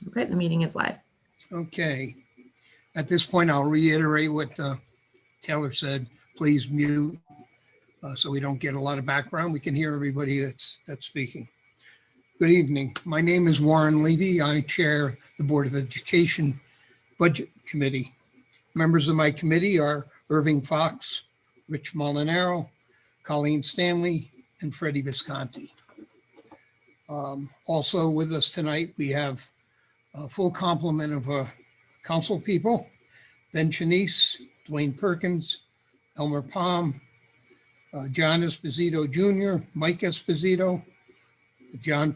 Okay, the meeting is live. Okay. At this point, I'll reiterate what Taylor said. Please mute so we don't get a lot of background. We can hear everybody that's speaking. Good evening. My name is Warren Levy. I chair the Board of Education Budget Committee. Members of my committee are Irving Fox, Rich Molinaro, Colleen Stanley, and Freddie Visconti. Also with us tonight, we have a full complement of council people: Ben Chenise, Dwayne Perkins, Elmer Palm, John Esposito Jr., Mike Esposito, John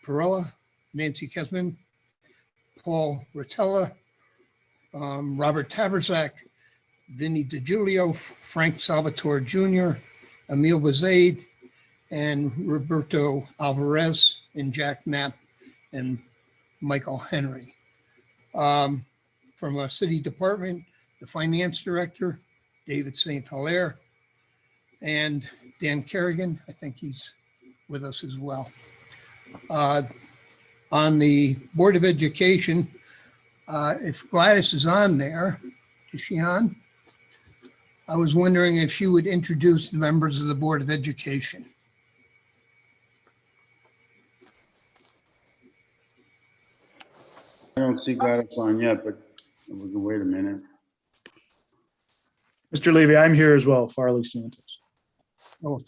Perella, Nancy Kesman, Paul Rotella, Robert Tabersack, Vinny DiGiulio, Frank Salvatore Jr., Emil Bazade, and Roberto Alvarez, and Jack Knapp, and Michael Henry. From our city department, the finance director, David St. Hilaire, and Dan Kerrigan. I think he's with us as well. On the Board of Education, if Gladys is on there, is she on? I was wondering if she would introduce the members of the Board of Education. I don't see Gladys on yet, but we can wait a minute. Mr. Levy, I'm here as well, Farley Santos. Oh,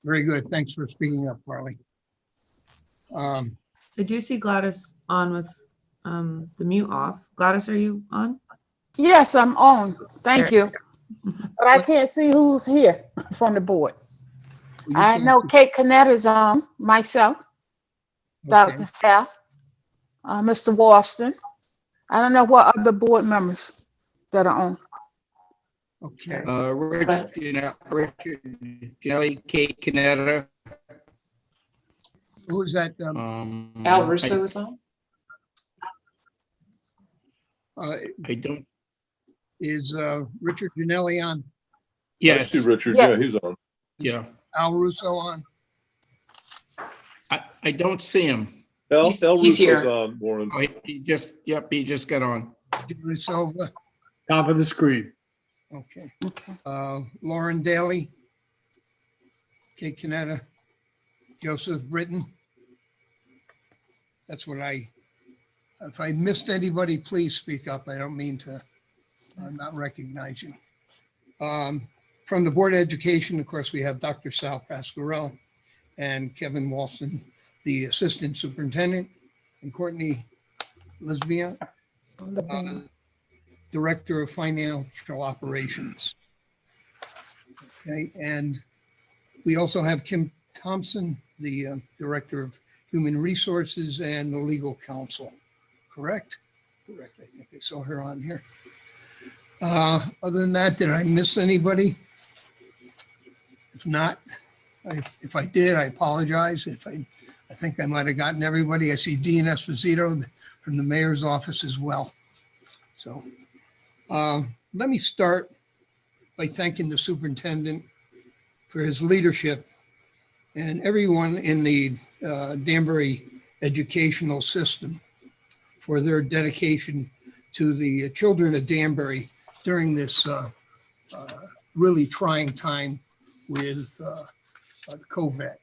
very good. Thanks for speaking up, Farley. I do see Gladys on with the mute off. Gladys, are you on? Yes, I'm on. Thank you. But I can't see who's here from the board. I know Kate Canetta's on, myself, Dr. Staff, Mr. Walston. I don't know what other board members that are on. Okay. Richard Ginelli, Kate Canetta. Who is that? Al Russo is on? I don't. Is Richard Ginelli on? Yes. I see Richard. Yeah. Yeah, he's on. Yeah. Al Russo on? I don't see him. Al He's Russo's here. on, Warren. Oh, he just got on. Russo. Top of the screen. Okay. Okay. Lauren Daly, Kate Canetta, Joseph Britton. That's what if I missed anybody, please speak up. I don't mean to not recognize you. From the Board of Education, of course, we have Dr. Sal Pasquarello and Kevin Walston, the Assistant Superintendent, and Courtney Lesbia, Director of Financial Operations. Okay, and we also have Kim Thompson, the Director of Human Resources and the Legal Counsel. Correct? Correct. I think I saw her on here. Other than that, did I miss anybody? If not, if I did, I apologize. I think I might have gotten everybody. I see Dean Esposito from the mayor's office as well. So let me start by thanking the superintendent for his leadership and everyone in the Danbury educational system for their dedication to the children of Danbury during this really trying time with COVID.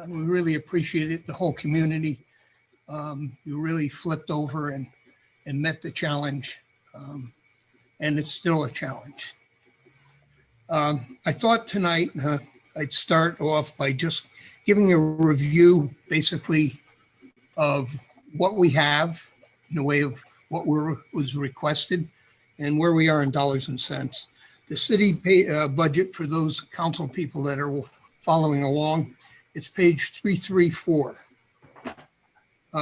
We really appreciate it, the whole community. You really flipped over and met the challenge, and it's still a challenge. I thought tonight I'd start off by just giving a review, basically, of what we have in the way of what was requested and where we are in dollars and cents. The city budget, for those council people that are following along, it's page 334.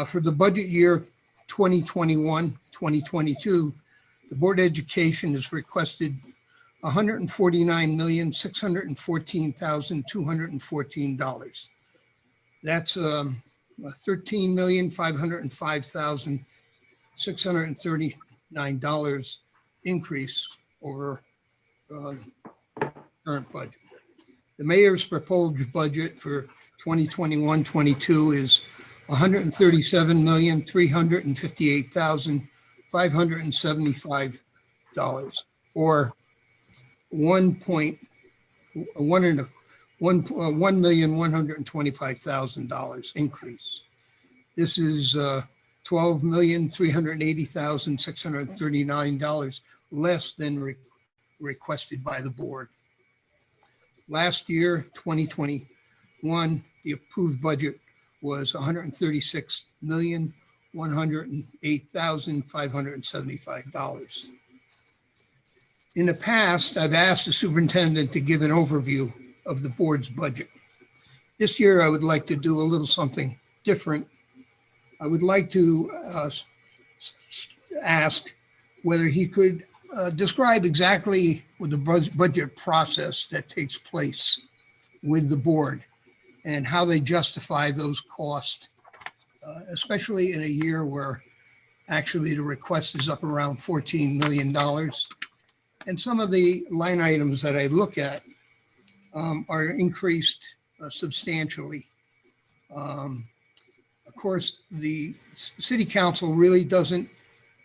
For the budget year 2021-2022, the Board of Education has requested $149,614,214. That's $13,505,639 increase over current budget. The mayor's proposed budget for 2021-22 is $137,358,575, or one point one and a $1,125,000 increase. This is $12,380,639 less than requested by the board. Last year, 2021, the approved budget was $136,108,575. In the past, I've asked the superintendent to give an overview of the board's budget. This year, I would like to do a little something different. I would like to ask whether he could describe exactly what the budget process that takes place with the board and how they justify those costs, especially in a year where actually the request is up around $14 million. And some of the line items that I look at are increased substantially. Of course, the city council really doesn't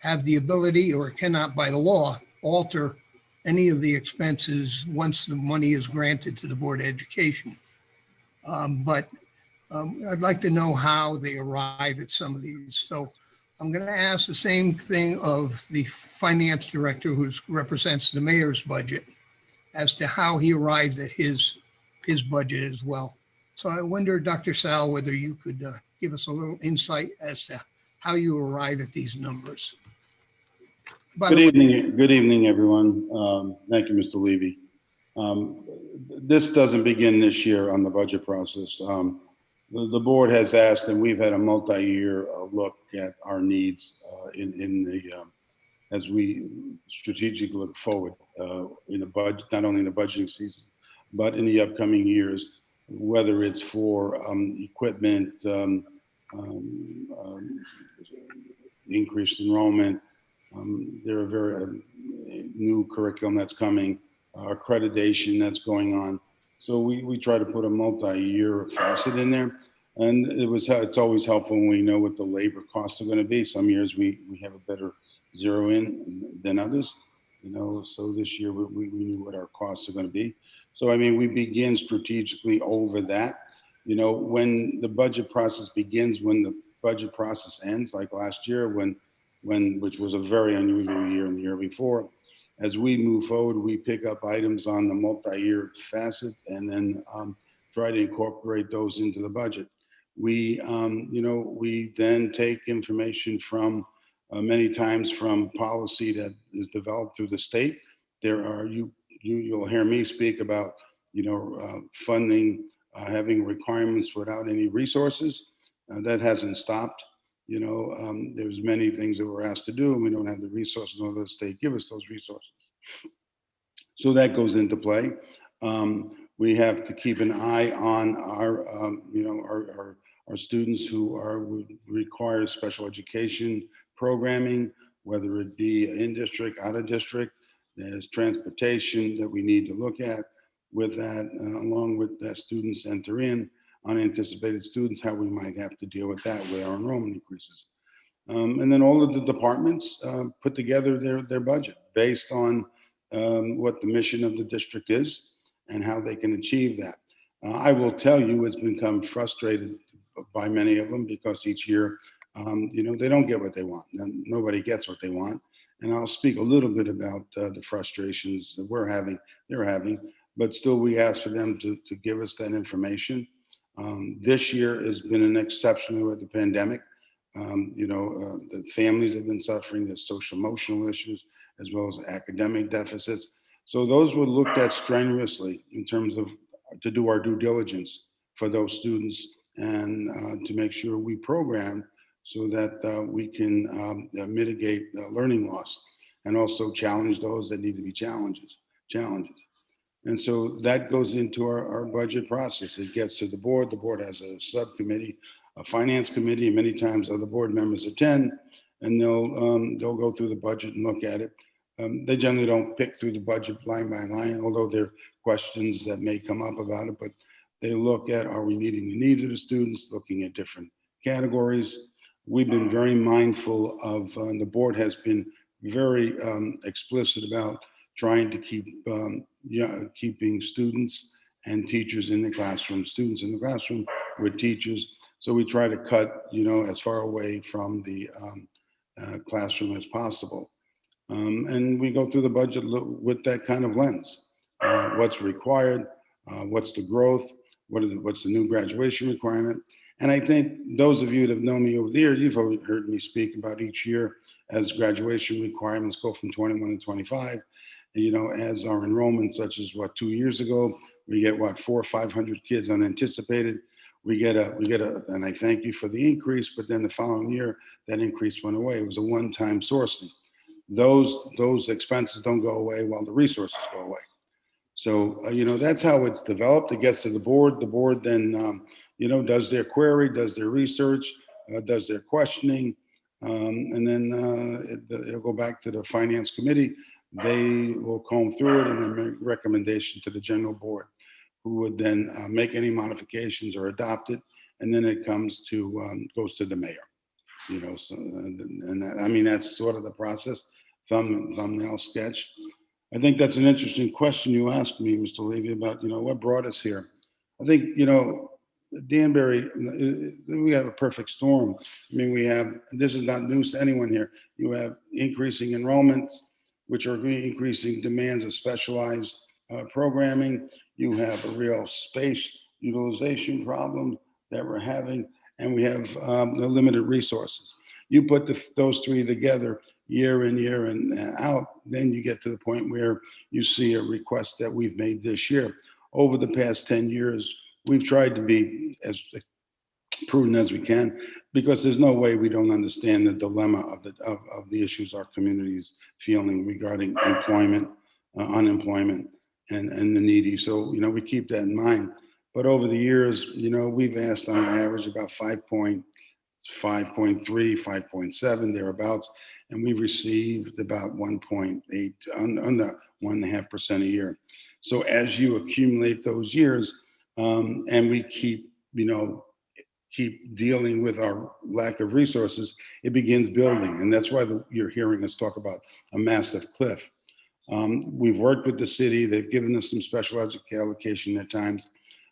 have the ability or cannot by the law alter any of the expenses once the money is granted to the Board of Education. But I'd like to know how they arrive at some of these. So I'm going to ask the same thing of the finance director who represents the mayor's budget as to how he arrived at his budget as well. So I wonder, Dr. Sal, whether you could give us a little insight as to how you arrive at these numbers. Good evening, everyone. Thank you, Mr. Levy. This doesn't begin this year on the budget process. The board has asked, and we've had a multi-year look at our needs as we strategically look forward in the budget, not only in the budgeting season, but in the upcoming years, whether it's for equipment, increased enrollment. There are very new curriculum that's coming, accreditation that's going on. So we try to put a multi-year facet in there. And it's always helpful when we know what the labor costs are going to be. Some years we have a better zero in than others, so this year we knew what our costs are going to be. So, I mean, we begin strategically over that. When the budget process begins, when the budget process ends, like last year, which was a very unusual year and the year before, as we move forward, we pick up items on the multi-year facet and then try to incorporate those into the budget. We then take information from many times from policy that is developed through the state. You'll hear me speak about, funding, having requirements without any resources. That hasn't stopped. There's many things that we're asked to do and we don't have the resources, nor does the state give us those resources. So that goes into play. We have to keep an eye on our students who require special education programming, whether it be in district, out of district. There's transportation that we need to look at with that, along with that students enter in, unanticipated students, how we might have to deal with that with our enrollment increases. And then all of the departments put together their budget based on what the mission of the district is and how they can achieve that. I will tell you, it's become frustrated by many of them because each year, they don't get what they want. Nobody gets what they want. And I'll speak a little bit about the frustrations that they're having, but still we ask for them to give us that information. This year has been an exceptional with the pandemic. The families have been suffering, the social emotional issues, as well as academic deficits. So those were looked at strenuously in terms of to do our due diligence for those students and to make sure we program so that we can mitigate learning loss and also challenge those that need to be challenges. And so that goes into our budget process. It gets to the board has a subcommittee, a finance committee, and many times other board members attend, and they'll go through the budget and look at it. They generally don't pick through the budget line by line, although there are questions that may come up about it, but they look at, are we meeting the needs of the students, looking at different categories. We've been very mindful of, the board has been very explicit about trying to keep, keeping students and teachers in the classroom, students in the classroom with teachers. So we try to cut, as far away from the classroom as possible. And we go through the budget with that kind of lens. What's required, what's the growth, what's the new graduation requirement. And I think those of you that have known me over the years, you've already heard me speak about each year as graduation requirements go from 21 to 25. As our enrollment, such as 2 years ago, we get 400 or 500 kids unanticipated. We get a, and I thank you for the increase, but then the following year, that increase went away. It was a one-time sourcing. Those expenses don't go away while the resources go away. So, that's how it's developed. It gets to the board. The board then, does their query, does their research, does their questioning, and then it'll go back to the finance committee. They will comb through it and then make recommendation to the general board, who would then make any modifications or adopt it. And then it comes to, goes to the mayor, so, and that, I mean, that's sort of the process, thumbnail sketch. I think that's an interesting question you asked me, Mr. Levy, about, what brought us here. I think, Danbury, we have a perfect storm. I mean, this is not news to anyone here. You have increasing enrollments, which are increasing demands of specialized programming. You have a real space utilization problem that we're having, and we have limited resources. You put those three together year in, year in, out, then you get to the point where you see a request that we've made this year. Over the past 10 years, we've tried to be as prudent as we can, because there's no way we don't understand the dilemma of the issues our community is feeling regarding employment, unemployment, and the needy. So, we keep that in mind. But over the years, we've asked on average about 5.3, 5.7, thereabouts, and we've received about 1.8, under 1.5% a year. So as you accumulate those years, and we keep dealing with our lack of resources, it begins building. And that's why you're hearing us talk about a massive cliff. We've worked with the city. They've given us some special education allocation at times,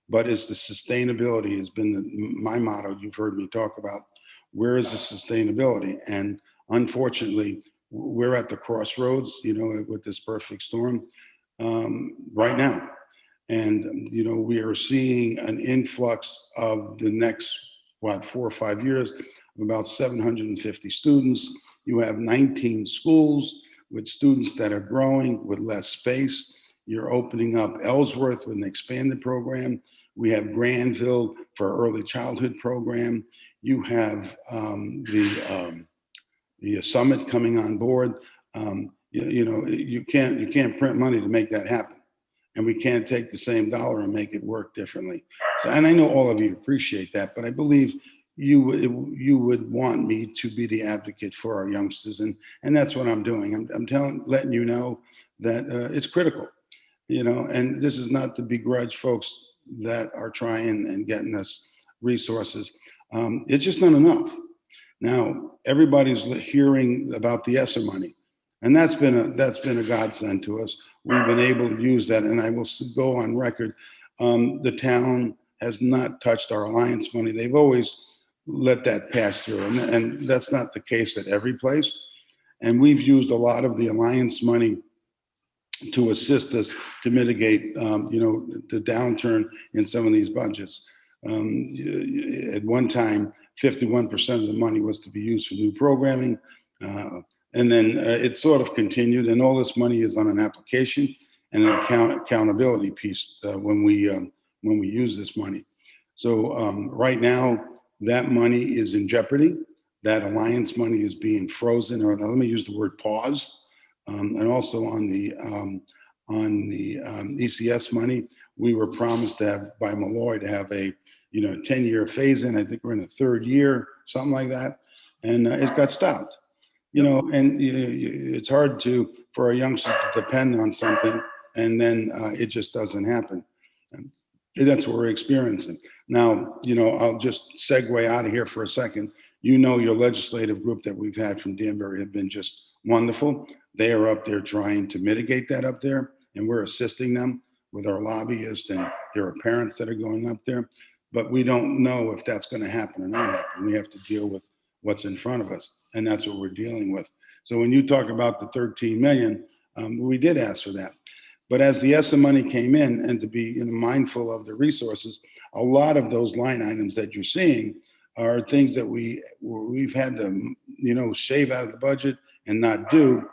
but it's the sustainability has been my motto. You've heard me talk about where is the sustainability? And unfortunately, we're at the crossroads, with this perfect storm right now. And, we are seeing an influx of the next, 4 or 5 years of about 750 students. You have 19 schools with students that are growing with less space. You're opening up Ellsworth with an expanded program. We have Granville for early childhood program. You have the summit coming on board. You can't print money to make that happen. And we can't take the same dollar and make it work differently. So, and I know all of you appreciate that, but I believe you would want me to be the advocate for our youngsters, and that's what I'm doing. I'm letting you know that it's critical, and this is not to begrudge folks that are trying and getting us resources. It's just not enough. Now everybody's hearing about the ESSER money, and that's been a godsend to us. We've been able to use that, and I will go on record. The town has not touched our alliance money. They've always let that pass through, and that's not the case at every place. And we've used a lot of the alliance money to assist us to mitigate, the downturn in some of these budgets. At one time, 51% of the money was to be used for new programming. And then it sort of continued, and all this money is on an application and an accountability piece when we use this money. So right now, that money is in jeopardy. That alliance money is being frozen, or let me use the word pause. And also on the ECS money, we were promised to have by Malloy to have a 10-year phase in. I think we're in the third year, something like that, and it got stopped. And it's hard for our youngsters to depend on something, and then it just doesn't happen. That's what we're experiencing. Now, I'll just segue out of here for a second. Your legislative group that we've had from Danbury have been just wonderful. They are up there trying to mitigate that up there, and we're assisting them with our lobbyists, and there are parents that are going up there. But we don't know if that's going to happen or not happen. We have to deal with what's in front of us, and that's what we're dealing with. So when you talk about the 13 million, we did ask for that. But as the ESSA money came in, and to be mindful of the resources, a lot of those line items that you're seeing are things that we've had to, shave out of the budget and not do.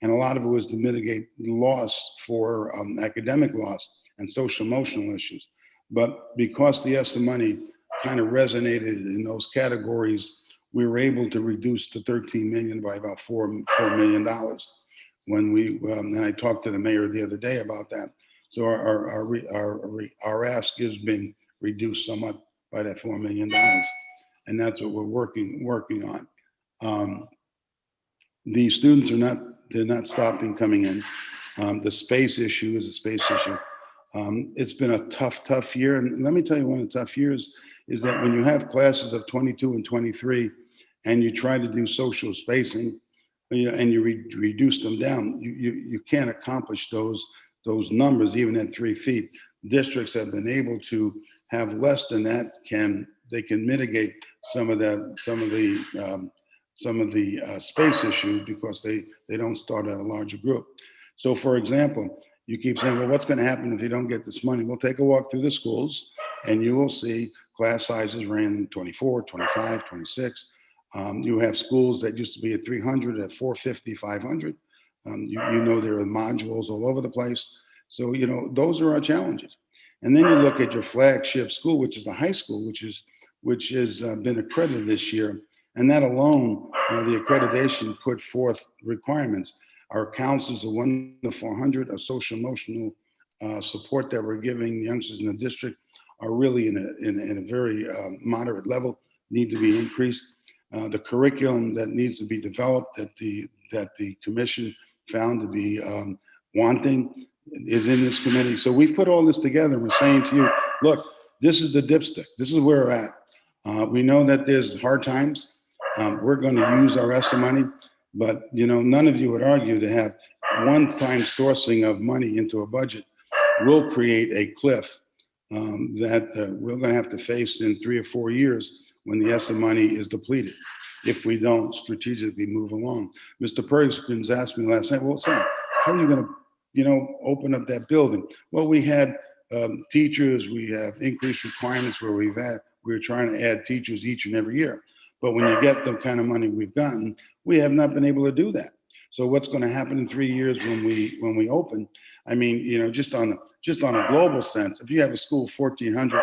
And a lot of it was to mitigate loss for academic loss and social emotional issues. But because the ESSA money kind of resonated in those categories, we were able to reduce the 13 million by about $4 million. And I talked to the mayor the other day about that. So our ask has been reduced somewhat by that $4 million. And that's what we're working on. The students they're not stopping coming in. The space issue is a space issue. It's been a tough year. And let me tell you, one of the tough years is that when you have classes of 22 and 23, and you try to do social spacing, and you reduce them down, you can't accomplish those numbers even at 3 feet. Districts have been able to have less than that. They can mitigate some of the space issue because they don't start at a larger group. So for example, you keep saying, well, what's going to happen if you don't get this money? We'll take a walk through the schools and you will see class sizes ran 24, 25, 26. You have schools that used to be at 300, at 450, 500. There are modules all over the place. So, those are our challenges. And then you look at your flagship school, which is the high school, which has been accredited this year. And that alone, the accreditation put forth requirements. Our counselors are 1 to 400, our social emotional support that we're giving the youngsters in the district are really in a very moderate level, need to be increased. The curriculum that needs to be developed that the commission found to be wanting is in this committee. So we've put all this together and we're saying to you, look, this is the dipstick. This is where we're at. We know that there's hard times. We're going to use our ESSA money, but none of you would argue to have one-time sourcing of money into a budget will create a cliff that we're going to have to face in 3 or 4 years when the ESSA money is depleted, if we don't strategically move along. Mr. Perkins asked me last night, well, Sam, how are you going to, open up that building? Well, we had teachers, we have increased requirements where we're trying to add teachers each and every year. But when you get the kind of money we've gotten, we have not been able to do that. So what's going to happen in 3 years when we open? I mean, just on a global sense, if you have a school of 1,400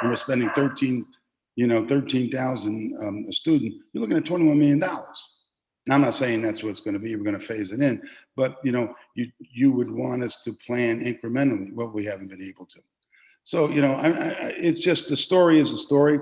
and we're spending 13,000 a student, you're looking at $21 million. Now, I'm not saying that's what it's going to be. We're going to phase it in, but you would want us to plan incrementally. What we haven't been able to. So it's just the story is a story,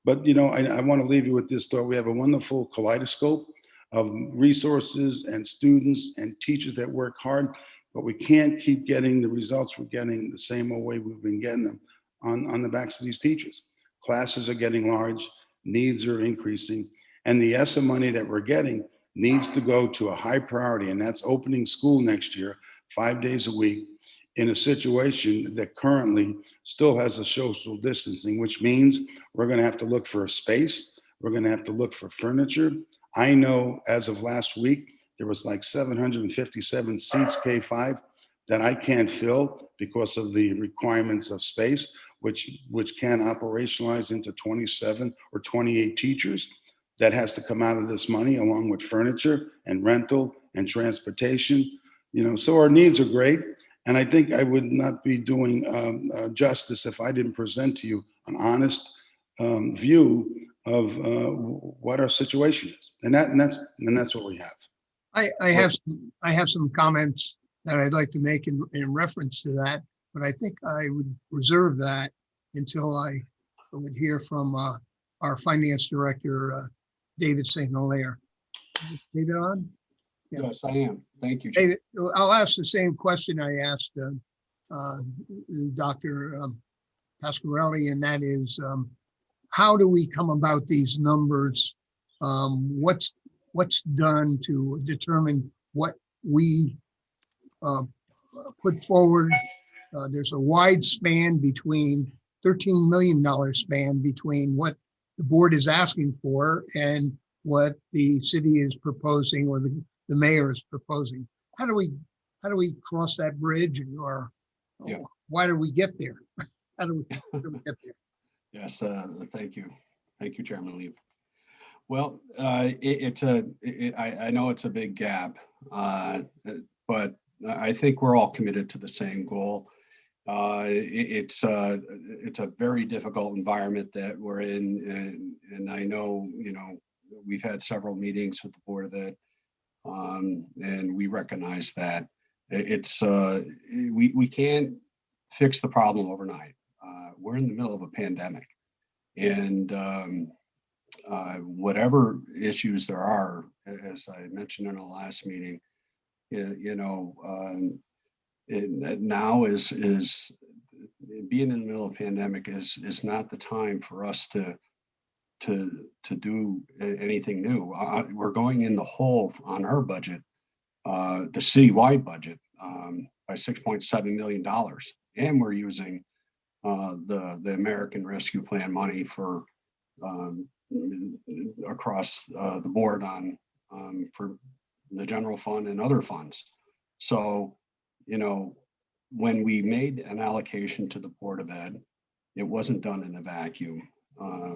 but I want to leave you with this thought. We have a wonderful kaleidoscope of resources and students and teachers that work hard, but we can't keep getting the results we're getting the same old way we've been getting them on the backs of these teachers. Classes are getting large, needs are increasing, and the ESSA money that we're getting needs to go to a high priority, and that's opening school next year, 5 days a week, in a situation that currently still has a social distancing, which means we're going to have to look for a space. We're going to have to look for furniture. I know as of last week, there was like 757 seats K-5 that I can't fill because of the requirements of space, which can operationalize into 27 or 28 teachers. That has to come out of this money along with furniture and rental and transportation. So our needs are great. And I think I would not be doing justice if I didn't present to you an honest view of what our situation is. And that's what we have. I have some comments that I'd like to make in reference to that, but I think I would reserve that until I would hear from our finance director, David St. Hilaire. David on? Yeah. Yes, I am. Thank you. David, I'll ask the same question I asked Dr. Pasquarelli, and that is, how do we come about these numbers? What's done to determine what we put forward? There's a wide span between $13 million span between what the board is asking for and what the city is proposing or the mayor is proposing. How do we cross that bridge, or Yeah. why do we get there? How do we get there? Yes, thank you. Thank you, Chairman Lee. Well, I know it's a big gap, but I think we're all committed to the same goal. It's a very difficult environment that we're in, and I know, we've had several meetings with the Board of Ed, and we recognize that we can't fix the problem overnight. We're in the middle of a pandemic, and whatever issues there are, as I mentioned in the last meeting, now is being in the middle of a pandemic is not the time for us to do anything new. We're going in the hole on our budget, the citywide budget, by $6.7 million, and we're using the American Rescue Plan money for across the board on for the general fund and other funds. So, when we made an allocation to the Board of Ed, it wasn't done in a vacuum.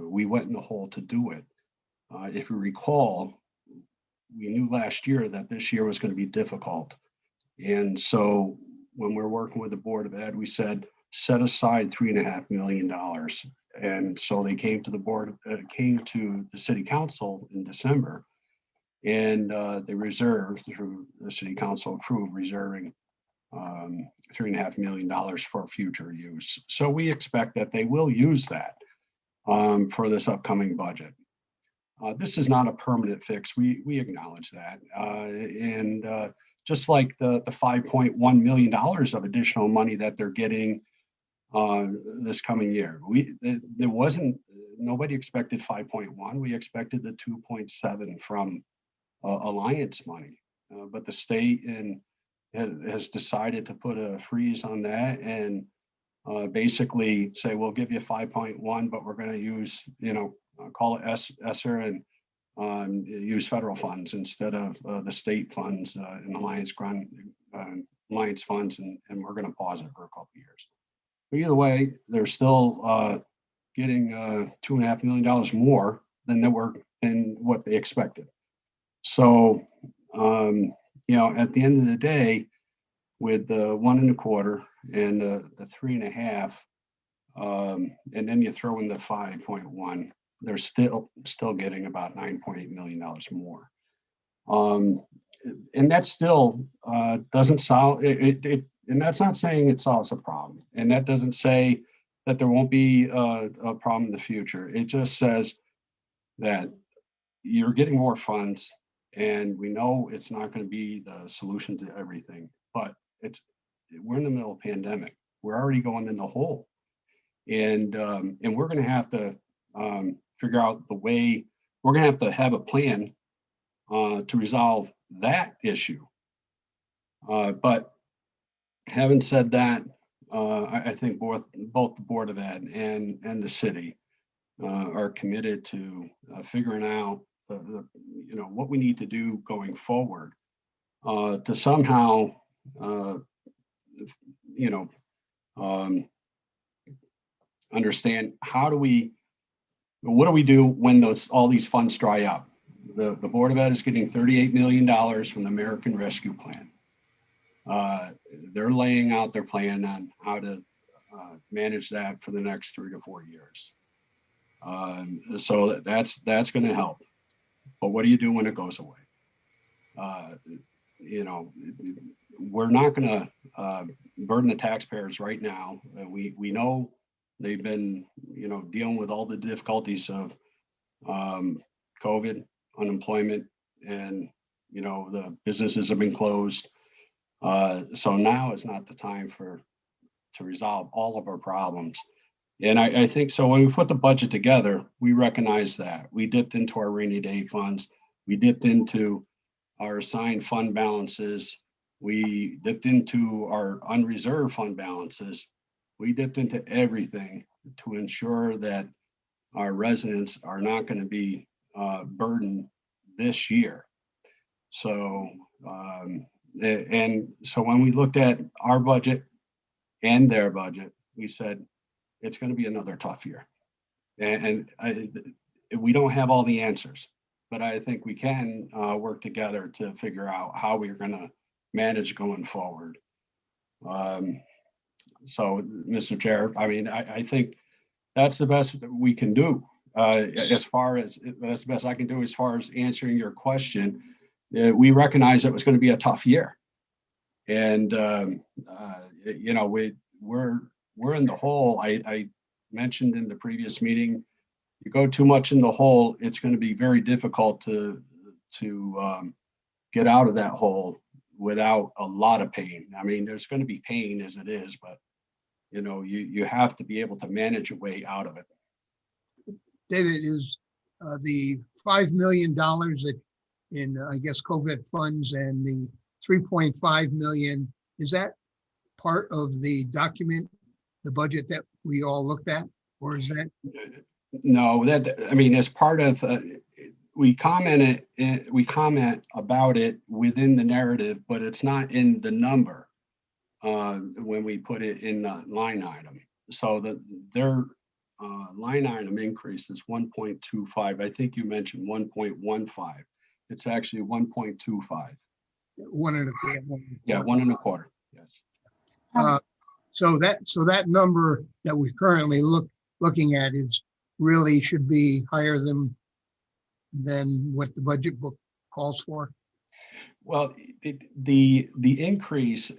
We went in the hole to do it. If you recall, we knew last year that this year was going to be difficult. And so when we're working with the Board of Ed, we said, set aside $3.5 million. And so they came to the city council in December, and they reserved, through the city council approved, reserving $3.5 million for future use. So we expect that they will use that for this upcoming budget. This is not a permanent fix. We acknowledge that. And just like the $5.1 million of additional money that they're getting this coming year, nobody expected 5.1. We expected the 2.7 from Alliance money, but the state has decided to put a freeze on that and basically say, we'll give you 5.1, but we're going to use, call it ESSER and use federal funds instead of the state funds and Alliance funds, and we're going to pause it for a couple of years. But either way, they're still getting $2.5 million more than what they expected. So, at the end of the day, with the 1.25 and the 3.5, and then you throw in the 5.1, they're still getting about $9.8 million more. And that still doesn't solve it. And that's not saying it solves a problem. And that doesn't say that there won't be a problem in the future. It just says that you're getting more funds, and we know it's not going to be the solution to everything, but we're in the middle of a pandemic. We're already going in the hole, and we're going to have to figure out the way. We're going to have a plan to resolve that issue. But having said that, I think both the Board of Ed and the city are committed to figuring out what we need to do going forward to somehow understand what do we do when all these funds dry up. The Board of Ed is getting $38 million from the American Rescue Plan. They're laying out their plan on how to manage that for the next 3 to 4 years. So that's going to help. But what do you do when it goes away? We're not going to burden the taxpayers right now. We know they've been, dealing with all the difficulties of COVID, unemployment, and, the businesses have been closed. So now is not the time to resolve all of our problems. And I think so when we put the budget together, we recognize that. We dipped into our rainy day funds. We dipped into our assigned fund balances. We dipped into our unreserved fund balances. We dipped into everything to ensure that our residents are not going to be burdened this year. So, and so when we looked at our budget and their budget, we said, it's going to be another tough year. We don't have all the answers, but I think we can work together to figure out how we're going to manage going forward. So, Mr. Chair, I mean, I think that's the best we can do. As far as that's the best I can do as far as answering your question. We recognize it was going to be a tough year, and you know, we're in the hole. I mentioned in the previous meeting, you go too much in the hole, it's going to be very difficult to get out of that hole without a lot of pain. I mean, there's going to be pain as it is, but you know, you have to be able to manage your way out of it. David, is the $5 million that in, I guess, COVID funds and the 3.5 million, is that part of the document, the budget that we all looked at, or is that? No, that, I mean, as part of, we comment about it within the narrative, but it's not in the number when we put it in the line item. So their line item increase is 1.25. I think you mentioned 1.15. It's actually 1.25. One and a quarter. Yeah, 1.25. Yes. So that number that we're currently looking at is really should be higher than what the budget book calls for. Well, the increase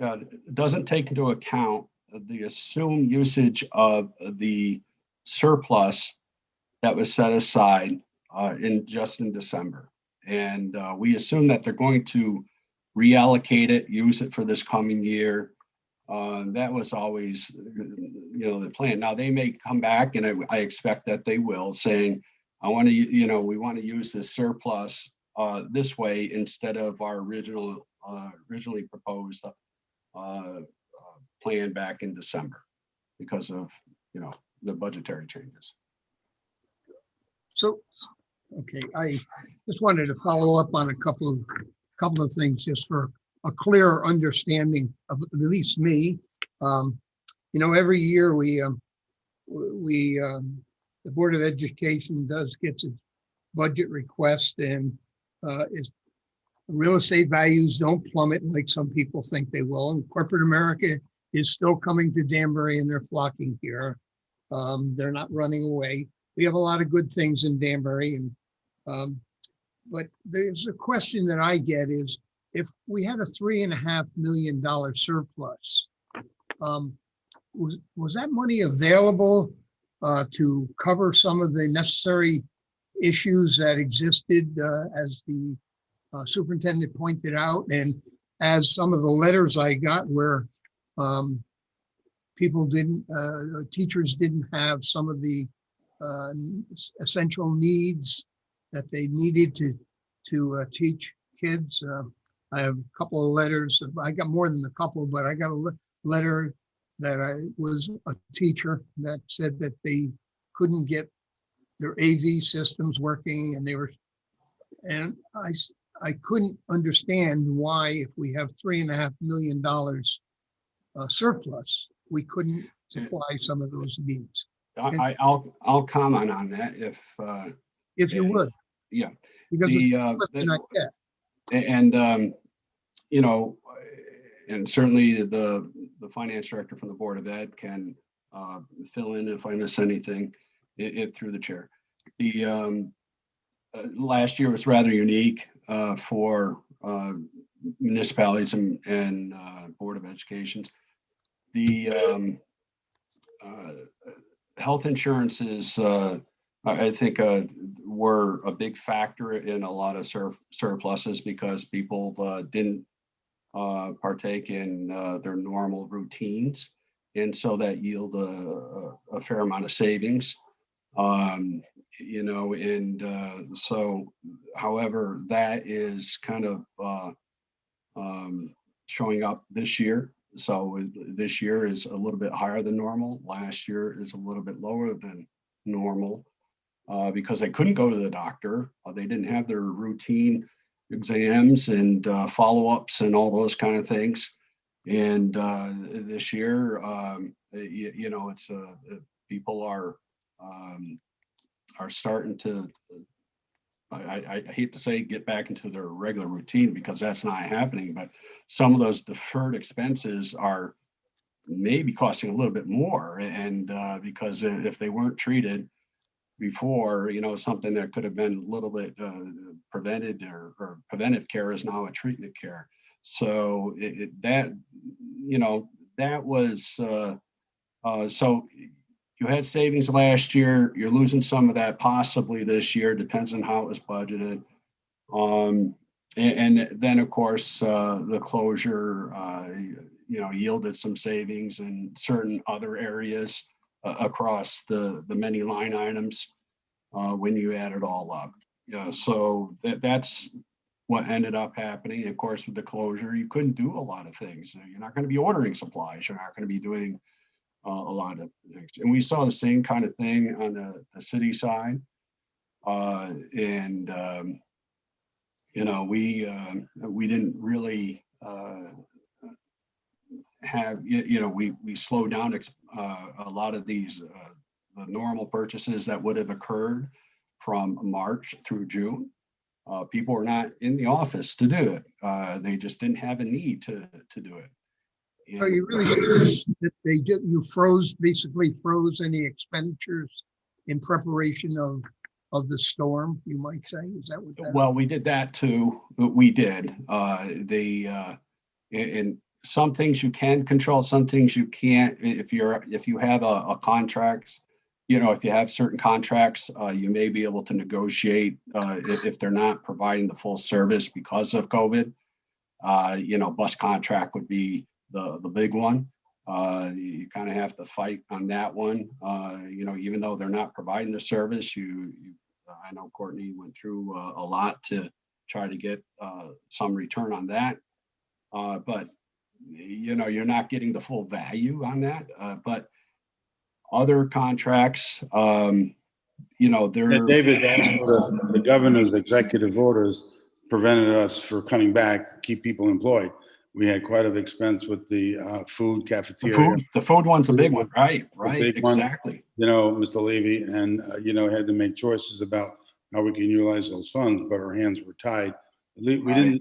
doesn't take into account the assumed usage of the surplus that was set aside in December. And we assume that they're going to reallocate it, use it for this coming year. That was always, you know, the plan. Now they may come back, and I expect that they will, saying, I want to, you know, we want to use this surplus this way instead of our originally proposed plan back in December because of, you know, the budgetary changes. So, okay, I just wanted to follow up on a couple of things just for a clearer understanding of at least me. You know, every year the Board of Education gets its budget request, and real estate values don't plummet like some people think they will. And corporate America is still coming to Danbury, and they're flocking here. They're not running away. We have a lot of good things in Danbury, and but there's a question that I get is, if we had a $3.5 million surplus, was that money available to cover some of the necessary issues that existed, as the superintendent pointed out, and as some of the letters I got where teachers didn't have some of the essential needs that they needed to teach kids. I have a couple of letters. I got more than a couple, but I got a letter that I was a teacher that said that they couldn't get their AV systems working, and I couldn't understand why, if we have $3.5 million surplus, we couldn't supply some of those needs. I'll comment on that if you would. Yeah. Because it's a question I get. And you know, and certainly the finance director from the Board of Ed can fill in if I miss anything through the chair. The last year was rather unique for municipalities and Board of Educations. The health insurances, I think, were a big factor in a lot of surpluses because people didn't partake in their normal routines. And so that yield a fair amount of savings. You know, and so, however, that is kind of showing up this year. So this year is a little bit higher than normal. Last year is a little bit lower than normal because they couldn't go to the doctor. They didn't have their routine exams and follow-ups and all those kind of things. And this year, you know, it's people are starting to, I hate to say, get back into their regular routine because that's not happening. But some of those deferred expenses are maybe costing a little bit more, and because if they weren't treated before, you know, something that could have been a little bit prevented or preventive care is now a treatment care. So that, you know, that was so you had savings last year. You're losing some of that possibly this year. Depends on how it was budgeted. And then of course the closure, you know, yielded some savings in certain other areas across the many line items when you add it all up. Yeah, so that's what ended up happening. Of course, with the closure, you couldn't do a lot of things. You're not going to be ordering supplies. You're not going to be doing a lot of things. And we saw the same kind of thing on the city side. And you know, we didn't really have, you know, we slowed down a lot of these the normal purchases that would have occurred from March through June. People were not in the office to do it. They just didn't have a need to do it. And Are you really saying that you basically froze any expenditures in preparation of the storm, you might say? Is that what that well, we did that too. We did. And some things you can control, some things you can't. If you have a contract, you know, if you have certain contracts, you may be able to negotiate if they're not providing the full service because of COVID. You know, bus contract would be the big one. You kind of have to fight on that one. You know, even though they're not providing the service, I know Courtney went through a lot to try to get some return on that. But you know, you're not getting the full value on that. But other contracts, you know, they're David, also the governor's executive orders prevented us from coming back, keep people employed. We had quite an expense with the food cafeteria. the food one's a big one, right? Big one. Exactly. You know, Mr. Levy, and you know, had to make choices about how we can utilize those funds, but our hands were tied. We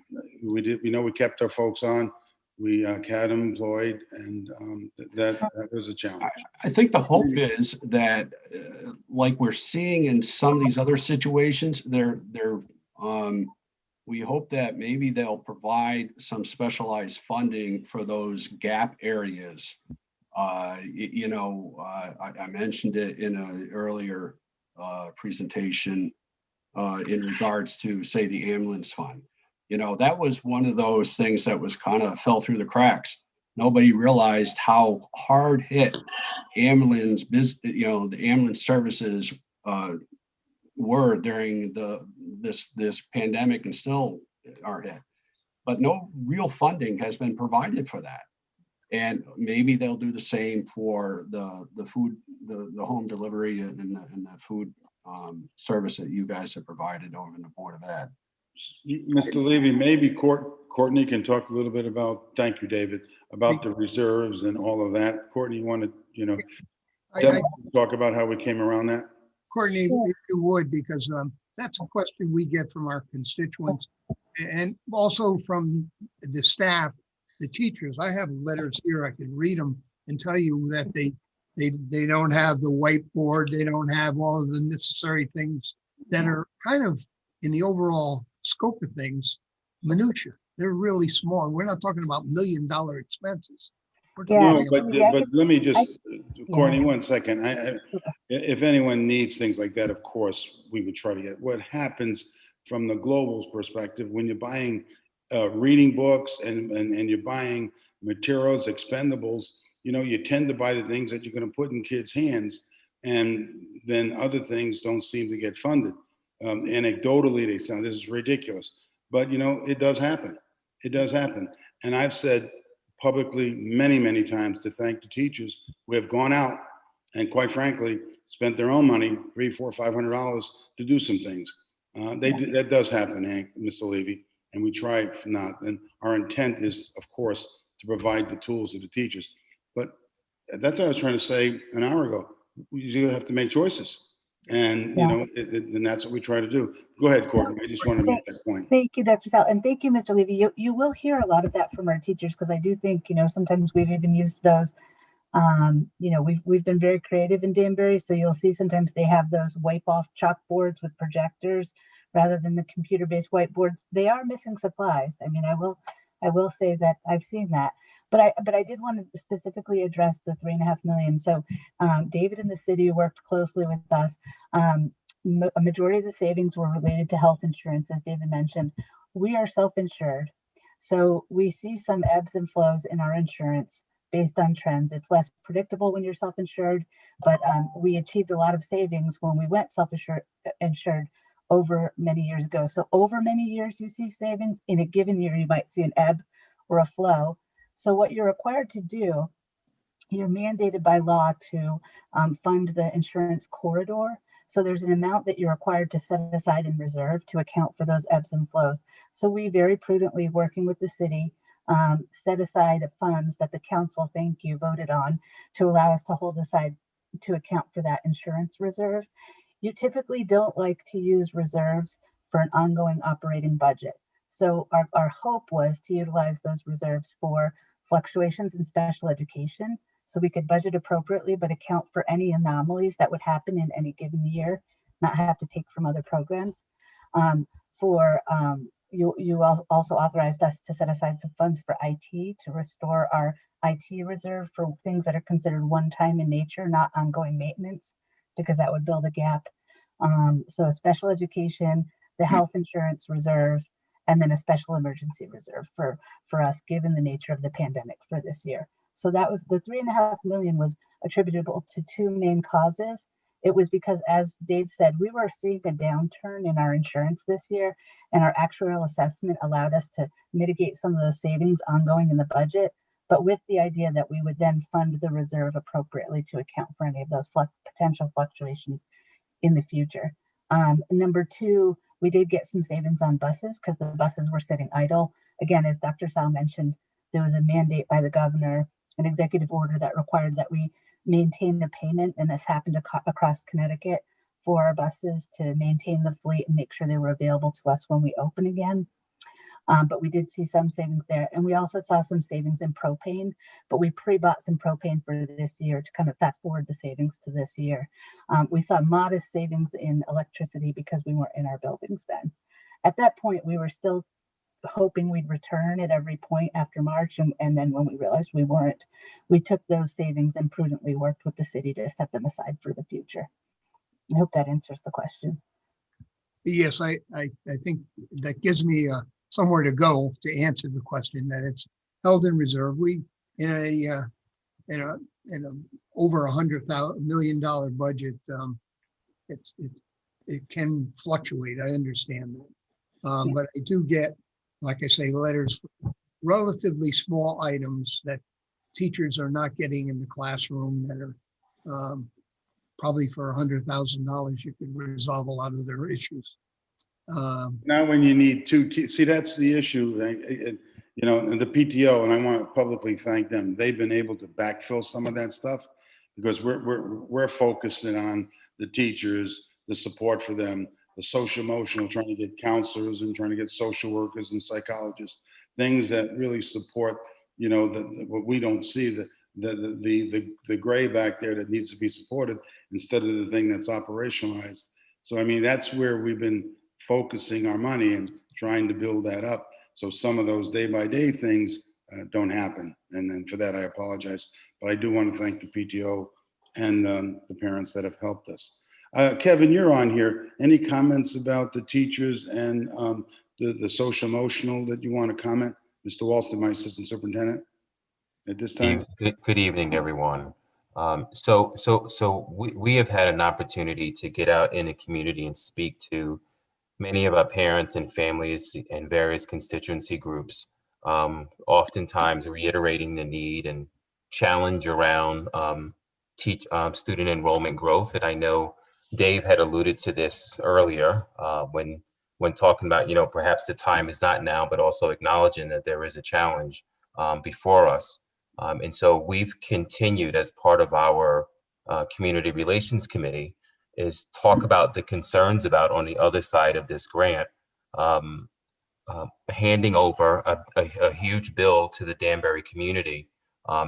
know, we kept our folks on. We had them employed, and that was a challenge. I think the hope is that, like we're seeing in some of these other situations, we hope that maybe they'll provide some specialized funding for those gap areas. You know, I mentioned it in an earlier presentation in regards to, say, the ambulance fund. You know, that was one of those things that was kind of fell through the cracks. Nobody realized how hard hit ambulance business, you know, the ambulance services were during this pandemic, and still are hit. But no real funding has been provided for that. And maybe they'll do the same for the food, the home delivery and the food service that you guys have provided over in the Board of Ed. Mr. Levy, maybe Courtney can talk a little bit about, thank you, David, about the reserves and all of that. Courtney, you want to, you know, talk about how we came around that? Courtney, if you would, because that's a question we get from our constituents and also from the staff, the teachers. I have letters here, I can read them and tell you that they don't have the whiteboard, they don't have all of the necessary things that are kind of in the overall scope of things, minutia. They're really small. We're not talking about $1 million expenses. No, but let me just, Courtney, 1 second. If anyone needs things like that, of course, we would try to get. What happens from the global perspective, when you're buying reading books and you're buying materials, expendables, you tend to buy the things that you're going to put in kids' hands, and then other things don't seem to get funded. Anecdotally, they sound, this is ridiculous, but it does happen. It does happen. And I've said publicly many, many times to thank the teachers who have gone out and, quite frankly, spent their own money, $300, $400, $500 to do some things. That does happen, Hank, Mr. Levy, and we try not. And our intent is, of course, to provide the tools to the teachers. But that's what I was trying to say an hour ago. You have to make choices. And, and that's what we try to do. Go ahead, Courtney. I just want to make that point. Thank you, Dr. Sal, and thank you, Mr. Levy. You will hear a lot of that from our teachers, because I do think, sometimes we've even used those. We've been very creative in Danbury, so you'll see sometimes they have those wipe-off chalkboards with projectors rather than the computer-based whiteboards. They are missing supplies. I mean, I will say that I've seen that. But I did want to specifically address the $3.5 million. So David and the city worked closely with us. A majority of the savings were related to health insurance, as David mentioned. We are self-insured, so we see some ebbs and flows in our insurance based on trends. It's less predictable when you're self-insured, but we achieved a lot of savings when we went self-insured over many years ago. So over many years, you see savings. In a given year, you might see an ebb or a flow. So what you're required to do, you're mandated by law to fund the insurance corridor. So there's an amount that you're required to set aside in reserve to account for those ebbs and flows. So we very prudently, working with the city, set aside funds that the council, thank you, voted on to allow us to hold aside to account for that insurance reserve. You typically don't like to use reserves for an ongoing operating budget. So our hope was to utilize those reserves for fluctuations in special education, so we could budget appropriately, but account for any anomalies that would happen in any given year, not have to take from other programs. You also authorized us to set aside some funds for IT to restore our IT reserve for things that are considered one-time in nature, not ongoing maintenance, because that would build a gap. So special education, the health insurance reserve, and then a special emergency reserve for us, given the nature of the pandemic for this year. So that was the $3.5 million was attributable to two main causes. It was because, as Dave said, we were seeing a downturn in our insurance this year, and our actuarial assessment allowed us to mitigate some of those savings ongoing in the budget, but with the idea that we would then fund the reserve appropriately to account for any of those potential fluctuations in the future. Number two, we did get some savings on buses because the buses were sitting idle. Again, as Dr. Sal mentioned, there was a mandate by the governor, an executive order that required that we maintain the payment, and this happened across Connecticut, for our buses to maintain the fleet and make sure they were available to us when we open again. But we did see some savings there. And we also saw some savings in propane, but we pre-bought some propane for this year to kind of fast forward the savings to this year. We saw modest savings in electricity because we weren't in our buildings then. At that point, we were still hoping we'd return at every point after March. And then when we realized we weren't, we took those savings and prudently worked with the city to set them aside for the future. I hope that answers the question. Yes, I think that gives me somewhere to go to answer the question, that it's held in reserve. We in a over $100 million budget, it can fluctuate. I understand that, but I do get, like I say, letters for relatively small items that teachers are not getting in the classroom that are probably for $100,000 you could resolve a lot of their issues. Now, when you need see, that's the issue, and the PTO, and I want to publicly thank them. They've been able to backfill some of that stuff because we're focusing on the teachers, the support for them, the social emotional, trying to get counselors and trying to get social workers and psychologists, things that really support, what we don't see, the gray back there that needs to be supported instead of the thing that's operationalized. So, I mean, that's where we've been focusing our money and trying to build that up. So some of those day-by-day things don't happen. And then for that, I apologize. But I do want to thank the PTO and the parents that have helped us. Kevin, you're on here. Any comments about the teachers and the social emotional that you want to comment? Mr. Walston, my assistant superintendent. At this time, Good evening, everyone. So we have had an opportunity to get out in the community and speak to many of our parents and families and various constituency groups, oftentimes reiterating the need and challenge around student enrollment growth. And I know Dave had alluded to this earlier when talking about, perhaps the time is not now, but also acknowledging that there is a challenge before us. And so we've continued as part of our community relations committee is talk about the concerns about on the other side of this grant, handing over a huge bill to the Danbury community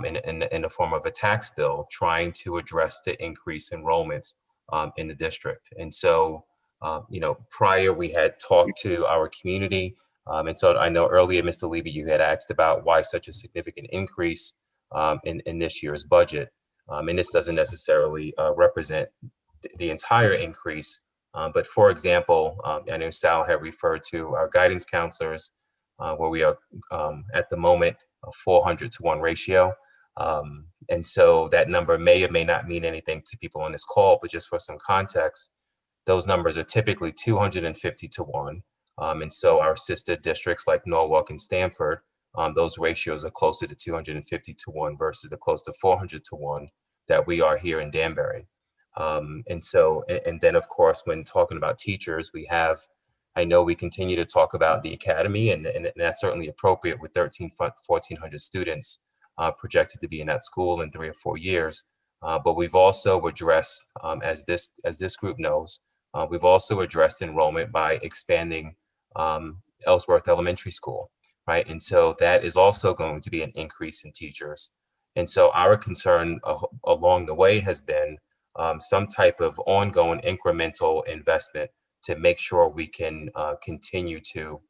in the form of a tax bill, trying to address the increased enrollments in the district. And so, prior we had talked to our community. And so I know earlier, Mr. Levy, you had asked about why such a significant increase in this year's budget. And this doesn't necessarily represent the entire increase. But for example, I know Sal had referred to our guidance counselors, where we are at the moment a 400-to-1 ratio. And so that number may or may not mean anything to people on this call, but just for some context, those numbers are typically 250-to-1. And so our sister districts like Norwalk and Stamford, those ratios are closer to 250-to-1 versus the close to 400-to-1 that we are here in Danbury. And then of course, when talking about teachers, I know we continue to talk about the academy, and that's certainly appropriate with 1,400 students projected to be in that school in 3 or 4 years. But we've also addressed, as this group knows, we've also addressed enrollment by expanding Ellsworth Elementary School, right? And so that is also going to be an increase in teachers. And so our concern along the way has been some type of ongoing incremental investment to make sure we can continue to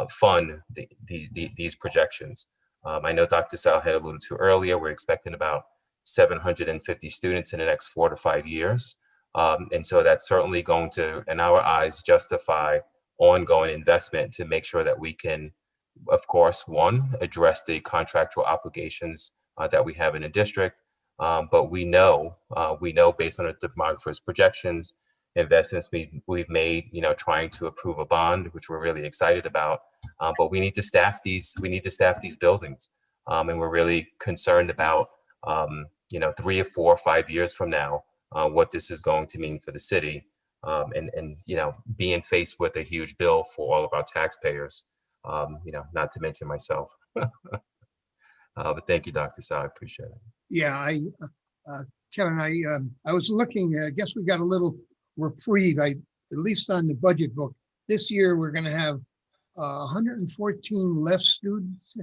fund these projections. I know Dr. Sal had alluded to earlier, we're expecting about 750 students in the next 4 to 5 years. And so that's certainly going to, in our eyes, justify ongoing investment to make sure that we can, of course, one, address the contractual obligations that we have in the district. But we know based on the demographer's projections, investments we've made, trying to approve a bond, which we're really excited about. But we need to staff these buildings. And we're really concerned about, 3 or 4 or 5 years from now, what this is going to mean for the city. And being faced with a huge bill for all of our taxpayers, not to mention myself. But thank you, Dr. Sal, I appreciate it. Yeah, Kevin, I was looking, I guess we got a little reprieve, at least on the budget book. This year, we're going to have 114 less students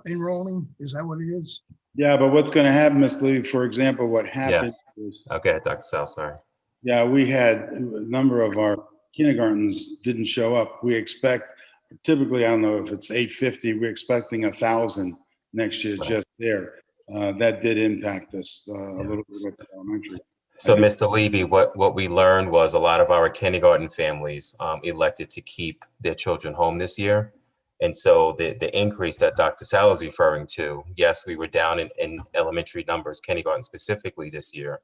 enrolling. Is that what it is? yeah, but what's going to happen, Ms. Lee, for example, what happened Yes. is, Okay, Dr. Sal, sorry. yeah, we had a number of our kindergartens didn't show up. We expect, typically, I don't know if it's 850, we're expecting 1,000 next year Right. just there. That did impact us a little bit with the elementary. So, Mr. Levy, what we learned was a lot of our kindergarten families elected to keep their children home this year. And so the increase that Dr. Sal is referring to, yes, we were down in elementary numbers, kindergarten specifically this year,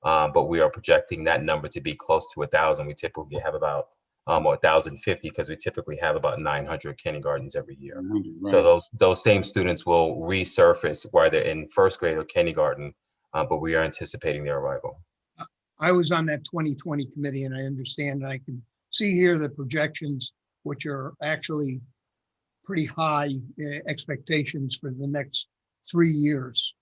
but we are projecting that number to be close to 1,000. We typically have about or 1,050 because we typically have about 900 kindergartens every year. Right. So those same students will resurface whether in first grade or kindergarten, but we are anticipating their arrival. I was on that 2020 committee, and I understand, and I can see here the projections, which are actually pretty high expectations for the next 3 years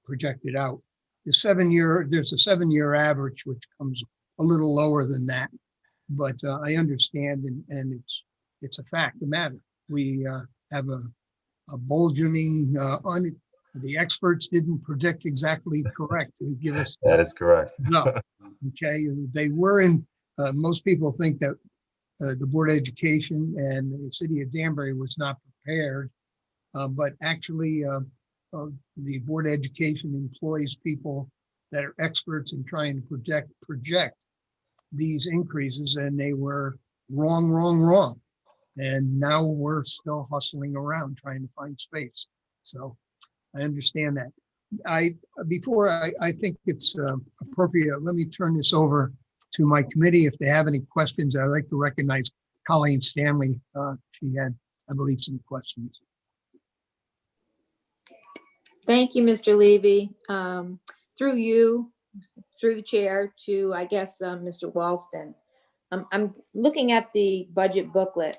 projected out. There's a 7-year average, which comes a little lower than that. But I understand, and it's a fact of the matter. We have a burgeoning, the experts didn't predict exactly correct to give us. That is correct. No, okay, they were in, most people think that the Board of Education and the city of Danbury was not prepared, but actually the Board of Education employs people that are experts in trying to project these increases, and they were wrong. And now we're still hustling around trying to find space. So I understand that. I think it's appropriate. Let me turn this over to my committee. If they have any questions, I'd like to recognize Colleen Stanley. She had, I believe, some questions. Thank you, Mr. Levy. Through you, through the chair to, I guess, Mr. Walston. I'm looking at the budget booklet,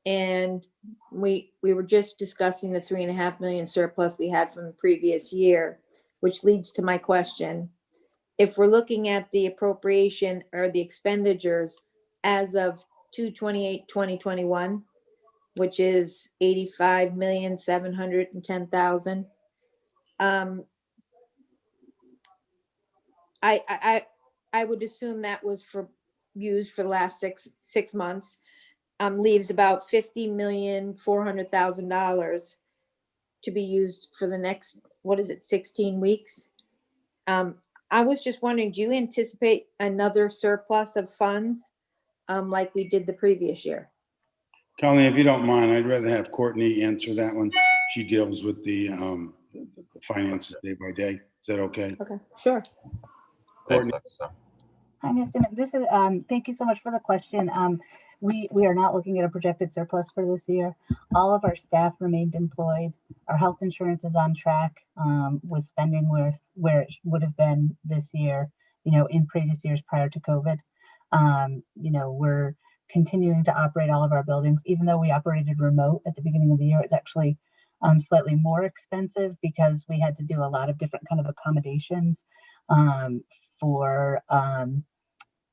and we were just discussing the 3.5 million surplus we had from the previous year, which leads to my question. If we're looking at the appropriation or the expenditures as of 2/28/2021, which is 85,710,000. I would assume that was used for the last six months. Leaves about $50,400,000 to be used for the next, 16 weeks? I was just wondering, do you anticipate another surplus of funds like we did the previous year? Colleen, if you don't mind, I'd rather have Courtney answer that one. She deals with the finances day by day. Is that okay? Okay, sure. Thanks, Courtney? Lisa. Hi, Mr. This is, thank you so much for the question. We are not looking at a projected surplus for this year. All of our staff remained employed. Our health insurance is on track with spending where it would have been this year, in previous years prior to COVID. We're continuing to operate all of our buildings, even though we operated remote at the beginning of the year. It's actually slightly more expensive because we had to do a lot of different kind of accommodations for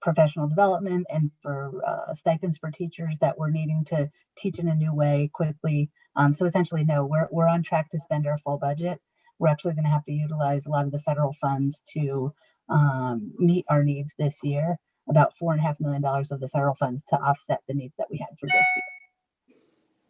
professional development and for stipends for teachers that were needing to teach in a new way quickly. So essentially, no, we're on track to spend our full budget. We're actually going to have to utilize a lot of the federal funds to meet our needs this year, about $4.5 million of the federal funds to offset the needs that we had for this year.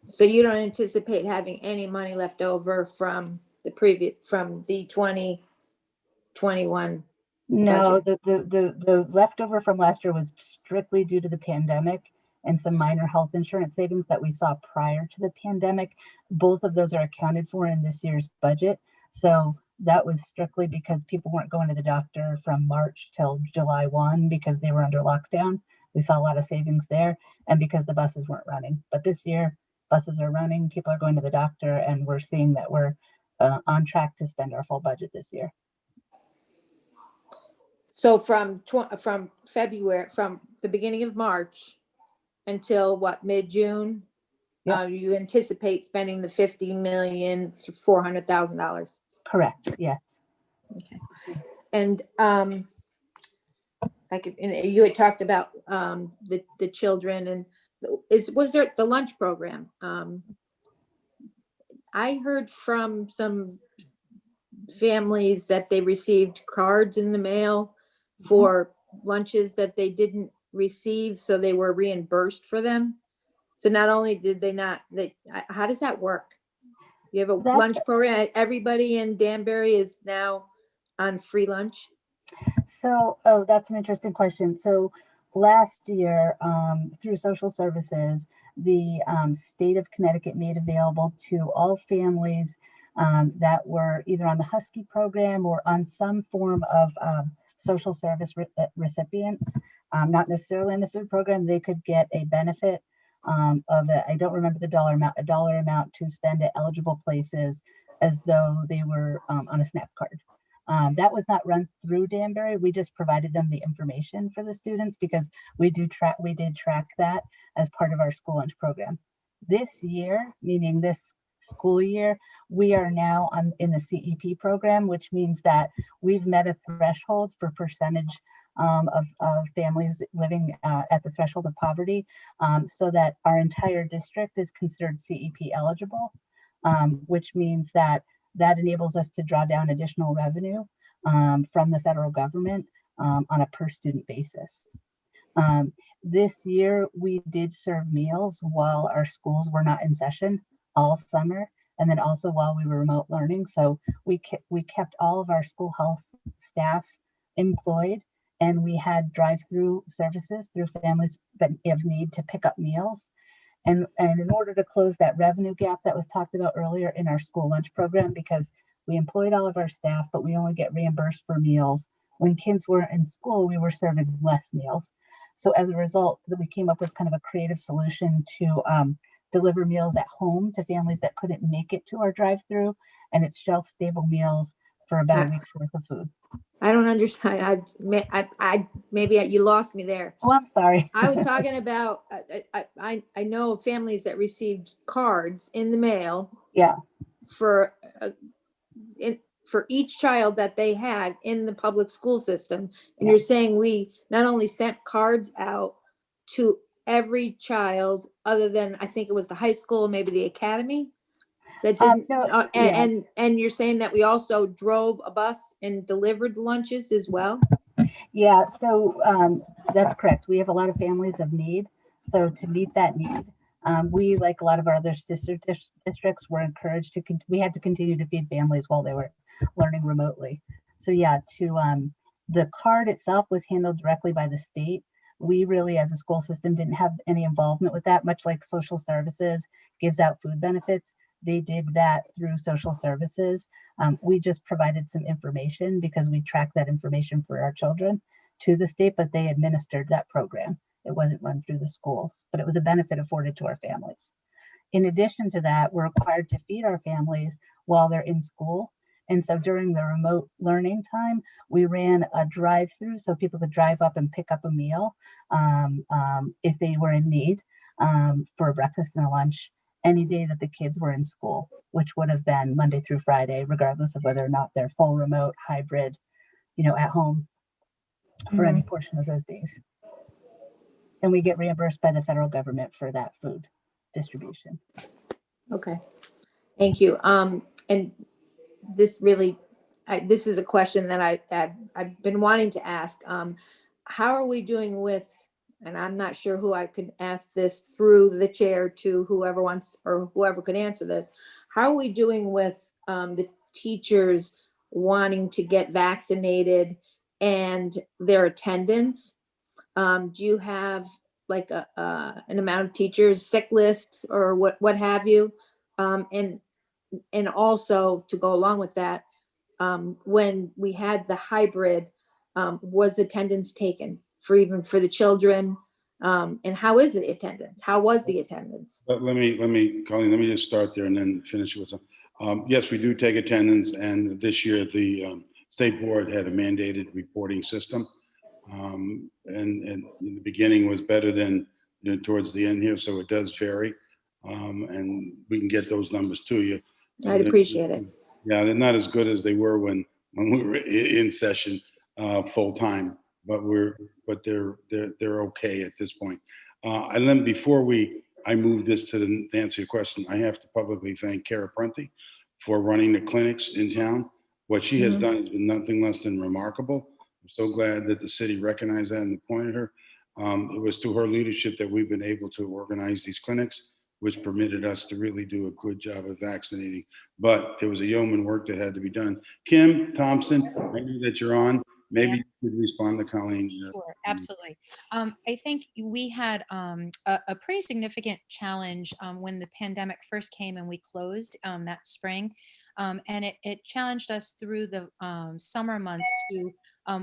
So you don't anticipate having any money left over from the 2021? No, the leftover from last year was strictly due to the pandemic and some minor health insurance savings that we saw prior to the pandemic. Both of those are accounted for in this year's budget. So that was strictly because people weren't going to the doctor from March till July 1 because they were under lockdown. We saw a lot of savings there, and because the buses weren't running. But this year, buses are running, people are going to the doctor, and we're seeing that we're on track to spend our full budget this year. So from February, from the beginning of March until mid-June, Yep. You anticipate spending the $50,400,000? Correct. Yes. Okay. And you had talked about the children, and was there the lunch program? I heard from some families that they received cards in the mail for lunches that they didn't receive, so they were reimbursed for them. So not only did they not, how does that work? You have a lunch program, everybody in Danbury is now on free lunch? So, that's an interesting question. So last year, through social services, the state of Connecticut made available to all families that were either on the Husky program or on some form of social service recipients, not necessarily in the food program, they could get a benefit of it. I don't remember the dollar amount to spend at eligible places as though they were on a SNAP card. That was not run through Danbury. We just provided them the information for the students because we did track that as part of our school lunch program. This year, meaning this school year, we are now in the CEP program, which means that we've met a threshold for percentage of families living at the threshold of poverty, so that our entire district is considered CEP eligible, which means that enables us to draw down additional revenue from the federal government on a per student basis. This year, we did serve meals while our schools were not in session all summer, and then also while we were remote learning. So we kept all of our school health staff employed, and we had drive-through services through families that have need to pick up meals. And in order to close that revenue gap that was talked about earlier in our school lunch program, because we employed all of our staff, but we only get reimbursed for meals. When kids were in school, we were serving less meals. So as a result, we came up with kind of a creative solution to deliver meals at home to families that couldn't make it to our drive-through, and it's shelf-stable meals for about a week's worth of food. I don't understand. Maybe you lost me there. Oh, I'm sorry. I was talking about, I know of families that received cards in the mail Yeah, for, for each child that they had in the public school system. And Yeah. you're saying we not only sent cards out to every child other than, I think it was the high school, maybe the academy that didn't, no, yeah. and you're saying that we also drove a bus and delivered lunches as well? Yeah, so that's correct. We have a lot of families of need. So to meet that need, we, like a lot of our other districts, were encouraged to, we had to continue to feed families while they were learning remotely. So yeah, the card itself was handled directly by the state. We really, as a school system, didn't have any involvement with that, much like social services gives out food benefits. They did that through social services. We just provided some information because we track that information for our children to the state, but they administered that program. It wasn't run through the schools, but it was a benefit afforded to our families. In addition to that, we're required to feed our families while they're in school. And so during the remote learning time, we ran a drive-through so people could drive up and pick up a meal if they were in need for a breakfast and a lunch any day that the kids were in school, which would have been Monday through Friday, regardless of whether or not they're full remote, hybrid, at home for any portion of those days. And we get reimbursed by the federal government for that food distribution. Okay, thank you. And this really, this is a question that I've been wanting to ask. How are we doing with, and I'm not sure who I could ask this through the chair to whoever wants or whoever could answer this. How are we doing with the teachers wanting to get vaccinated and their attendance? Do you have like an amount of teachers, sick lists, or what have you? And also to go along with that, when we had the hybrid, was attendance taken for even for the children? And how is the attendance? How was the attendance? But Colleen, let me just start there and then finish with some. Yes, we do take attendance, and this year the state board had a mandated reporting system. And in the beginning was better than towards the end here, so it does vary. And we can get those numbers to you. I'd appreciate it. Yeah, they're not as good as they were when we were in session full time, but they're okay at this point. And then before I move this to answer your question, I have to publicly thank Kara Prenti for running the clinics in town. What she has done has been nothing less than remarkable. I'm so glad that the city recognized that and appointed her. It was through her leadership that we've been able to organize these clinics, which permitted us to really do a good job of vaccinating. But there was a yeoman work that had to be done. Kim Thompson, I know that you're on. Maybe you could respond to Colleen. Sure, absolutely. I think we had a pretty significant challenge when the pandemic first came and we closed that spring. And it challenged us through the summer months to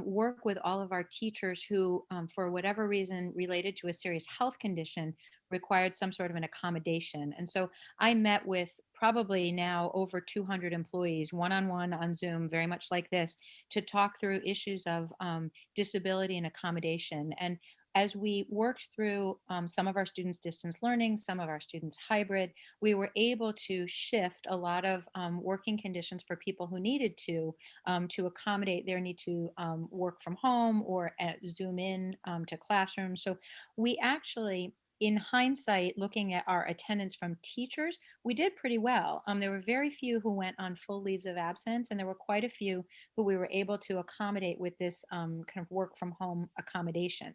work with all of our teachers who, for whatever reason related to a serious health condition, required some sort of an accommodation. And so I met with probably now over 200 employees one-on-one on Zoom, very much like this, to talk through issues of disability and accommodation. And as we worked through some of our students distance learning, some of our students hybrid, we were able to shift a lot of working conditions for people who needed to accommodate their need to work from home or Zoom in to classrooms. So we actually, in hindsight, looking at our attendance from teachers, we did pretty well. There were very few who went on full leaves of absence, and there were quite a few who we were able to accommodate with this kind of work from home accommodation.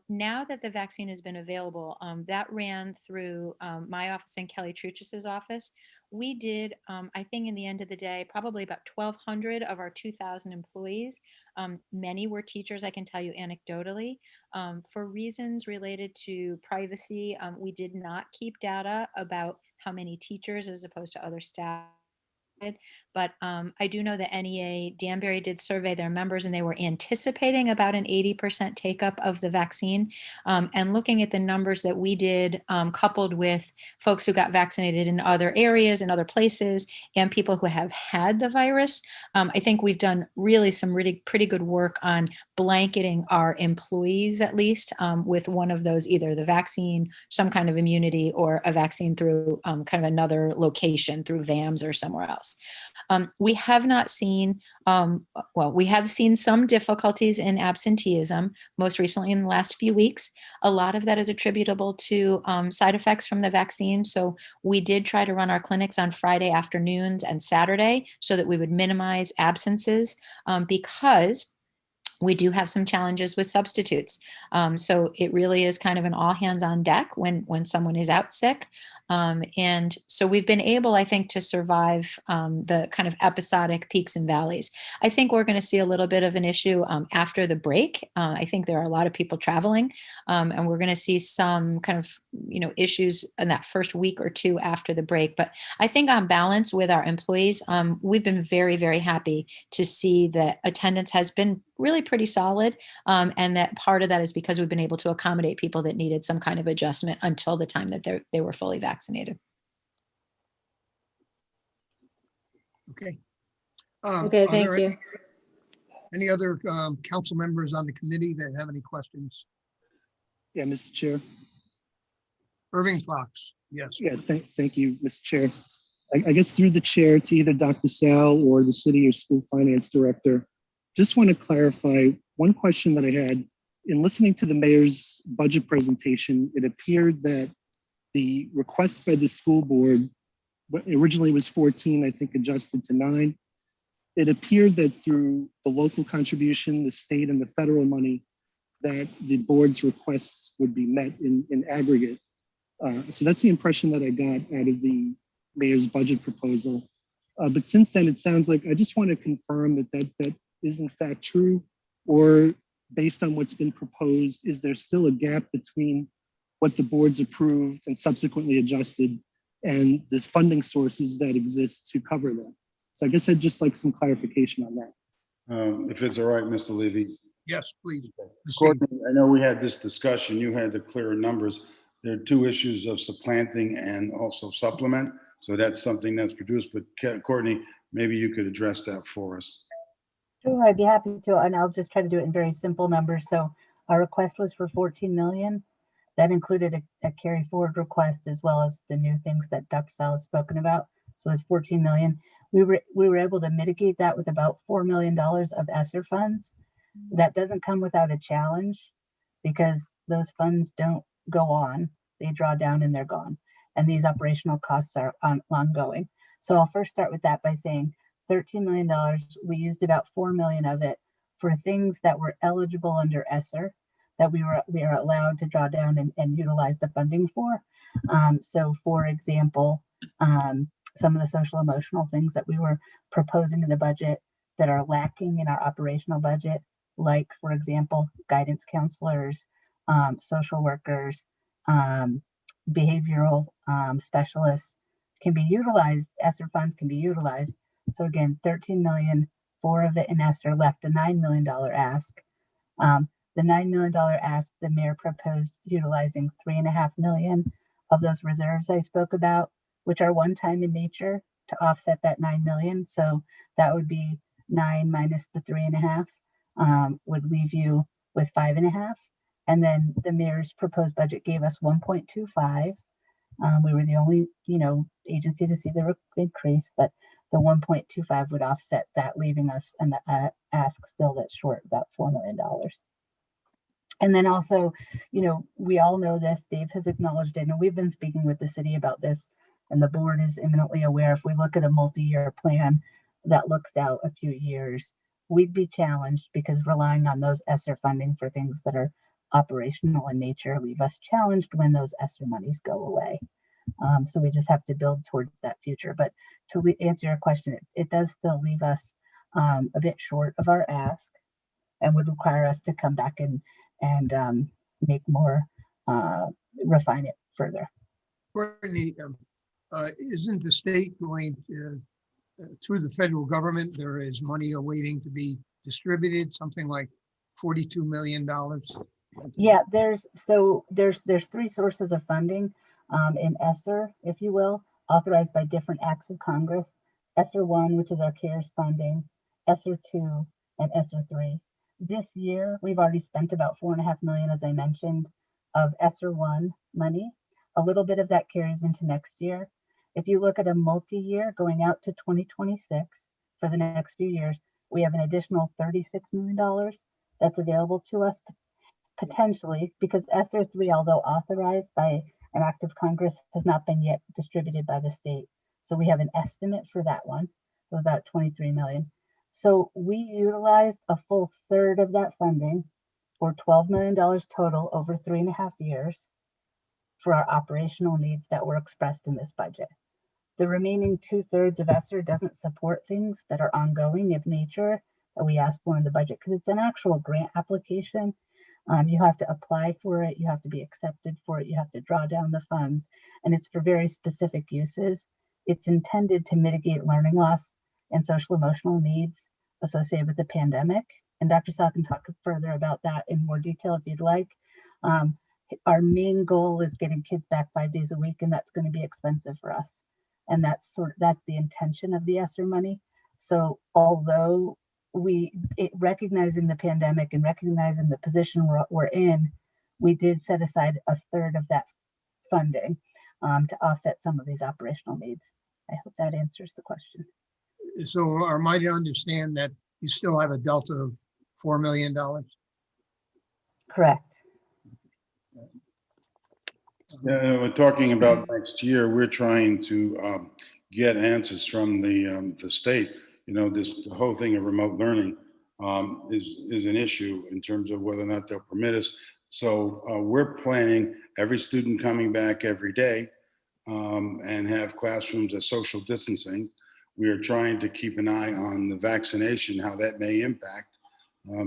Now that the vaccine has been available, that ran through my office and Kelly Truchas's office. We did, I think in the end of the day, probably about 1,200 of our 2,000 employees. Many were teachers, I can tell you anecdotally. For reasons related to privacy, we did not keep data about how many teachers as opposed to other staff. But I do know that NEA Danbury did survey their members and they were anticipating about an 80% take up of the vaccine. And looking at the numbers that we did, coupled with folks who got vaccinated in other areas and other places and people who have had the virus, I think we've done really some pretty good work on blanketing our employees, at least with one of those, either the vaccine, some kind of immunity, or a vaccine through kind of another location through VAMS or somewhere else. We have not seen, we have seen some difficulties in absenteeism, most recently in the last few weeks. A lot of that is attributable to side effects from the vaccine. So we did try to run our clinics on Friday afternoons and Saturday so that we would minimize absences because we do have some challenges with substitutes. So it really is kind of an all hands on deck when someone is out sick. And so we've been able, I think, to survive the kind of episodic peaks and valleys. I think we're going to see a little bit of an issue after the break. I think there are a lot of people traveling, and we're going to see some kind of issues in that first week or two after the break. But I think on balance with our employees, we've been very, very happy to see that attendance has been really pretty solid. And that part of that is because we've been able to accommodate people that needed some kind of adjustment until the time that they were fully vaccinated. Okay. Okay, Are thank there you. any other council members on the committee that have any questions? Yeah, Mr. Chair. Irving Fox, yes. Yeah, thank you, Mr. Chair. I guess through the chair to either Dr. Sal or the city or school finance director, just want to clarify one question that I had. In listening to the mayor's budget presentation, it appeared that the request by the school board originally was 14, I think adjusted to 9. It appeared that through the local contribution, the state and the federal money, that the board's requests would be met in aggregate. So that's the impression that I got out of the mayor's budget proposal. But since then, it sounds like I just want to confirm that is in fact true, or based on what's been proposed, is there still a gap between what the board's approved and subsequently adjusted and the funding sources that exist to cover that? So I guess I'd just like some clarification on that. If it's all right, Mr. Levy. Yes, please. Courtney, I know we had this discussion, you had the clearer numbers. There are two issues of supplanting and also supplement. So that's something that's produced, but Courtney, maybe you could address that for us. Sure, I'd be happy to, and I'll just try to do it in very simple numbers. So our request was for 14 million. That included a carry forward request as well as the new things that Dr. Sal has spoken about. So it's 14 million. We were able to mitigate that with about $4 million of ESSER funds. That doesn't come without a challenge because those funds don't go on. They draw down and they're gone. And these operational costs are ongoing. So I'll first start with that by saying $13 million, we used about 4 million of it for things that were eligible under ESSER that we are allowed to draw down and utilize the funding for. So for example, some of the social emotional things that we were proposing in the budget that are lacking in our operational budget, like for example, guidance counselors, social workers, behavioral specialists can be utilized, ESSER funds can be utilized. So again, 13 million, 4 of it in ESSER, left a $9 million ask. The $9 million ask, the mayor proposed utilizing 3.5 million of those reserves I spoke about, which are one-time in nature, to offset that 9 million. So that would be 9 minus the 3.5 would leave you with 5.5. And then the mayor's proposed budget gave us 1.25. We were the only, agency to see the increase, but the 1.25 would offset that, leaving us an ask still that's short about $4 million. And then also, we all know this, Dave has acknowledged it, and we've been speaking with the city about this, and the board is imminently aware. If we look at a multi-year plan that looks out a few years, we'd be challenged because relying on those ESSER funding for things that are operational in nature, leave us challenged when those ESSER monies go away. So we just have to build towards that future. But to answer your question, it does still leave us a bit short of our ask, and would require us to come back and make more, refine it further. Courtney, isn't the state going through the federal government? There is money awaiting to be distributed, something like $42 million. Yeah, there's three sources of funding in ESSER, if you will, authorized by different acts of Congress. ESSER 1, which is our CARES funding, ESSER 2, and ESSER 3. This year, we've already spent about $4.5 million, as I mentioned, of ESSER 1 money. A little bit of that carries into next year. If you look at a multi-year going out to 2026 for the next few years, we have an additional $36 million that's available to us potentially, because ESSER 3, although authorized by an act of Congress, has not been yet distributed by the state. So we have an estimate for that one of about 23 million. So we utilized a full third of that funding, or $12 million total over 3.5 years, for our operational needs that were expressed in this budget. The remaining 2/3 of ESSER doesn't support things that are ongoing of nature that we asked for in the budget, because it's an actual grant application. You have to apply for it, you have to be accepted for it, you have to draw down the funds, and it's for very specific uses. It's intended to mitigate learning loss and social emotional needs associated with the pandemic. And Dr. Sal can talk further about that in more detail if you'd like. Our main goal is getting kids back 5 days a week, and that's going to be expensive for us. And that's the intention of the ESSER money. So although recognizing the pandemic and recognizing the position we're in, we did set aside a third of that funding to offset some of these operational needs. I hope that answers the question. So am I to understand that you still have a delta of $4 million? Correct. We're talking about next year. We're trying to get answers from the state. You know, the whole thing of remote learning is an issue in terms of whether or not they'll permit us. So we're planning every student coming back every day and have classrooms at social distancing. We are trying to keep an eye on the vaccination, how that may impact.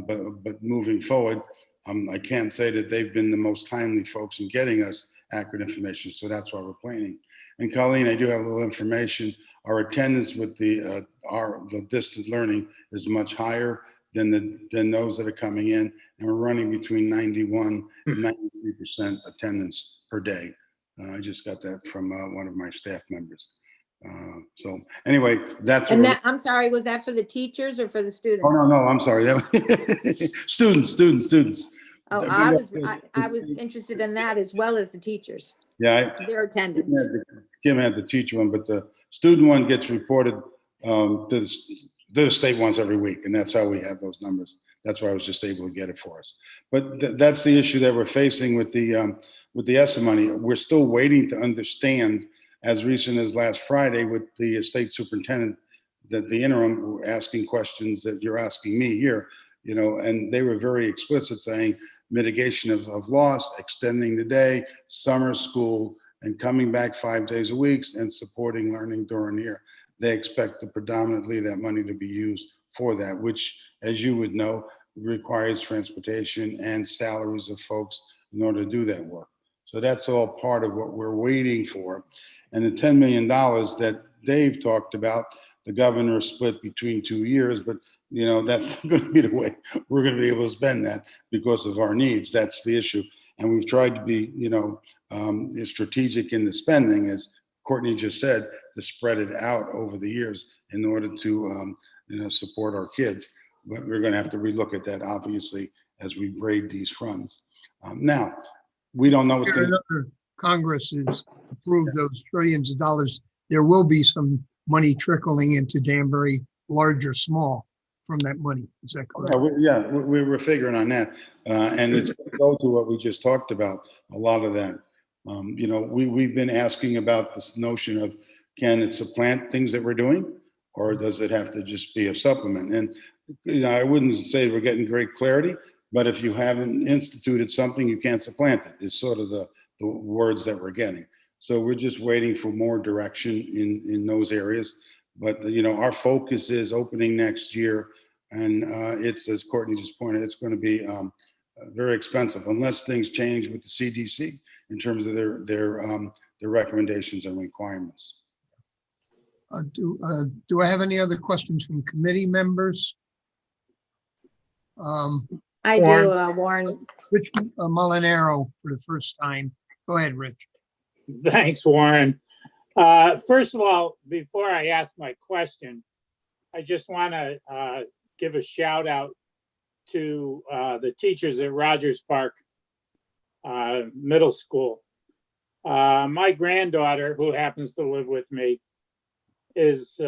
But moving forward, I can't say that they've been the most timely folks in getting us accurate information. So that's why we're planning. And Colleen, I do have a little information. Our attendance with the distant learning is much higher than those that are coming in, and we're running between 91 and 93% attendance per day. I just got that from one of my staff members. So anyway, that's. And that, I'm sorry, was that for the teachers or for the students? Oh, no, I'm sorry. Students. Oh, I was interested in that as well as the teachers. Yeah, their attendance. Kim had the teacher one, but the student one gets reported to the state once every week, and that's how we have those numbers. That's why I was just able to get it for us. But that's the issue that we're facing with the ESSA money. We're still waiting to understand, as recent as last Friday with the state superintendent, that the interim were asking questions that you're asking me here, you know, and they were very explicit, saying mitigation of loss, extending the day, summer school, and coming back 5 days a week and supporting learning during the year. They expect predominantly that money to be used for that, which, as you would know, requires transportation and salaries of folks in order to do that work. So that's all part of what we're waiting for. And the $10 million that Dave talked about, the governor split between 2 years, but you know, that's not going to be the way we're going to be able to spend that because of our needs. That's the issue. And we've tried to be, you know, strategic in the spending, as Courtney just said, to spread it out over the years in order to, you know, support our kids. But we're going to have to relook at that, obviously, as we braid these funds. Now, we don't know what's going to. Congress has approved those trillions of dollars. There will be some money trickling into Danbury, large or small, from that money. Is that correct? Yeah, we were figuring on that. And it's going to go to what we just talked about, a lot of that. You know, we've been asking about this notion of, can it supplant things that we're doing, or does it have to just be a supplement? And, you know, I wouldn't say we're getting great clarity, But if you haven't instituted something, you can't supplant it, is sort of the words that we're getting. So we're just waiting for more direction in those areas. But, you know, our focus is opening next year. And it's, as Courtney just pointed, it's going to be very expensive unless things change with the CDC in terms of their recommendations and requirements. Do I have any other questions from committee members? I do, Warren. Rich Molinaro for the first time. Go ahead, Rich. Thanks, Warren. First of all, before I ask my question, I just want to give a shout out to the teachers at Rogers Park Middle School. My granddaughter, who happens to live with me, does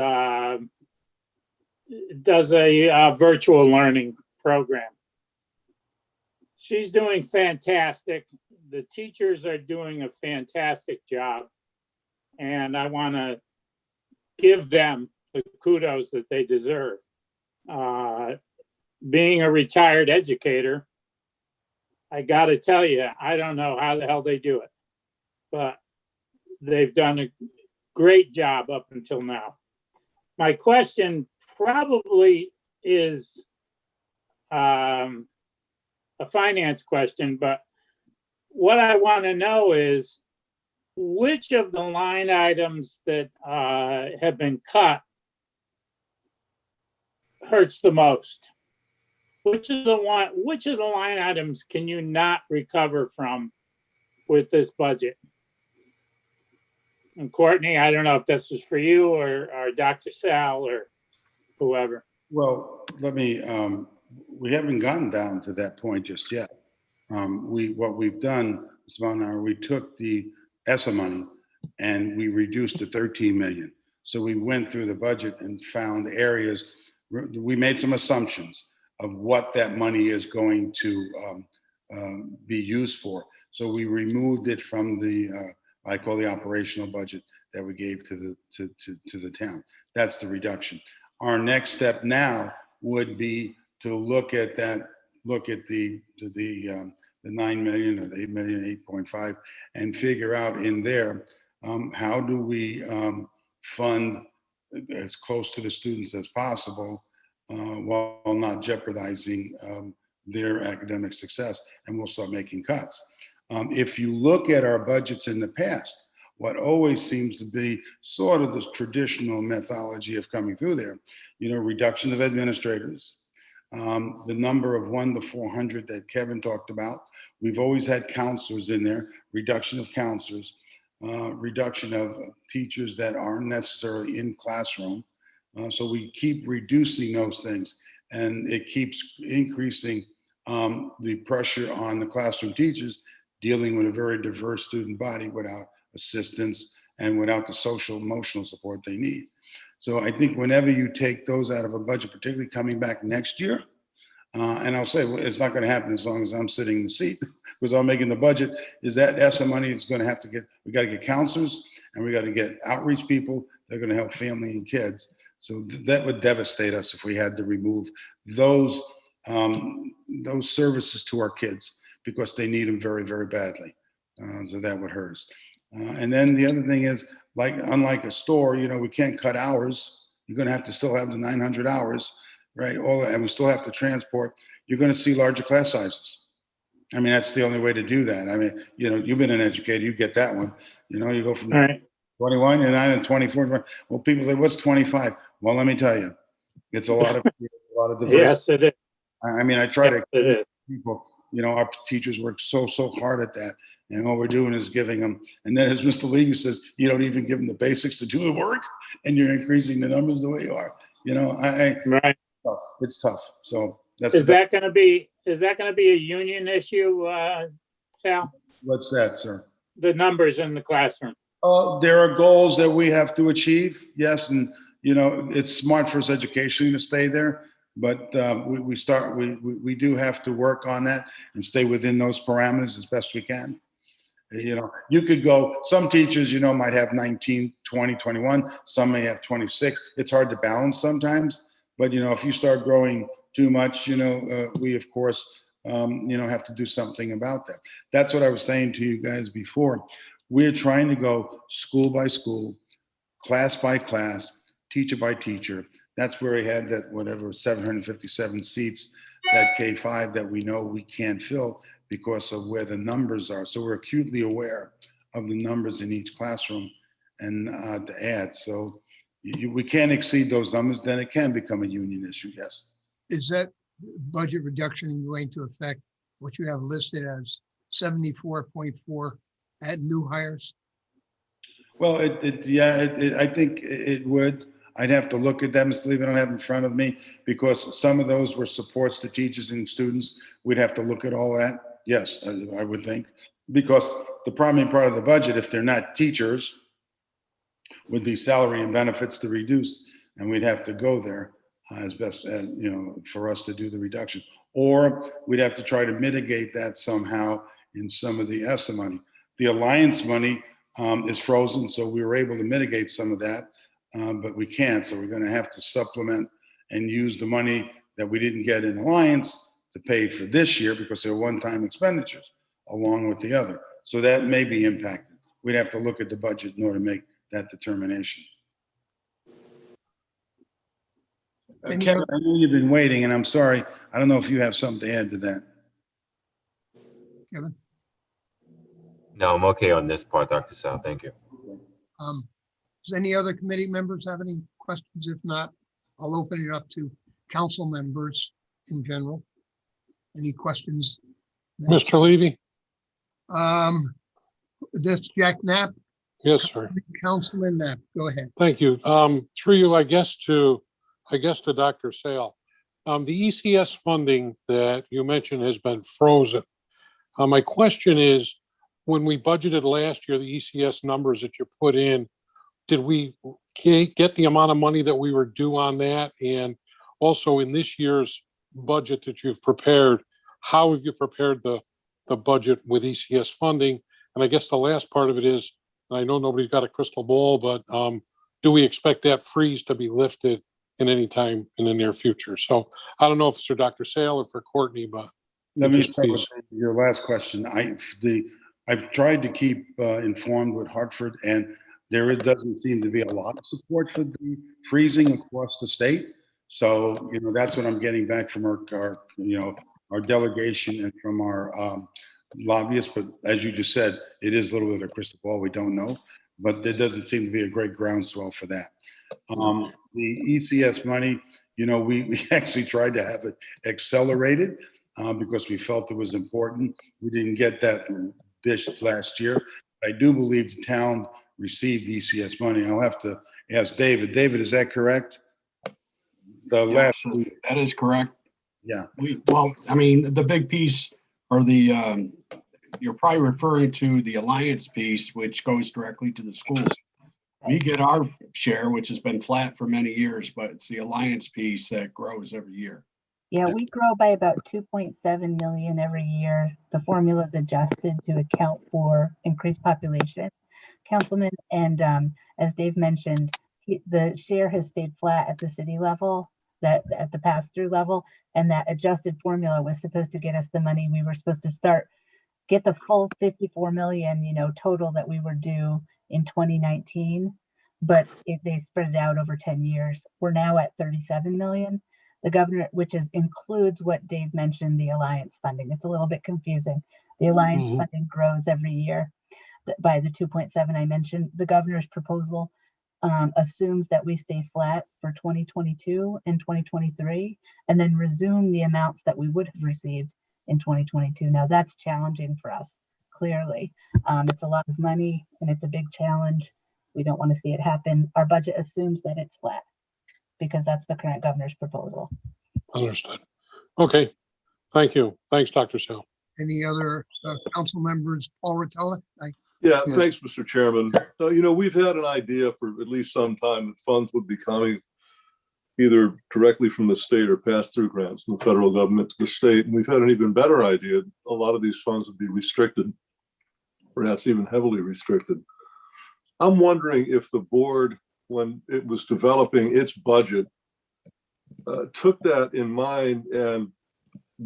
a virtual learning program. She's doing fantastic. The teachers are doing a fantastic job. And I want to give them the kudos that they deserve. Being a retired educator, I got to tell you, I don't know how the hell they do it, but they've done a great job up until now. My question probably is a finance question, but what I want to know is which of the line items that have been cut hurts the most? Which of the line items can you not recover from with this budget? And Courtney, I don't know if this is for you or Dr. Sal or whoever. Well, let me, we haven't gotten down to that point just yet. What we've done, Mr. Bonner, we took the ESSA money and we reduced to 13 million. So we went through the budget and found areas, we made some assumptions of what that money is going to be used for. So we removed it from the, I call the operational budget that we gave to the town. That's the reduction. Our next step now would be to look at that, look at the 9 million or the 8 million, 8.5, and figure out in there, how do we fund as close to the students as possible while not jeopardizing their academic success, and we'll start making cuts. If you look at our budgets in the past, what always seems to be sort of this traditional methodology of coming through there, you know, reduction of administrators, the number of 1 to 400 that Kevin talked about. We've always had counselors in there, reduction of counselors, reduction of teachers that aren't necessarily in classroom. So we keep reducing those things, and it keeps increasing the pressure on the classroom teachers dealing with a very diverse student body without assistance and without the social emotional support they need. So I think whenever you take those out of a budget, particularly coming back next year, and I'll say, well, it's not going to happen as long as I'm sitting in the seat because I'm making the budget, is that ESSA money is going to have to get, we got to get counselors and we got to get outreach people that are going to help family and kids. So that would devastate us if we had to remove those services to our kids because they need them very, very badly. So that would hurt us. And then the other thing is, like, unlike a store, you know, we can't cut hours. You're going to have to still have the 900 hours, right? And we still have to transport. You're going to see larger class sizes. I mean, that's the only way to do that. I mean, you know, you've been an educator, you get that one. You know, you go from 21, you're 9 and 24. Well, people say, what's 25? Well, let me tell you, it's a lot of diversity. Yes, it is. I mean, I try to explain people, you know, our teachers work so hard at that. And what we're doing is giving them, and then as Mr. Levy says, you don't even give them the basics to do the work, and you're increasing the numbers the way you are. You know, right. It's tough. So that's. Is that going to be a union issue, Sal? What's that, sir? The numbers in the classroom. Oh, there are goals that we have to achieve. Yes, and you know, it's smart for us education to stay there. But we do have to work on that and stay within those parameters as best we can. You know, you could go, some teachers, you know, might have 19, 20, 21, some may have 26. It's hard to balance sometimes, but you know, if you start growing too much, you know, we of course have to do something about that. That's what I was saying to you guys before. We're trying to go school by school, class by class, teacher by teacher. That's where we had that, whatever, 757 seats, that K-5 that we know we can't fill because of where the numbers are. So we're acutely aware of the numbers in each classroom and to add. So we can't exceed those numbers, then it can become a union issue, yes. Is that budget reduction going to affect what you have listed as 74.4 at new hires? Well, I think it would. I'd have to look at them, Mr. Levy, I don't have in front of me, because some of those were supports to teachers and students. We'd have to look at all that. Yes, I would think. Because the primary part of the budget, if they're not teachers, would be salary and benefits to reduce. And we'd have to go there as best, for us to do the reduction. Or we'd have to try to mitigate that somehow in some of the ESSA money. The Alliance money is frozen, so we were able to mitigate some of that. But we can't, so we're going to have to supplement and use the money that we didn't get in Alliance to pay for this year because they're one-time expenditures along with the other. So that may be impacted. We'd have to look at the budget in order to make that determination. Kevin, I know you've been waiting, and I'm sorry. I don't know if you have something to add to that. Kevin? No, I'm okay on this part, Dr. Sal. Thank you. Does any other committee members have any questions? If not, I'll open it up to council members in general. Any questions? Mr. Levy? This Jack Knapp? Yes, sir. Councilman Knapp, go ahead. Thank you. Through you, I guess to Dr. Sale. The ECS funding that you mentioned has been frozen. My question is, when we budgeted last year, the ECS numbers that you put in, did we get the amount of money that we were due on that? And also in this year's budget that you've prepared, how have you prepared the budget with ECS funding? And I guess the last part of it is, and I know nobody's got a crystal ball, but do we expect that freeze to be lifted in any time in the near future? So I don't know if it's for Dr. Sale or for Courtney, but let me start with your last question. I've tried to keep informed with Hartford, and there doesn't seem to be a lot of support for the freezing across the state. So, that's what I'm getting back from our delegation and from our lobbyists. But as you just said, it is a little bit of a crystal ball. We don't know, but there doesn't seem to be a great groundswell for that. The ECS money, we actually tried to have it accelerated because we felt it was important. We didn't get that this last year. I do believe the town received ECS money. I'll have to ask David. David, is that correct? That is correct. Yeah. The big piece, or you're probably referring to the Alliance piece, which goes directly to the schools. We get our share, which has been flat for many years, but it's the Alliance piece that grows every year. Yeah, we grow by about 2.7 million every year. The formula is adjusted to account for increased population, Councilman. And as Dave mentioned, the share has stayed flat at the city level, that at the pass-through level, and that adjusted formula was supposed to get us the money we were supposed to get the full 54 million, total that we were due in 2019, but they spread it out over 10 years. We're now at 37 million. The governor, which includes what Dave mentioned, the Alliance funding. It's a little bit confusing. The Alliance funding grows every year by the 2.7 I mentioned. The governor's proposal assumes that we stay flat for 2022 and 2023, and then resume the amounts that we would have received in 2022. Now that's challenging for us, clearly. It's a lot of money and it's a big challenge. We don't want to see it happen. Our budget assumes that it's flat, because that's the current governor's proposal. Understood. Okay. Thank you. Thanks, Dr. Sale. Any other council members? Paul Rotella? Yeah, Yes. thanks, Mr. Chairman. We've had an idea for at least some time that funds would be coming either directly from the state or pass-through grants from the federal government to the state. And we've had an even better idea. A lot of these funds would be restricted, perhaps even heavily restricted. I'm wondering if the board, when it was developing its budget, took that in mind and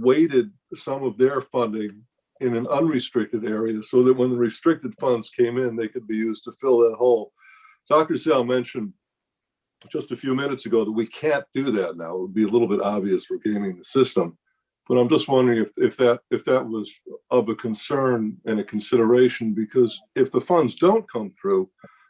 weighted some of their funding in an unrestricted area so that when the restricted funds came in, they could be used to fill that hole. Dr. Sal mentioned just a few minutes ago that we can't do that now. It would be a little bit obvious for gaming the system. But I'm just wondering if that was of a concern and a consideration, because if the funds don't come through,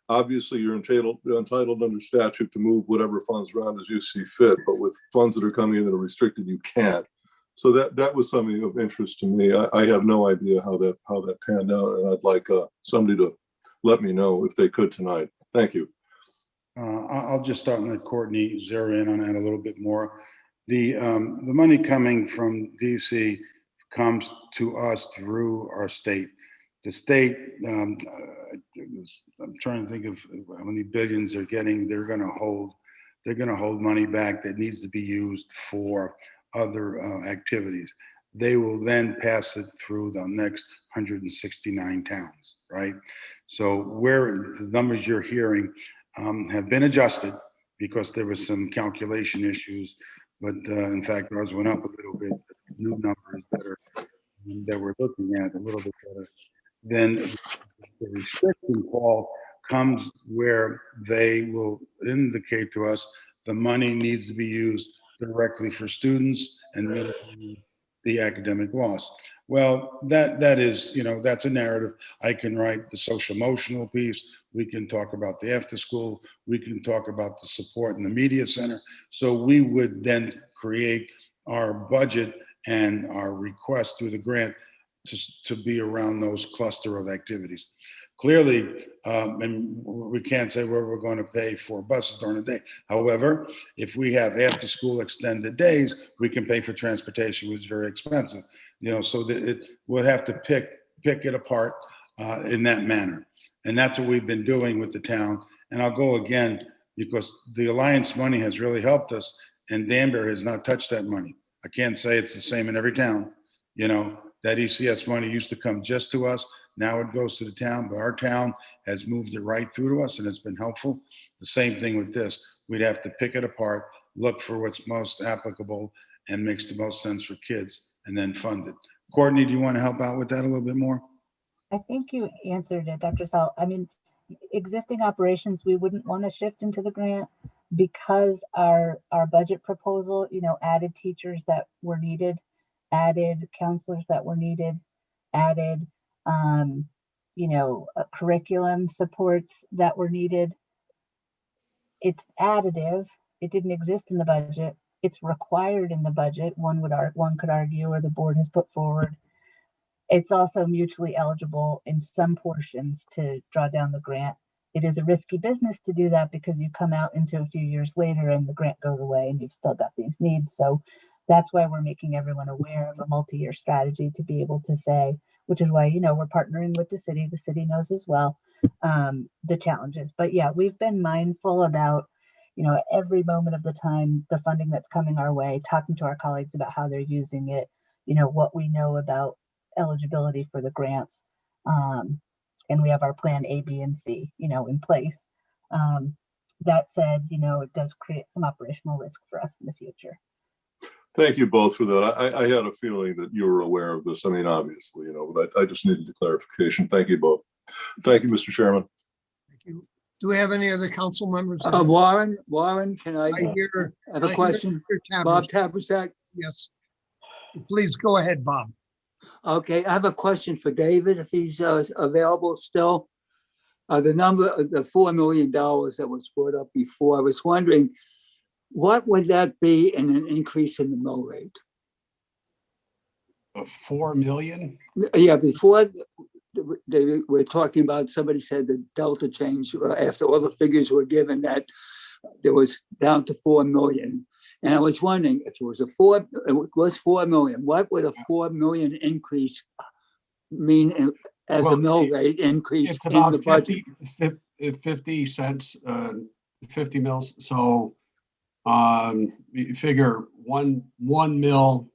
obviously you're entitled under statute to move whatever funds around as you see fit. But with funds that are coming in that are restricted, you can't. So that was something of interest to me. I have no idea how that panned out, and I'd like somebody to let me know if they could tonight. Thank you. I'll just start and let Courtney zero in on that a little bit more. The money coming from DC comes to us through our state. The state, I'm trying to think of how many billions they're getting. They're going to hold money back that needs to be used for other activities. They will then pass it through the next 169 towns, right? So where the numbers you're hearing have been adjusted because there was some calculation issues, but in fact ours went up a little bit. New numbers that we're looking at a little bit better. Then the restriction, Paul, comes where they will indicate to us the money needs to be used directly for students and minimize the academic loss. Well, that is, that's a narrative. I can write the social emotional piece. We can talk about the after school. We can talk about the support in the media center. So we would then create our budget and our request through the grant to be around those cluster of activities. Clearly, and we can't say where we're going to pay for buses during the day. However, if we have after school extended days, we can pay for transportation, which is very expensive. So that we'll have to pick it apart in that manner. And that's what we've been doing with the town. And I'll go again, because the Alliance money has really helped us, and Danbury has not touched that money. I can't say it's the same in every town. That ECS money used to come just to us. Now it goes to the town, but our town has moved it right through to us, and it's been helpful. The same thing with this. We'd have to pick it apart, look for what's most applicable and makes the most sense for kids, and then fund it. Courtney, do you want to help out with that a little bit more? I think you answered it, Dr. Sal. I mean, existing operations, we wouldn't want to shift into the grant because our budget proposal, added teachers that were needed, added counselors that were needed, added, curriculum supports that were needed. It's additive. It didn't exist in the budget. It's required in the budget. One could argue, or the board has put forward. It's also mutually eligible in some portions to draw down the grant. It is a risky business to do that because you come out into a few years later and the grant goes away and you've still got these needs. So that's why we're making everyone aware of a multi-year strategy to be able to say, which is why, we're partnering with the city. The city knows as well the challenges. But yeah, we've been mindful about, every moment of the time, the funding that's coming our way, talking to our colleagues about how they're using it, what we know about eligibility for the grants. And we have our plan A, B, and C, in place. That said, it does create some operational risk for us in the future. Thank you both for that. I had a feeling that you were aware of this. I mean, obviously, but I just needed the clarification. Thank you both. Thank you, Mr. Chairman. Thank you. Do we have any other council members? Warren, can I have a question? Bob Tabersack? Yes. Please go ahead, Bob. Okay, I have a question for David, if he's available still. The $4 million that was brought up before, I was wondering, what would that be in an increase in the mill rate? 4 million? Yeah, before they were talking about, somebody said the delta change after all the figures were given, that there was down to 4 million. And I was wondering if it was 4 million, what would a 4 million increase mean as a mill rate increase? It's about in the budget? 50 cents, 50 mils. So you figure one mill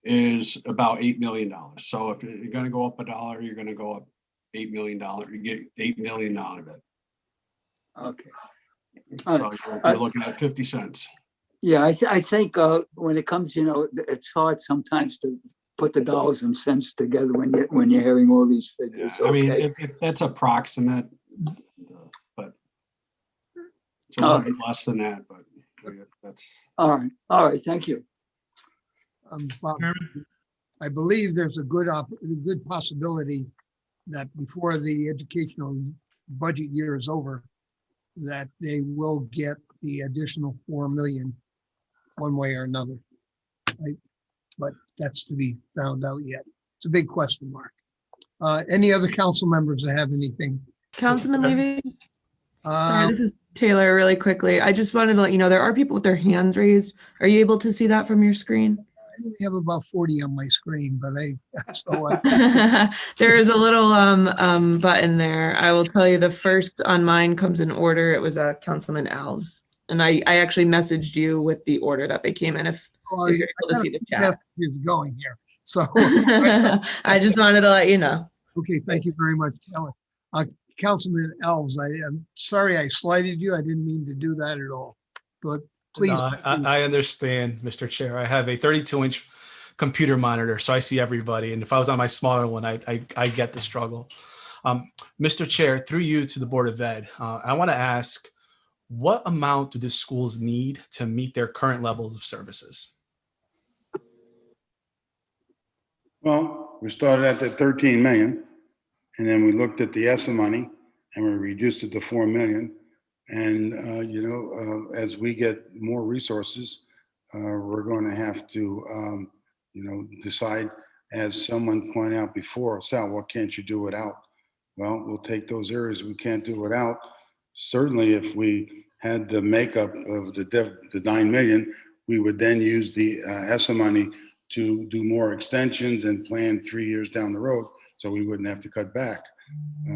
is about $8 million. So if you're going to go up $1, you're going to go up $8 million. You get $8 million out of it. Okay. So you're looking at 50 cents. Yeah, I think when it comes, it's hard sometimes to put the dollars and cents together when you're hearing all these figures. I mean, Okay. that's approximate, but it's a All little right. less than that, but that's. All right. Thank you. Bob, I believe there's a good possibility that before the educational budget year is over, that they will get the additional 4 million one way or another. Right? But that's to be found out yet. It's a big question mark. Any other council members that have anything? Councilman Levy? Sorry, this is Taylor really quickly. I just wanted to let you know there are people with their hands raised. Are you able to see that from your screen? I only have about 40 on my screen, but there is a little button there. I will tell you the first on mine comes in order. It was Councilman Alves. And I actually messaged you with the order that they came in if you're able to see the chat. Is going here. So I just wanted to let you know. Okay, thank you very much, Taylor. Councilman Alves, I am sorry I slighted you. I didn't mean to do that at all. But please. No, I understand, Mr. Chair. I have a 32-inch computer monitor, so I see everybody. And if I was on my smaller one, I get the struggle. Mr. Chair, through you to the Board of Ed, I want to ask, what amount do the schools need to meet their current levels of services? Well, we started at the 13 million, and then we looked at the ESSA money, and we reduced it to 4 million. And, as we get more resources, we're going to have to, decide, as someone pointed out before, Sal, what can't you do without? Well, we'll take those areas we can't do without. Certainly, if we had the makeup of the 9 million, we would then use the ESSA money to do more extensions and plan 3 years down the road, so we wouldn't have to cut back. We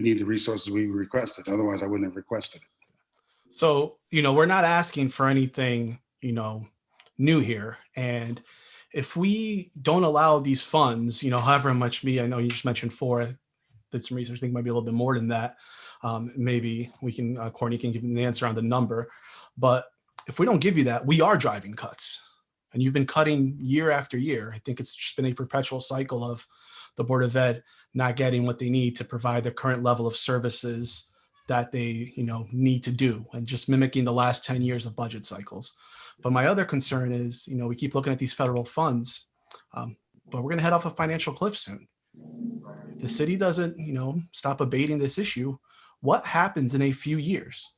need the resources we requested. Otherwise, I wouldn't have requested it. So, we're not asking for anything, new here. And if we don't allow these funds, however much I know you just mentioned 4, did some research, I think it might be a little bit more than that. Maybe we can, Courtney can give me the answer on the number. But if we don't give you that, we are driving cuts. And you've been cutting year after year. I think it's just been a perpetual cycle of the Board of Ed not getting what they need to provide the current level of services that they, need to do, and just mimicking the last 10 years of budget cycles. But my other concern is, we keep looking at these federal funds, but we're going to head off a financial cliff soon. If the city doesn't, stop abating this issue, what happens in a few years?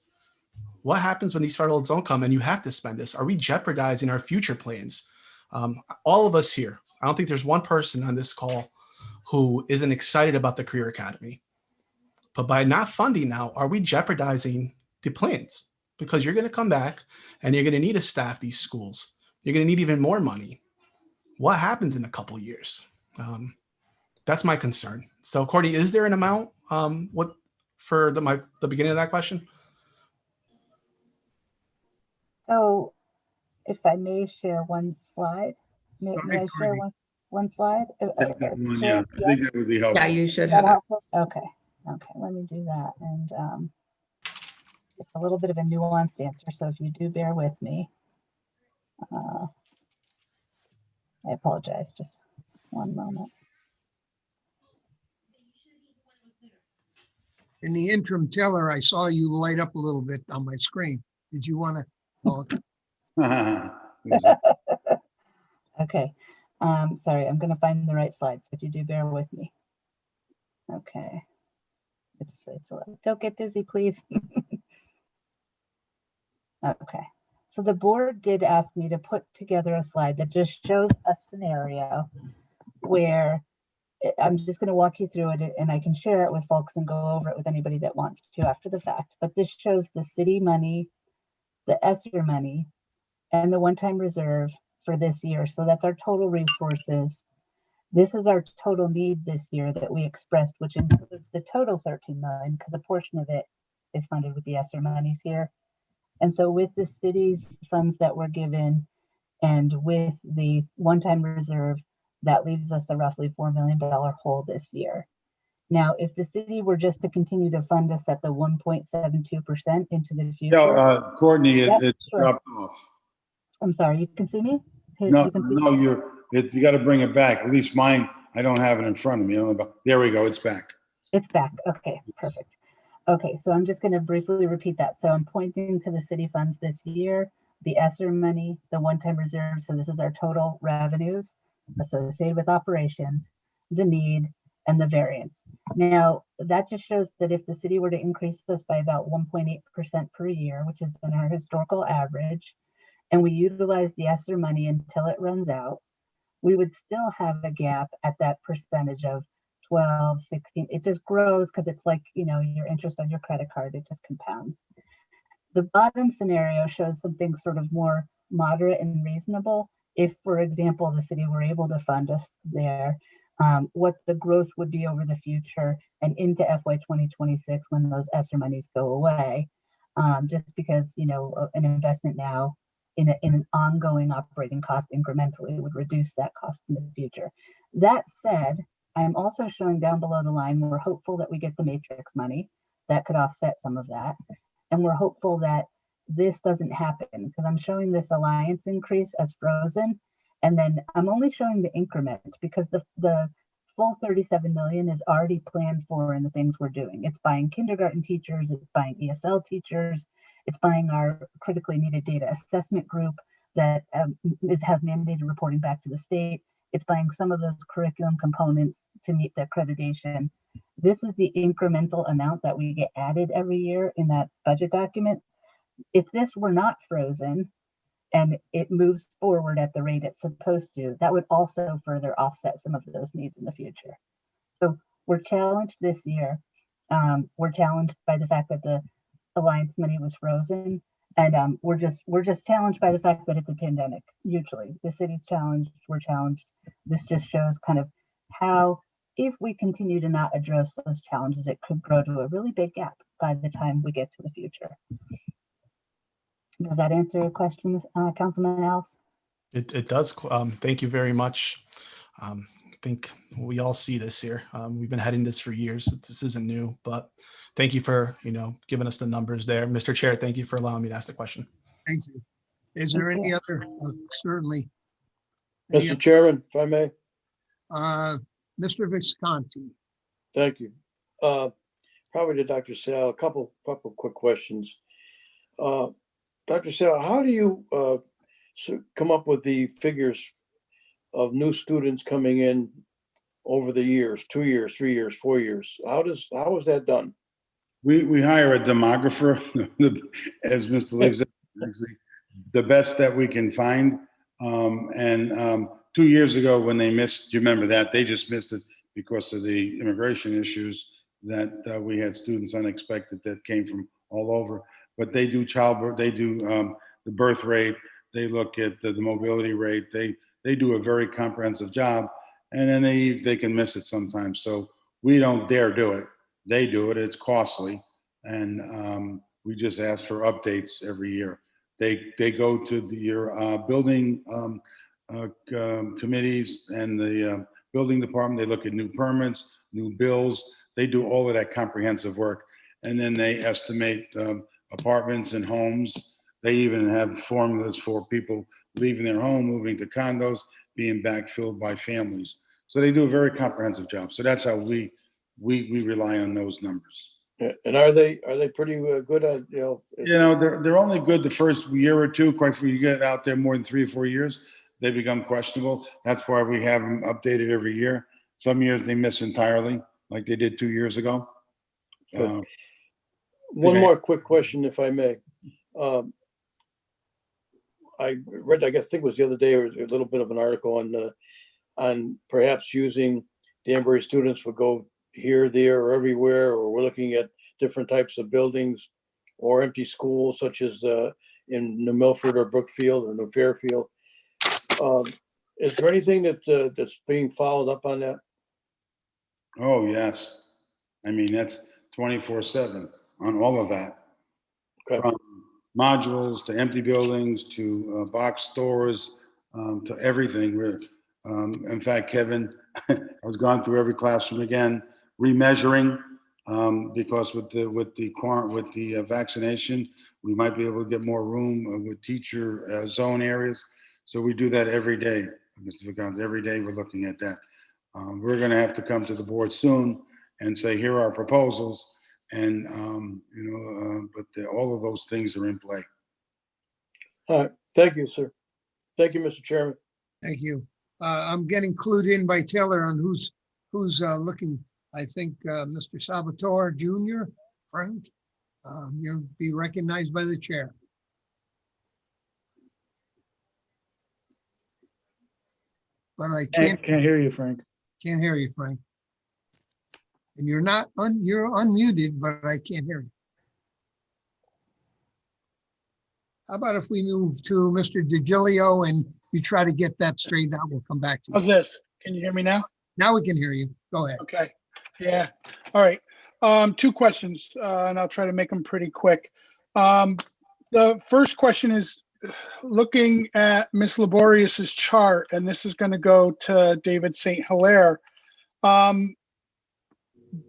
What happens when these federal don't come and you have to spend this? Are we jeopardizing our future plans? All of us here, I don't think there's one person on this call who isn't excited about the Career Academy. But by not funding now, are we jeopardizing the plans? Because you're going to come back and you're going to need to staff these schools. You're going to need even more money. What happens in a couple of years? That's my concern. So, Courtney, is there an amount for the beginning of that question? So if I may share one slide, may I share one slide? Yeah, I think that would be helpful. Yeah, you should have it. Okay, let me do that. And it's a little bit of a nuanced answer, so if you do bear with me, I apologize, just one moment. In the interim, Taylor, I saw you light up a little bit on my screen. Did you want to talk? Okay, sorry, I'm going to find the right slide, so if you do bear with me. Okay, it's don't get dizzy, please. Okay, so the board did ask me to put together a slide that just shows a scenario where I'm just going to walk you through it, and I can share it with folks and go over it with anybody that wants to after the fact. But this shows the city money, the ESSER money, and the one-time reserve for this year. So that's our total resources. This is our total need this year that we expressed, which includes the total 13 million, because a portion of it is funded with the ESSER monies here. And so with the city's funds that were given and with the one-time reserve, that leaves us a roughly $4 million hole this year. Now, if the city were just to continue to fund us at the 1.72% into the future. Yeah, Courtney, Yep, it sure. dropped off. I'm sorry, you can see me? Here, No, you can see no, you got to bring it back. At least mine, I don't have it in front of me. I don't know about, there we go. It's back. It's back. Okay, perfect. Okay, so I'm just going to briefly repeat that. So I'm pointing to the city funds this year, the ESSER money, the one-time reserve. So this is our total revenues associated with operations, the need, and the variance. Now, that just shows that if the city were to increase this by about 1.8% per year, which has been our historical average, and we utilize the ESSER money until it runs out, we would still have a gap at that percentage of 12, 16. It just grows because it's like, you know, your interest on your credit card, it just compounds. The bottom scenario shows something sort of more moderate and reasonable. If, for example, the city were able to fund us there, what the growth would be over the future and into FY 2026 when those ESSER monies go away, just because, you know, an investment now in an ongoing operating cost incrementally would reduce that cost in the future. That said, I'm also showing down below the line, we're hopeful that we get the matrix money that could offset some of that. And we're hopeful that this doesn't happen because I'm showing this alliance increase as frozen. And then I'm only showing the increment because the full 37 million is already planned for in the things we're doing. It's buying kindergarten teachers, it's buying ESL teachers, it's buying our critically needed data assessment group that has mandated reporting back to the state. It's buying some of those curriculum components to meet the accreditation. This is the incremental amount that we get added every year in that budget document. If this were not frozen and it moves forward at the rate it's supposed to, that would also further offset some of those needs in the future. So we're challenged this year. We're challenged by the fact that the alliance money was frozen, and we're just challenged by the fact that it's a pandemic. Usually, the city's challenged, we're challenged. This just shows kind of how, if we continue to not address those challenges, it could grow to a really big gap by the time we get to the future. Does that answer your question, Councilman Alves? It does. Thank you very much. I think we all see this here. We've been heading this for years. This isn't new, but thank you for, you know, giving us the numbers there. Mr. Chair, thank you for allowing me to ask the question. Thank you. Is there any other, certainly. Mr. Chairman, if I may. Mr. Visconti. Thank you. Probably to Dr. Sal, a couple quick questions. Dr. Sal, how do you come up with the figures of new students coming in over the years, 2 years, 3 years, 4 years? How is that done? We hire a demographer, as Mr. Lee said, actually, the best that we can find. 2 years ago when they missed, you remember that, they just missed it because of the immigration issues that we had students unexpected that came from all over. But they do childbirth, they do the birth rate, they look at the mobility rate, they do a very comprehensive job, and then they can miss it sometimes. So we don't dare do it. They do it, it's costly, and we just ask for updates every year. They go to your building committees and the building department, they look at new permits, new bills, they do all of that comprehensive work. And then they estimate apartments and homes. They even have formulas for people leaving their home, moving to condos, being backfilled by families. So they do a very comprehensive job. So that's how we rely on those numbers. And are they pretty good at, they're only good the first year or two. Quite frankly, you get out there more than 3 or 4 years, they become questionable. That's why we have them updated every year. Some years they miss entirely, like they did 2 years ago. One more quick question, if I may. I read, I think it was the other day, or a little bit of an article on perhaps using Danbury students would go here, there, or everywhere, or we're looking at different types of buildings or empty schools, such as in New Milford or Brookfield or New Fairfield. Is there anything that's being followed up on that? Oh, yes. I mean, that's 24/7 on all of that. Okay. From modules to empty buildings to box stores to everything. In fact, Kevin, I was going through every classroom again. remeasuring, because with the vaccination, we might be able to get more room with teacher zone areas. So we do that every day, Mr. Vigans. Every day we're looking at that. We're going to have to come to the board soon and say, here are our proposals, and but all of those things are in play. All right, thank you, sir. Thank you, Mr. Chairman. Thank you. I'm getting clued in by Taylor on who's looking. I think Mr. Salvatore Jr., friend, you'll be recognized by the chair. But I can't hear you, Frank. Can't hear you, Frank. And you're not you're unmuted, but I can't hear you. How about if we move to Mr. DiGilio and we try to get that straightened out? We'll come back to you. How's this? Can you hear me now? Now we can hear you. Go ahead. Okay. Yeah. All right. 2 questions, and I'll try to make them pretty quick. The first question is looking at Ms. Laborious's chart, and this is going to go to David St. Hilaire.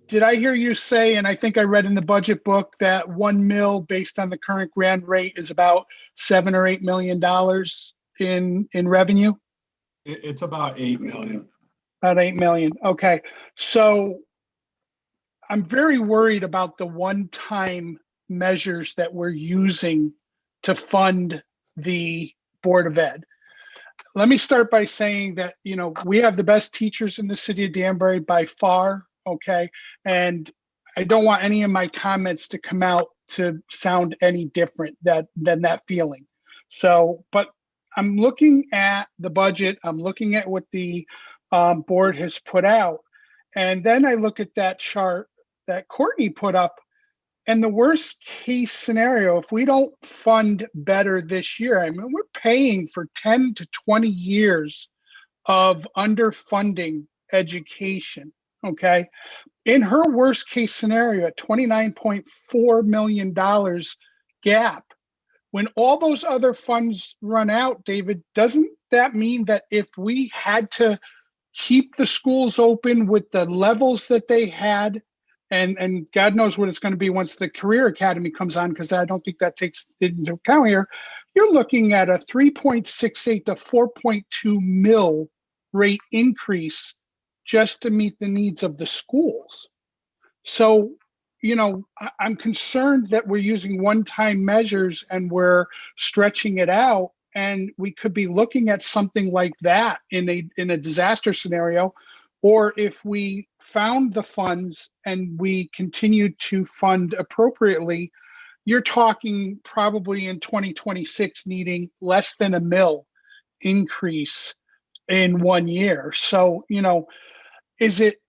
Did I hear you say, and I think I read in the budget book, that 1 mil based on the current grant rate is about $7 or $8 million in revenue? It's about 8 million. About 8 million. Okay. So I'm very worried about the one-time measures that we're using to fund the Board of Ed. Let me start by saying that, you know, we have the best teachers in the city of Danbury by far. Okay. And I don't want any of my comments to come out to sound any different than that feeling. So, but I'm looking at the budget. I'm looking at what the board has put out. And then I look at that chart that Courtney put up, and the worst case scenario, if we don't fund better this year, I mean, we're paying for 10 to 20 years of underfunding education. Okay. In her worst case scenario at $29.4 million gap, when all those other funds run out, David, doesn't that mean that if we had to keep the schools open with the levels that they had, and God knows what it's going to be once the Career Academy comes on, because I don't think that takes into account here, you're looking at a 3.68 to 4.2 mil rate increase just to meet the needs of the schools. So, you know, I'm concerned that we're using one-time measures and we're stretching it out, and we could be looking at something like that in a disaster scenario. Or if we found the funds and we continued to fund appropriately, you're talking probably in 2026 needing less than $1 million increase in 1 year. So, you know, is it,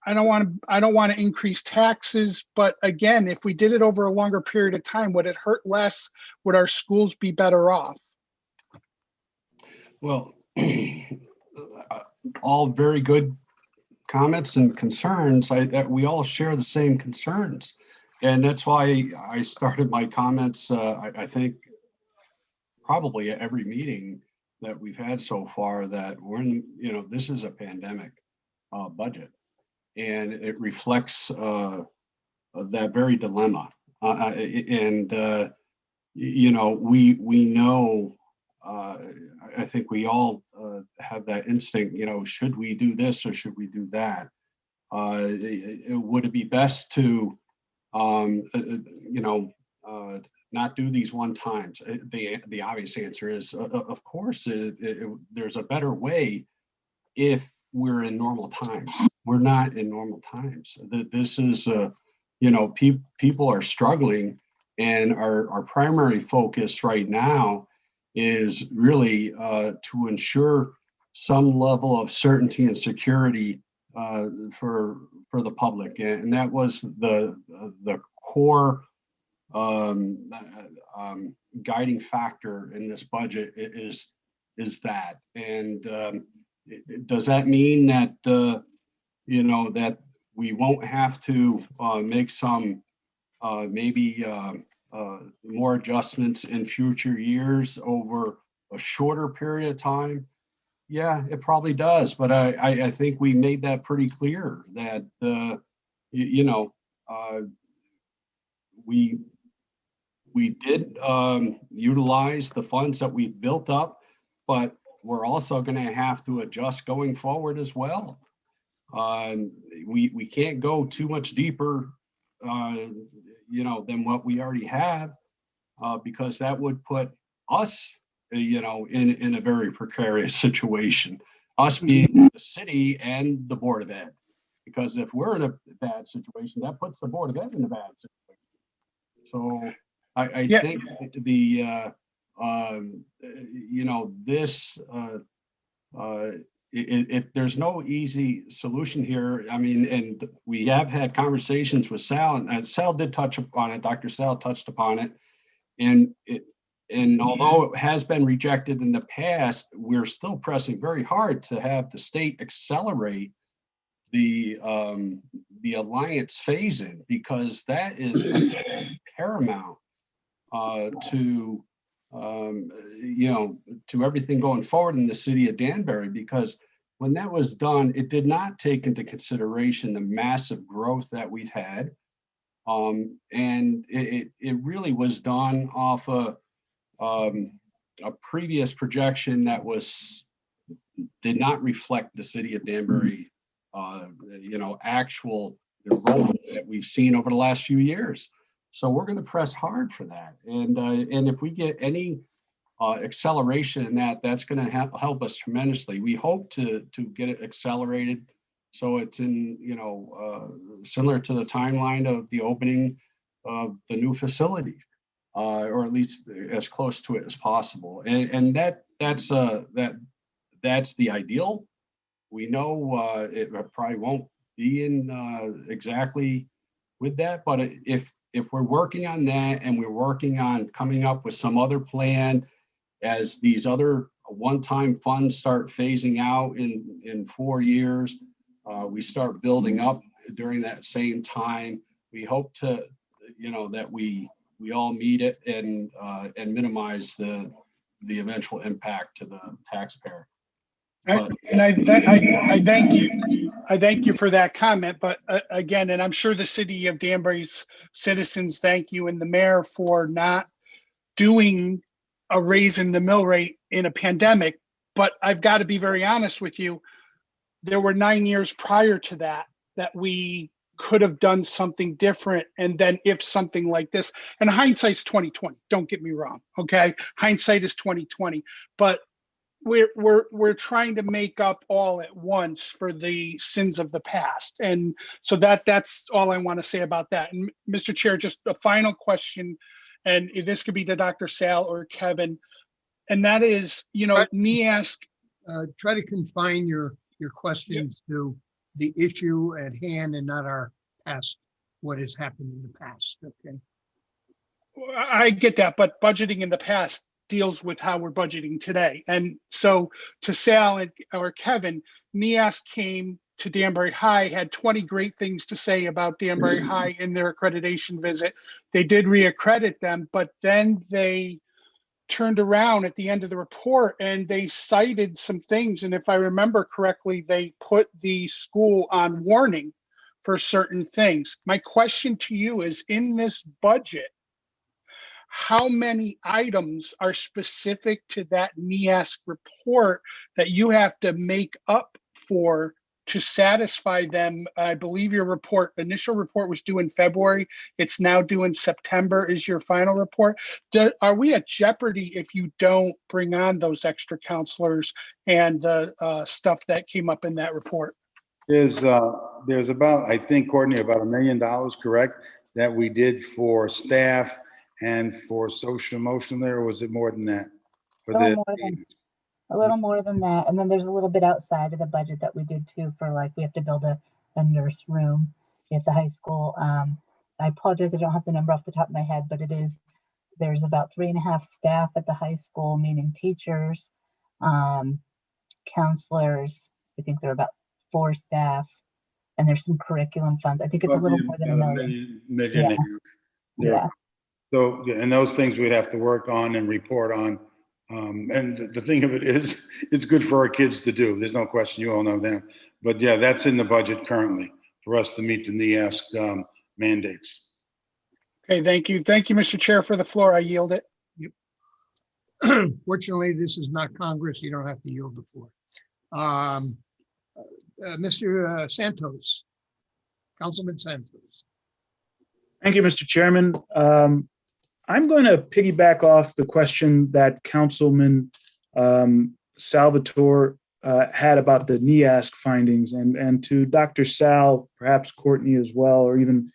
I don't want to increase taxes, but again, if we did it over a longer period of time, would it hurt less? Would our schools be better off? Well, all very good comments and concerns. We all share the same concerns. And that's why I started my comments, I think, probably at every meeting that we've had so far, that we're in, you know, this is a pandemic budget, and it reflects that very dilemma. You know, we know, I think we all have that instinct, you know, should we do this or should we do that? Would it be best to, you know, not do these one times? The obvious answer is, of course, there's a better way if we're in normal times. We're not in normal times. This is, you know, people are struggling, and our primary focus right now is really to ensure some level of certainty and security for the public, and that was the core guiding factor in this budget is that. And does that mean that you know, that we won't have to make some maybe more adjustments in future years over a shorter period of time? Yeah, it probably does, but I think we made that pretty clear that, you know, we did utilize the funds that we've built up, but we're also going to have to adjust going forward as well. We can't go too much deeper, you know, than what we already have, because that would put us, you know, in a very precarious situation, us being the city and the Board of Ed. Because if we're in a bad situation, that puts the Board of Ed in a bad situation. So I think the, you know, this, there's no easy solution here. I mean, and we have had conversations with Sal, and Sal did touch upon it. Dr. Sal touched upon it. And although it has been rejected in the past, we're still pressing very hard to have the state accelerate the alliance phase-in, because that is paramount to you know, to everything going forward in the city of Danbury. Because when that was done, it did not take into consideration the massive growth that we've had, and it really was done off a previous projection that did not reflect the city of Danbury, you know, actual enrollment that we've seen over the last few years. So we're going to press hard for that, and if we get any acceleration in that, that's going to help us tremendously. We hope to get it accelerated so it's in, you know, similar to the timeline of the opening of the new facility, or at least as close to it as possible. And that's the ideal. We know it probably won't be in exactly with that, but if we're working on that, and we're working on coming up with some other plan as these other one-time funds start phasing out in 4 years, we start building up during that same time. We hope to, you know, that we all meet it and minimize the eventual impact to the taxpayer. And I thank you. I thank you for that comment. But again, and I'm sure the city of Danbury's citizens thank you and the mayor for not doing a raise in the mill rate in a pandemic. But I've got to be very honest with you. There were 9 years prior to that we could have done something different. And then if something like this, and hindsight's 2020, don't get me wrong. Okay. Hindsight is 2020, but we're trying to make up all at once for the sins of the past. And so that's all I want to say about that. And Mr. Chair, just a final question, and this could be to Dr. Sal or Kevin, and that is, you know, try to confine your questions to the issue at hand and not our past, what has happened in the past. Okay. I get that, but budgeting in the past deals with how we're budgeting today. And so to Sal or Kevin, NEAS came to Danbury High, had 20 great things to say about Danbury High in their accreditation visit. They did reaccredit them, but then they turned around at the end of the report and they cited some things. And if I remember correctly, they put the school on warning for certain things. My question to you is, in this budget, how many items are specific to that NEAS report that you have to make up for to satisfy them? I believe your initial report was due in February. It's now due in September is your final report. Are we at jeopardy if you don't bring on those extra counselors and the stuff that came up in that report? There's about, I think, Courtney, about $1 million, correct, that we did for staff and for social emotional there, or was it more than that? A little more than that. And then there's a little bit outside of the budget that we did too, for like, we have to build a nurse room at the high school. I apologize, I don't have the number off the top of my head, but there's about 3.5 staff at the high school, meaning teachers, counselors. I think there are about 4 staff, and there's some curriculum funds. I think it's a little more than $1 million. Yeah. So, and those things we'd have to work on and report on And the thing of it is, it's good for our kids to do. There's no question. You all know that. But yeah, that's in the budget currently for us to meet the NEASC mandates. Okay, thank you. Thank you, Mr. Chair, for the floor. I yield it. Fortunately, this is not Congress. You don't have to yield the floor. Mr. Santos, Councilman Santos. Thank you, Mr. Chairman. I'm going to piggyback off the question that Councilman Salvatore had about the NEASC findings, and to Dr. Sal, perhaps Courtney as well, or even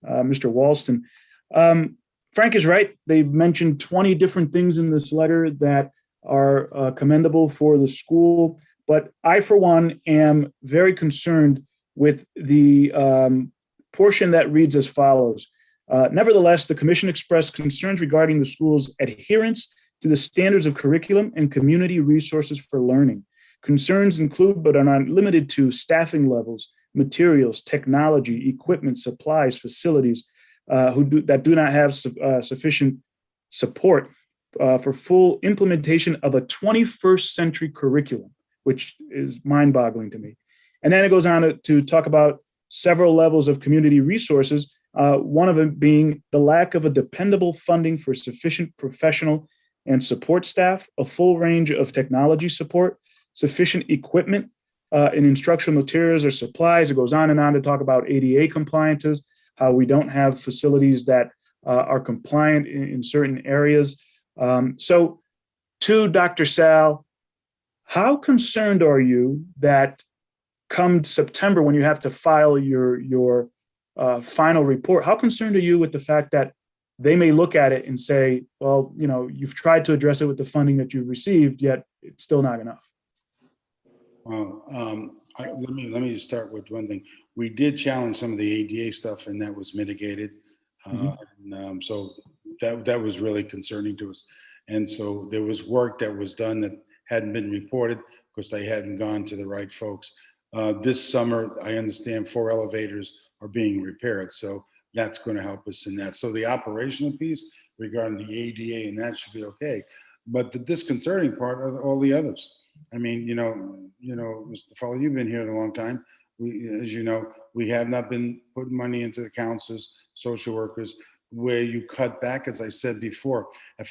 Mr. Walston. Frank is right. They've mentioned 20 different things in this letter that are commendable for the school, but I, for one, am very concerned with the portion that reads as follows. Nevertheless, the Commission expressed concerns regarding the school's adherence to the standards of curriculum and community resources for learning. Concerns include, but are not limited to, staffing levels, materials, technology, equipment, supplies, facilities that do not have sufficient support for full implementation of a 21st century curriculum, which is mind-boggling to me. And then it goes on to talk about several levels of community resources, one of them being the lack of a dependable funding for sufficient professional and support staff, a full range of technology support, sufficient equipment and instructional materials or supplies. It goes on to talk about ADA compliances, how we don't have facilities that are compliant in certain areas. So to Dr. Sal, how concerned are you that come September, when you have to file your final report, how concerned are you with the fact that they may look at it and say, well, you know, you've tried to address it with the funding that you've received, yet it's still not enough? Well, let me just start with one thing. We did challenge some of the ADA stuff, and that was mitigated. So that was really concerning to us. And so there was work that was done that hadn't been reported because they hadn't gone to the right folks. This summer, I understand 4 elevators are being repaired, so that's going to help us in that. So the operational piece regarding the ADA and that should be okay. But the disconcerting part are all the others. I mean, you know, Mr. Fowler, you've been here a long time. As you know, we have not been putting money into the counselors, social workers, where you cut back, as I said before, as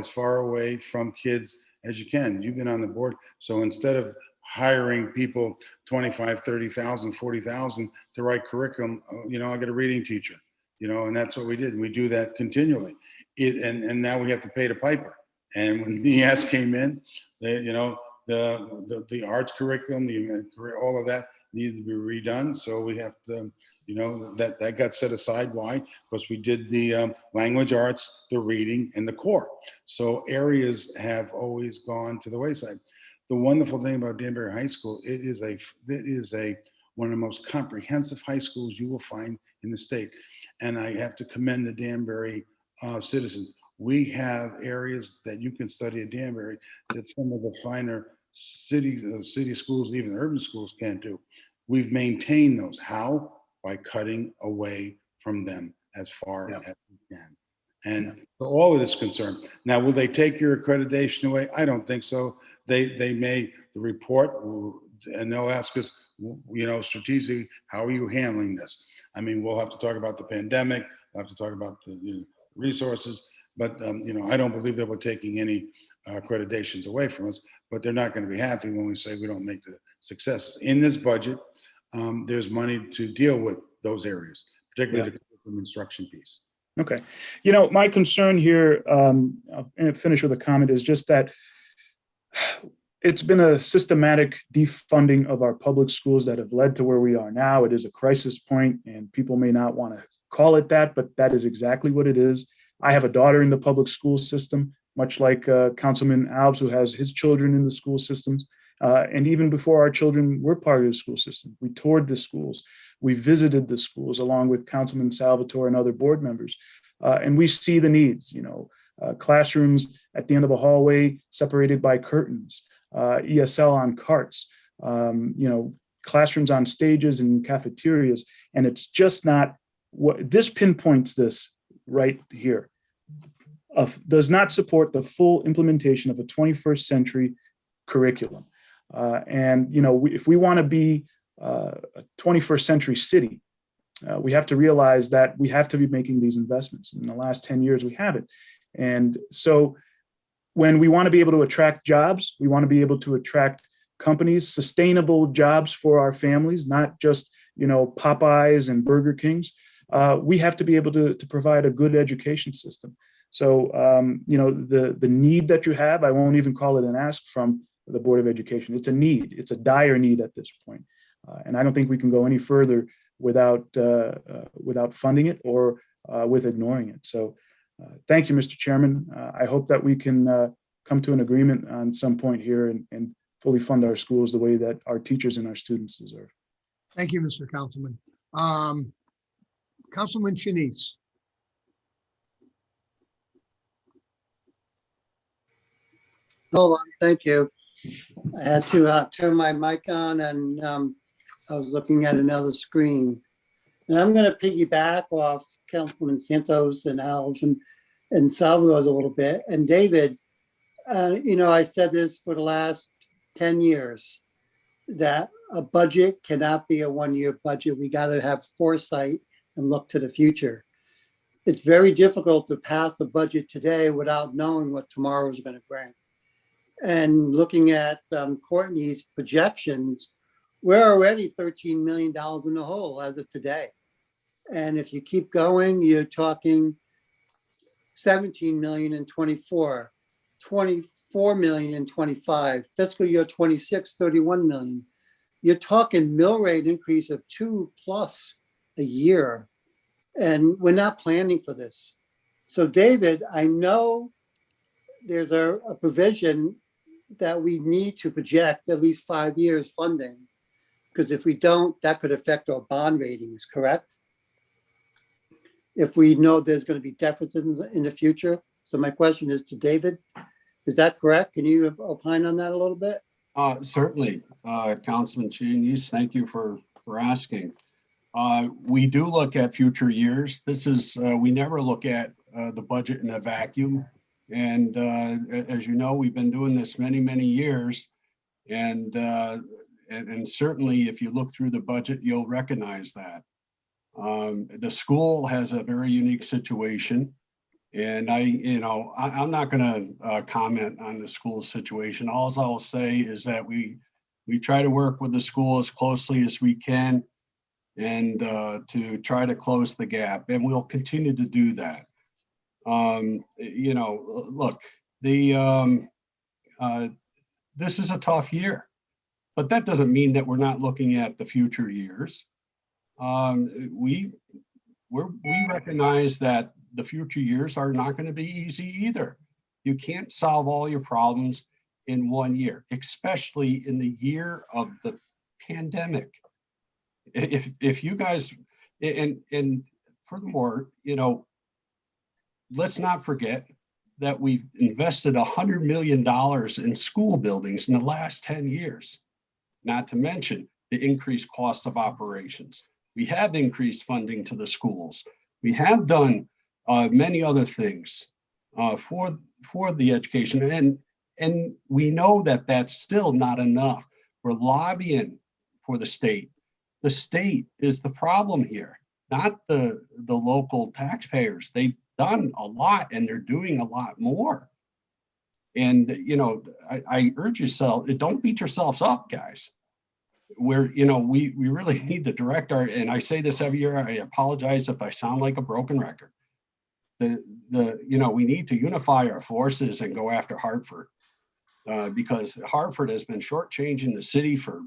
far away from kids as you can. You've been on the board. So instead of hiring people 25, 30,000, 40,000 to write curriculum, I got a reading teacher, and that's what we did. And we do that continually. And now we have to pay the piper. And when NEAS came in, the arts curriculum, all of that needed to be redone. So we have to, that got set aside. Why? Because we did the language arts, the reading, and the core. So areas have always gone to the wayside. The wonderful thing about Danbury High School, it is one of the most comprehensive high schools you will find in the state. And I have to commend the Danbury citizens. We have areas that you can study at Danbury that some of the finer city schools, even urban schools, can't do. We've maintained those. How? By cutting away from them as far as we can. And so all of this concern. Now, will they take your accreditation away? I don't think so. They may, the report, and they'll ask us, strategically, how are you handling this? I mean, we'll have to talk about the pandemic. We'll have to talk about the resources. But, I don't believe that we're taking any accreditations away from us, but they're not going to be happy when we say we don't make the success. In this budget, there's money to deal with those areas, particularly the curriculum instruction piece. Okay. My concern here, I'll finish with a comment, is just that it's been a systematic defunding of our public schools that have led to where we are now. It is a crisis point, and people may not want to call it that, but that is exactly what it is. I have a daughter in the public school system, much like Councilman Alves, who has his children in the school systems. And even before our children were part of the school system, we toured the schools. We visited the schools along with Councilman Salvatore and other board members. And we see the needs, classrooms at the end of a hallway separated by curtains, ESL on carts, classrooms on stages and cafeterias. And it's just not what this pinpoints this right here. does not support the full implementation of a 21st century curriculum. And if we want to be a 21st century city, we have to realize that we have to be making these investments. In the last 10 years, we haven't. And so when we want to be able to attract jobs, we want to be able to attract companies, sustainable jobs for our families, not just, Popeyes and Burger Kings. We have to be able to provide a good education system. So, the need that you have, I won't even call it an ask from the Board of Education. It's a need. It's a dire need at this point. And I don't think we can go any further without funding it or with ignoring it. So thank you, Mr. Chairman. I hope that we can come to an agreement on some point here and fully fund our schools the way that our teachers and our students deserve. Thank you, Mr. Councilman. Councilman Shanice. Hold on, thank you. I had to turn my mic on and I was looking at another screen. And I'm going to piggyback off Councilman Santos and Al's and Salvador's a little bit. And David, I said this for the last 10 years, that a budget cannot be a one-year budget. We got to have foresight and look to the future. It's very difficult to pass a budget today without knowing what tomorrow is going to bring. And looking at Courtney's projections, we're already $13 million in the hole as of today. And if you keep going, you're talking 17 million in 24, 24 million in 25, fiscal year 26, 31 million. You're talking mill rate increase of 2+ a year. And we're not planning for this. So David, I know there's a provision that we need to project at least 5 years funding, because if we don't, that could affect our bond ratings, correct? If we know there's going to be deficits in the future. So my question is to David, is that correct? Can you opine on that a little bit? Certainly, Councilman Shanice, thank you for asking. We do look at future years. This is, we never look at the budget in a vacuum. And as you know, we've been doing this many, many years. And certainly if you look through the budget, you'll recognize that. The school has a very unique situation. And I'm not going to comment on the school situation. All I'll say is that we try to work with the school as closely as we can and to try to close the gap. And we'll continue to do that. Look, this is a tough year, but that doesn't mean that we're not looking at the future years. We recognize that the future years are not going to be easy either. You can't solve all your problems in 1 year, especially in the year of the pandemic. If you guys, and furthermore, let's not forget that we've invested $100 million in school buildings in the last 10 years, not to mention the increased cost of operations. We have increased funding to the schools. We have done many other things for the education. And we know that that's still not enough. We're lobbying for the state. The state is the problem here, not the local taxpayers. They've done a lot and they're doing a lot more. And, I urge yourself, don't beat yourselves up, guys. Where, we really need to direct and I say this every year, I apologize if I sound like a broken record. We need to unify our forces and go after Hartford because Hartford has been shortchanging the city for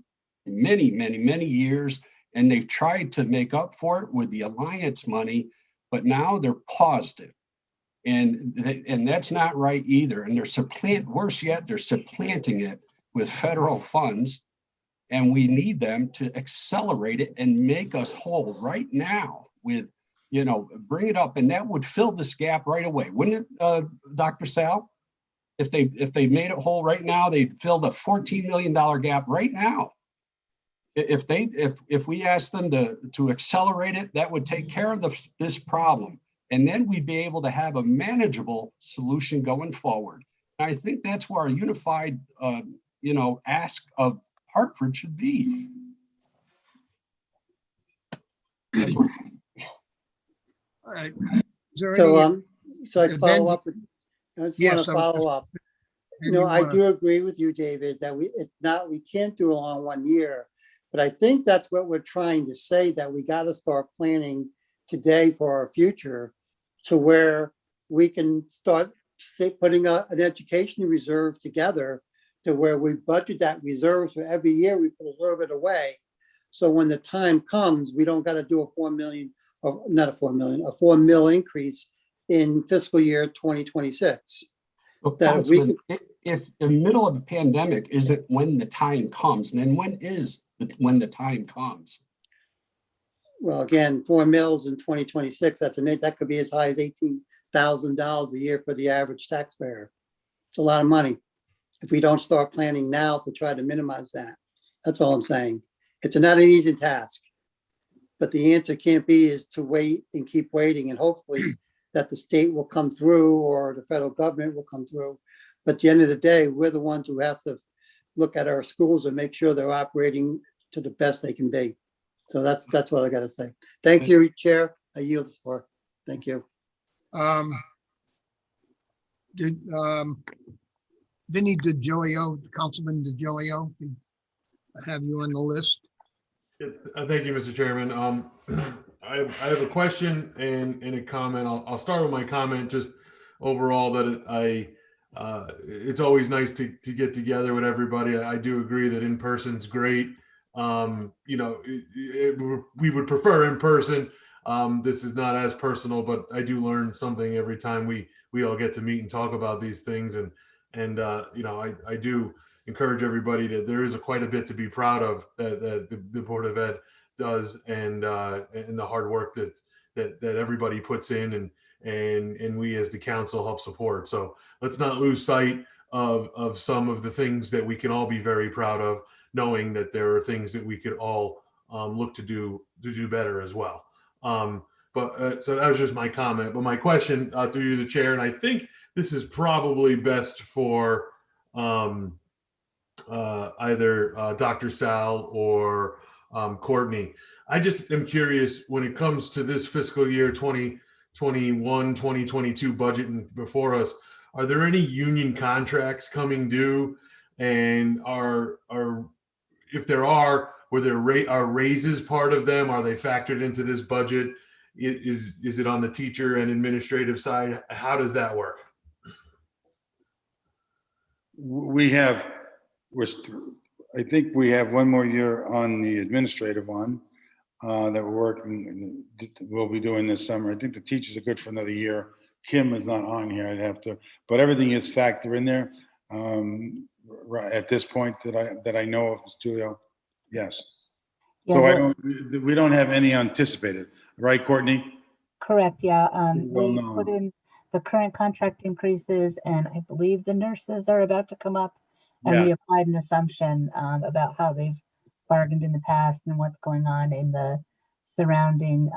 many, many, many years. And they've tried to make up for it with the alliance money, but now they're paused it. And that's not right either. And worse yet, they're supplanting it with federal funds. And we need them to accelerate it and make us whole right now with, bring it up. And that would fill this gap right away. Wouldn't it, Dr. Sal? If they made it whole right now, they'd fill the $14 million gap right now. If we asked them to accelerate it, that would take care of this problem. And then we'd be able to have a manageable solution going forward. And I think that's where a unified, ask of Hartford should be. That's what- All right. Is there So, any? so I follow Ben- up. I just want Yes, to I was- follow up. Ben, you I wanna- do agree with you, David, that we can't do it all in 1 year. But I think that's what we're trying to say, that we got to start planning today for our future, to where we can start putting an education reserve together, to where we budget that reserve for every year, we put a little bit away. So when the time comes, we don't got to do a 4 million, or not a 4 million, a 4 mil increase in fiscal year 2026. But That we Councilman, if in the middle of a pandemic isn't when the time comes, then when is when the time comes? Well, again, 4 mils in 2026, that could be as high as $18,000 a year for the average taxpayer. It's a lot of money. If we don't start planning now to try to minimize that, that's all I'm saying. It's not an easy task, but the answer can't be is to wait and keep waiting, and hopefully that the state will come through or the federal government will come through. But at the end of the day, we're the ones who have to look at our schools and make sure they're operating to the best they can be. So that's what I got to say. Thank you, Chair. I yield the floor. Thank you. Did Vinny DiGilio, Councilman DiGilio, have you on the list? Thank you, Mr. Chairman. I have a question and a comment. I'll start with my comment. Just overall, that it's always nice to get together with everybody. I do agree that in person's great. We would prefer in person. This is not as personal, but I do learn something every time we all get to meet and talk about these things. And I do encourage everybody that there is quite a bit to be proud of that the Board of Ed does, and the hard work that everybody puts in, and we as the council help support. So let's not lose sight of some of the things that we can all be very proud of, knowing that there are things that we could all look to do better as well. So that was just my comment. But my question through you, the chair, and I think this is probably best for either Dr. Sal or Courtney. I just am curious, when it comes to this fiscal year 2021, 2022 budget and before us, are there any union contracts coming due? And if there are, are raises part of them? Are they factored into this budget? Is it on the teacher and administrative side? How does that work? I think we have one more year on the administrative one that we'll be doing this summer. I think the teachers are good for another year. Kim is not on here. I'd have to, but everything is factored in there. Right at this point that I know of, Ms. Julio. Yes. Yeah, So we don't have any anticipated, right, Courtney? correct, yeah. Well They known. put in the current contract increases, and I believe the nurses are about to come up. And Yeah. we applied an assumption about how they've bargained in the past and what's going on in the surrounding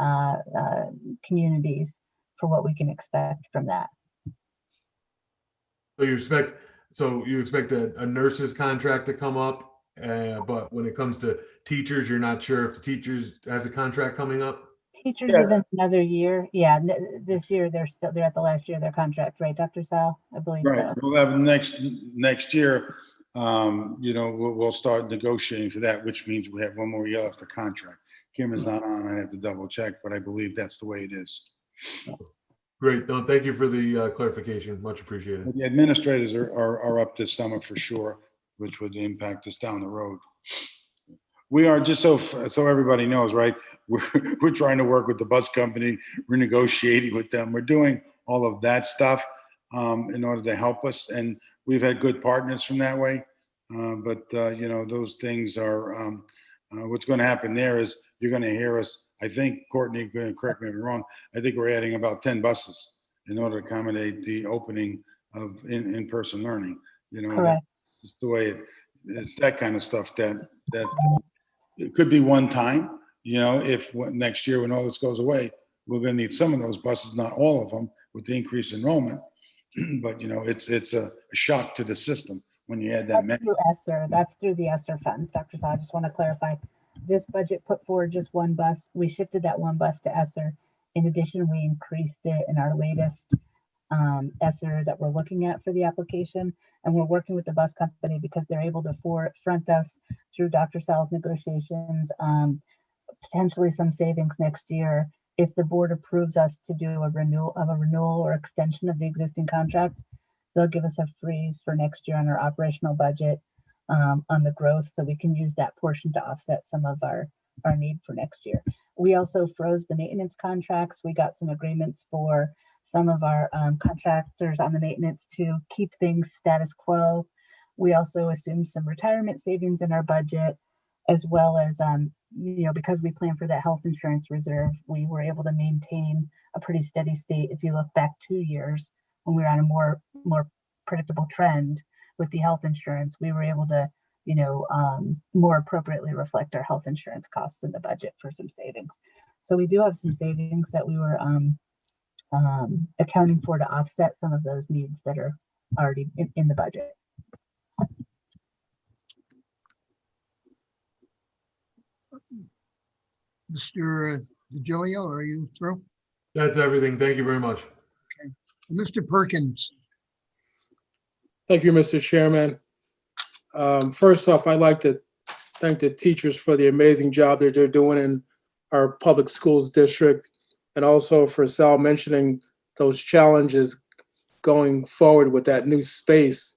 communities for what we can expect from that. So you expect a nurse's contract to come up, but when it comes to teachers, you're not sure if the teachers has a contract coming up? Teachers Yeah. isn't another year. Yeah, this year they're at the last year of their contract, right, Dr. Sal? I believe Right. so. We'll have next year. We'll start negotiating for that, which means we have one more year left of contract. Kim is not on. I have to double check, but I believe that's the way it is. Great. No, thank you for the clarification. Much appreciated. The administrators are up this summer for sure, which would impact us down the road. We are, just so everybody knows, right? We're trying to work with the bus company. We're negotiating with them. We're doing all of that stuff in order to help us, and we've had good partners from that way. But those things are what's going to happen there is you're going to hear us. I think, Courtney, correct me if I'm wrong, I think we're adding about 10 buses in order to accommodate the opening of in-person learning. Correct. That's the way it's that kind of stuff that it could be one time, if next year when all this goes away, we're going to need some of those buses, not all of them, with the increased enrollment. But it's a shock to the system when you add that That's many. through ESSER. That's through the ESSER funds, Dr. Saw. I just want to clarify. This budget put forward just one bus. We shifted that one bus to ESSER. In addition, we increased it in our latest ESSER that we're looking at for the application. And we're working with the bus company because they're able to front us through Dr. Sal's negotiations, potentially some savings next year. If the board approves us to do a renewal or extension of the existing contract, they'll give us a freeze for next year on our operational budget on the growth, so we can use that portion to offset some of our need for next year. We also froze the maintenance contracts. We got some agreements for some of our contractors on the maintenance to keep things status quo. We also assumed some retirement savings in our budget, as well as, because we plan for that health insurance reserve, we were able to maintain a pretty steady state. If you look back 2 years, when we were on a more predictable trend with the health insurance, we were able to, more appropriately reflect our health insurance costs in the budget for some savings. So we do have some savings that we were accounting for to offset some of those needs that are already in the budget. Mr. DiGilio, are you through? That's everything. Thank you very much. Okay. Mr. Perkins. Thank you, Mr. Chairman. First off, I'd like to thank the teachers for the amazing job that they're doing in our public schools district, and also for Sal mentioning those challenges going forward with that new space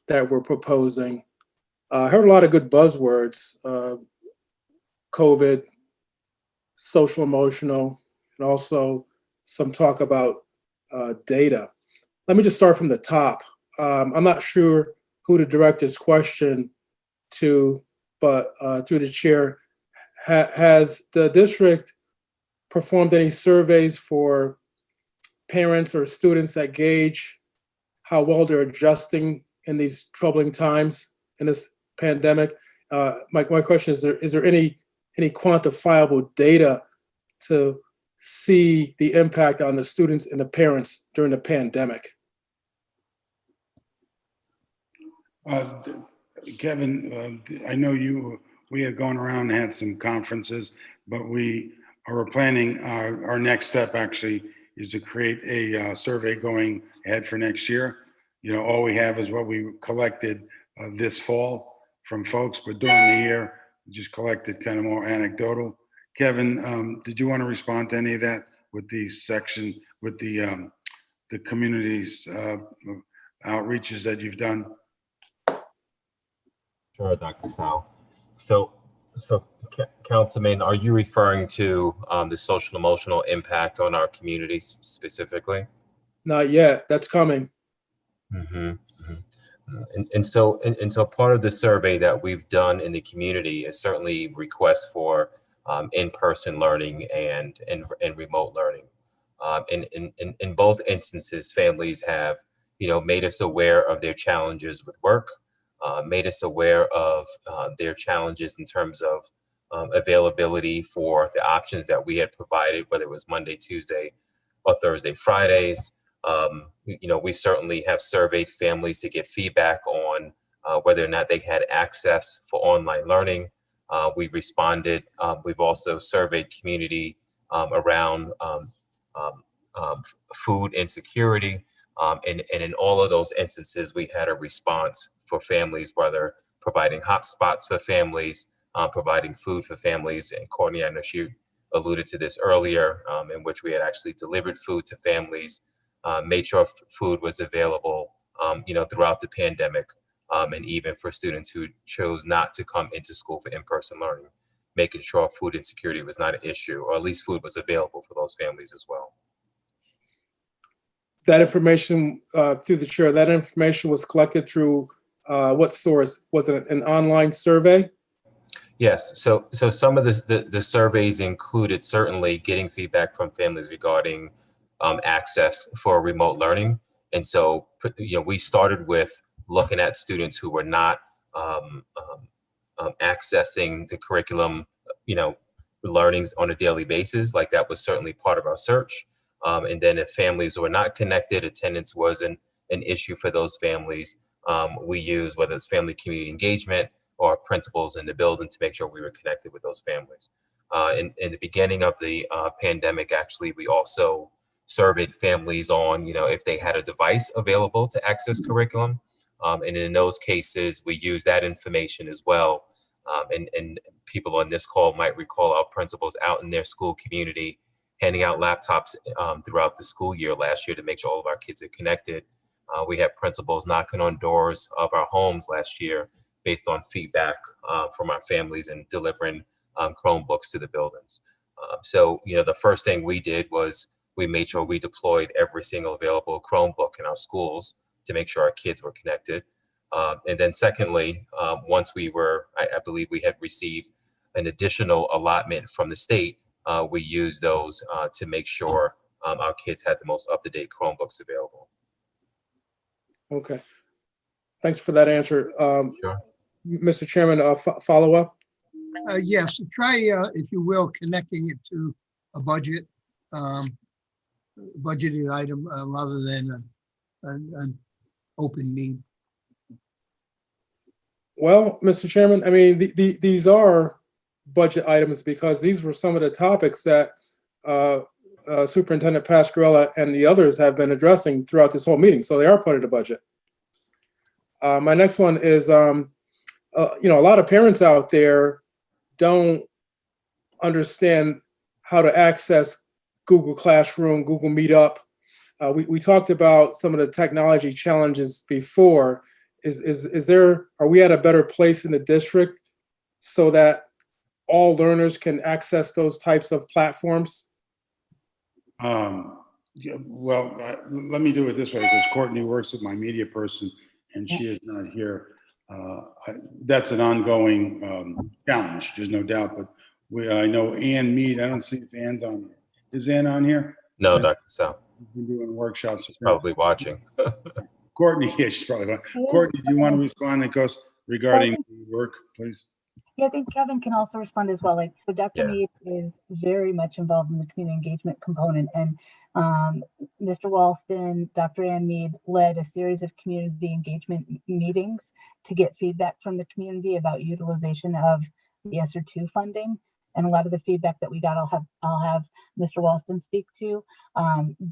that we're proposing. I heard a lot of good buzzwords, COVID, social emotional, and also some talk about data. Let me just start from the top. I'm not sure who to direct this question to, but through the chair, has the district performed any surveys for parents or students that gauge how well they're adjusting in these troubling times in this pandemic? My question is there any quantifiable data to see the impact on the students and the parents during the pandemic? Kevin, I know we have gone around and had some conferences, but we are planning, our next step actually is to create a survey going ahead for next year. All we have is what we collected this fall from folks, but during the year, we just collected kind of more anecdotal. Kevin, did you want to respond to any of that with the section, with the community's outreaches that you've done? Sure, Dr. Sal. So Councilman, are you referring to the social emotional impact on our communities specifically? Not yet. That's coming. Mm-hmm. Mm-hmm. And so part of the survey that we've done in the community is certainly requests for in-person learning and remote learning. In both instances, families have made us aware of their challenges with work, made us aware of their challenges in terms of availability for the options that we had provided, whether it was Monday, Tuesday, or Thursday, Fridays. We certainly have surveyed families to get feedback on whether or not they had access for online learning. We've responded. We've also surveyed community around food insecurity. And in all of those instances, we had a response for families, whether providing hotspots for families, providing food for families. And Courtney, I know she alluded to this earlier, in which we had actually delivered food to families, made sure food was available, throughout the pandemic, and even for students who chose not to come into school for in-person learning, making sure food insecurity was not an issue, or at least food was available for those families as well. That information, through the chair, that information was collected through what source? Was it an online survey? Yes, so some of the surveys included certainly getting feedback from families regarding access for remote learning. And so, we started with looking at students who were not accessing the curriculum, learnings on a daily basis. Like that was certainly part of our search. And then if families were not connected, attendance wasn't an issue for those families. We use whether it's family community engagement or principals in the building to make sure we were connected with those families. In the beginning of the pandemic, actually, we also surveyed families on, if they had a device available to access curriculum. And in those cases, we use that information as well. And people on this call might recall our principals out in their school community handing out laptops throughout the school year last year to make sure all of our kids are connected. We had principals knocking on doors of our homes last year based on feedback from our families and delivering Chromebooks to the buildings. So, the first thing we did was we made sure we deployed every single available Chromebook in our schools to make sure our kids were connected. And then secondly, once we were, I believe we had received an additional allotment from the state, we used those to make sure our kids had the most up-to-date Chromebooks available. Okay. Thanks for that answer. Sure. Mr. Chairman, follow up? Yes, try, if you will, connecting it to a budget, budgeted item rather than an open need. Well, Mr. Chairman, I mean, these are budget items because these were some of the topics that Superintendent Pascarella and the others have been addressing throughout this whole meeting. So they are part of the budget. My next one is, a lot of parents out there don't understand how to access Google Classroom, Google Meetup. We talked about some of the technology challenges before. Are we at a better place in the district so that all learners can access those types of platforms? Yeah, well, let me do it this way because Courtney works with my media person and she is not here. That's an ongoing challenge, there's no doubt, but I know Ann Mead, I don't see if Ann's on here. Is Ann on here? No, Dr. Sal. We've been doing workshops. She's probably watching. Courtney, yeah, she's probably watching. Courtney, do you want to respond regarding work, please? Yeah, I think Kevin can also respond as well. So Dr. Mead is very much involved in the community engagement component, and Mr. Walston, Dr. Ann Mead led a series of community engagement meetings to get feedback from the community about utilization of the ESSER II funding. And a lot of the feedback that we got, I'll have Mr. Walston speak to.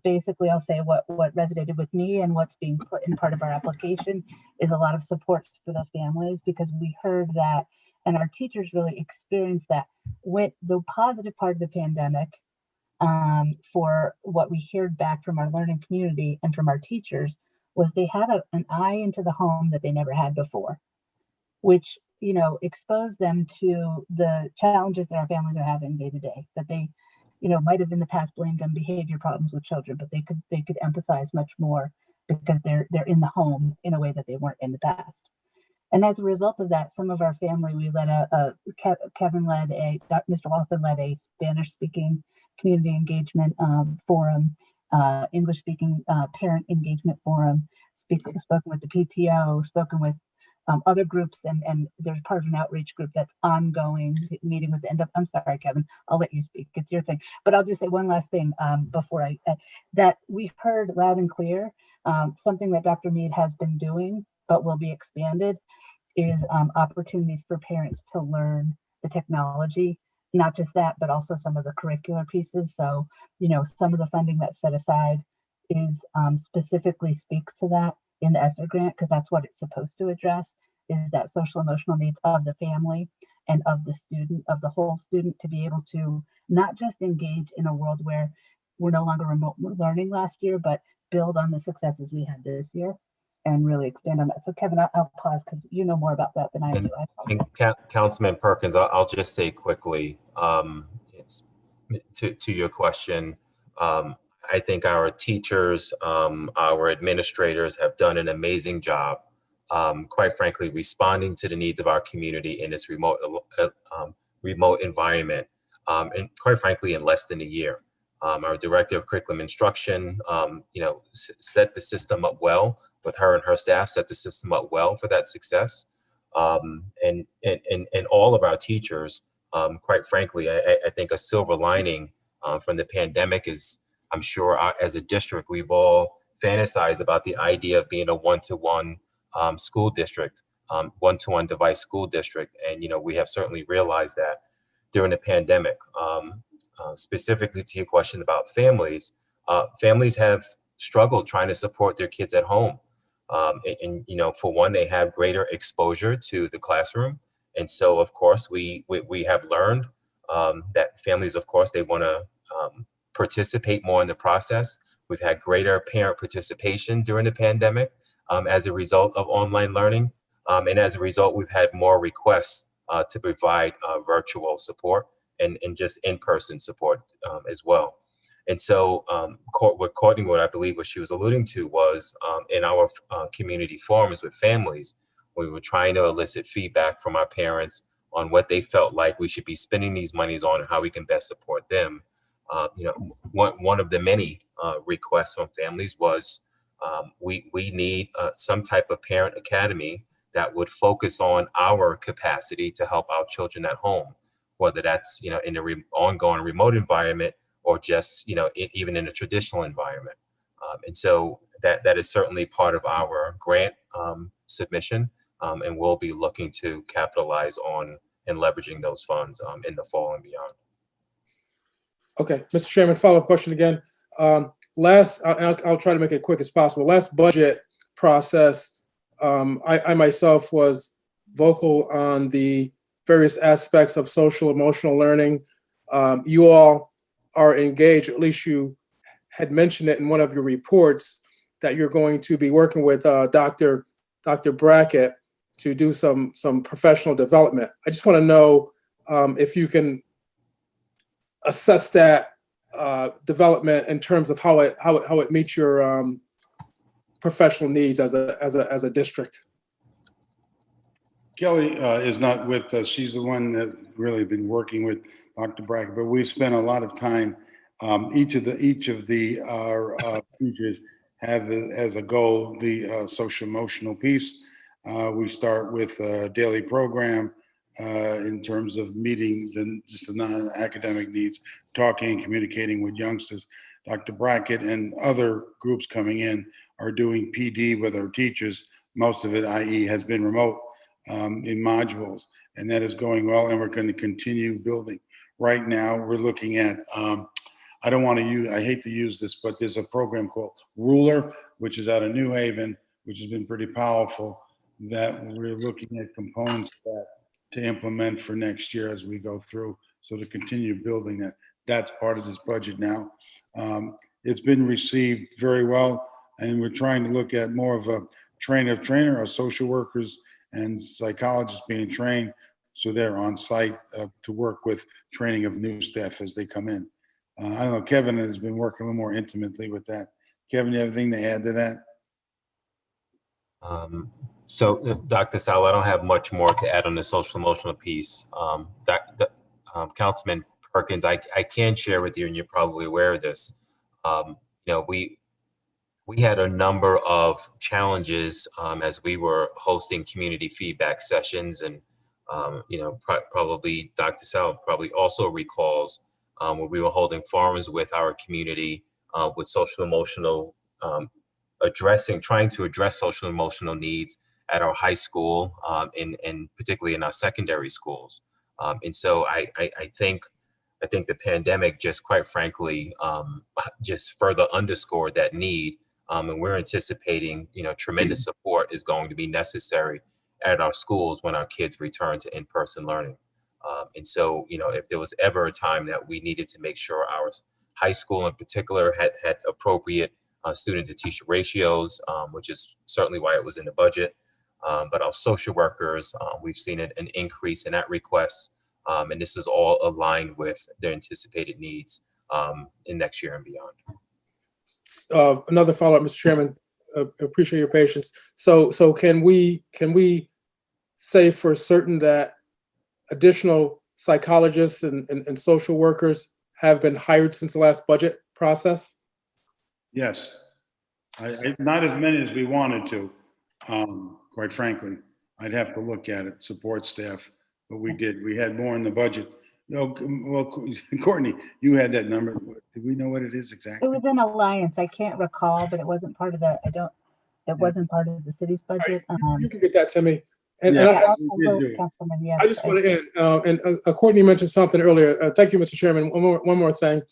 Basically, I'll say what resonated with me and what's being put in part of our application is a lot of support for those families, because we heard that, and our teachers really experienced that. With the positive part of the pandemic, for what we heard back from our learning community and from our teachers, was they had an eye into the home that they never had before, which exposed them to the challenges that our families are having day to day, that they might have in the past blamed on behavior problems with children, but they could empathize much more because they're in the home in a way that they weren't in the past. And as a result of that, some of our family, we led Kevin led Mr. Walston led a Spanish speaking community engagement forum, English speaking parent engagement forum, spoken with the PTO, spoken with other groups, and there's part of an outreach group that's ongoing, meeting with the end of, I'm sorry, Kevin, I'll let you speak. It's your thing. But I'll just say one last thing before that we heard loud and clear, something that Dr. Mead has been doing, but will be expanded, is opportunities for parents to learn the technology, not just that, but also some of the curricular pieces. So, some of the funding that's set aside is specifically speaks to that in the ESSER grant, because that's what it's supposed to address, is that social emotional needs of the family and of the student, of the whole student, to be able to not just engage in a world where we're no longer remote learning last year, but build on the successes we had this year and really expand on that. So Kevin, I'll pause because you know more about that than I do. And Councilman Perkins, I'll just say quickly, it's to your question. I think our teachers, our administrators have done an amazing job, quite frankly, responding to the needs of our community in this remote environment, and quite frankly, in less than a year. Our director of curriculum instruction, set the system up well with her and her staff, set the system up well for that success. And all of our teachers Quite frankly, I think a silver lining from the pandemic is, I'm sure as a district, we've all fantasized about the idea of being a one-to-one school district, one-to-one device school district. And, we have certainly realized that during the pandemic. Specifically to your question about families, families have struggled trying to support their kids at home. For one, they have greater exposure to the classroom. And so, of course, we have learned that families, of course, they want to participate more in the process. We've had greater parent participation during the pandemic as a result of online learning. And as a result, we've had more requests to provide virtual support and just in-person support as well. And so what Courtney, what I believe what she was alluding to was in our community forums with families, we were trying to elicit feedback from our parents on what they felt like we should be spending these monies on and how we can best support them. One of the many requests from families was we need some type of parent academy that would focus on our capacity to help our children at home, whether that's in an ongoing remote environment or just even in a traditional environment. And so that is certainly part of our grant submission, and we'll be looking to capitalize on and leveraging those funds in the fall and beyond. Okay, Mr. Chairman, follow-up question again. I'll try to make it quick as possible. Last budget process, I myself was vocal on the various aspects of social emotional learning. You all are engaged, at least you had mentioned it in one of your reports, that you're going to be working with Dr. Brackett to do some professional development. I just want to know if you can assess that development in terms of how it meets your professional needs as a district. Kelly is not with us. She's the one that really been working with Dr. Brackett, but we've spent a lot of time. Each of the teachers have as a goal the social emotional piece. We start with a daily program in terms of meeting just the non-academic needs, talking and communicating with youngsters. Dr. Brackett and other groups coming in are doing PD with our teachers. Most of it, i.e., has been remote in modules, and that is going well, and we're going to continue building. Right now, we're looking at, I hate to use this, but there's a program called Ruler, which is out of New Haven, which has been pretty powerful, that we're looking at components of that to implement for next year as we go through. So to continue building that, that's part of this budget now. It's been received very well, and we're trying to look at more of a trainer, our social workers and psychologists being trained, so they're on site to work with training of new staff as they come in. I don't know, Kevin has been working a little more intimately with that. Kevin, you have anything to add to that? So, Dr. Sal, I don't have much more to add on the social emotional piece. Councilman Perkins, I can share with you, and you're probably aware of this. We had a number of challenges as we were hosting community feedback sessions, and probably Dr. Sal probably also recalls where we were holding forums with our community with social emotional trying to address social emotional needs at our high school and particularly in our secondary schools. And so I think the pandemic just quite frankly just further underscored that need. And we're anticipating, tremendous support is going to be necessary at our schools when our kids return to in-person learning. And so, if there was ever a time that we needed to make sure our high school in particular had appropriate student to teacher ratios, which is certainly why it was in the budget. But our social workers, we've seen an increase in that request. And this is all aligned with their anticipated needs in next year and beyond. Another follow-up, Mr. Chairman. Appreciate your patience. So can we say for certain that additional psychologists and social workers have been hired since the last budget process? Yes. Not as many as we wanted to, quite frankly. I'd have to look at it, support staff. but we did. We had more in the budget. No, well, Courtney, you had that number. Do we know what it is It exactly? was an alliance. I can't recall, but it wasn't part of the, it wasn't part of the city's budget. You can get that to me. And, Yeah, and we did do it. Councilman, yes. I just want to end, Courtney mentioned something earlier. Thank you, Mr. Chairman. One more thing.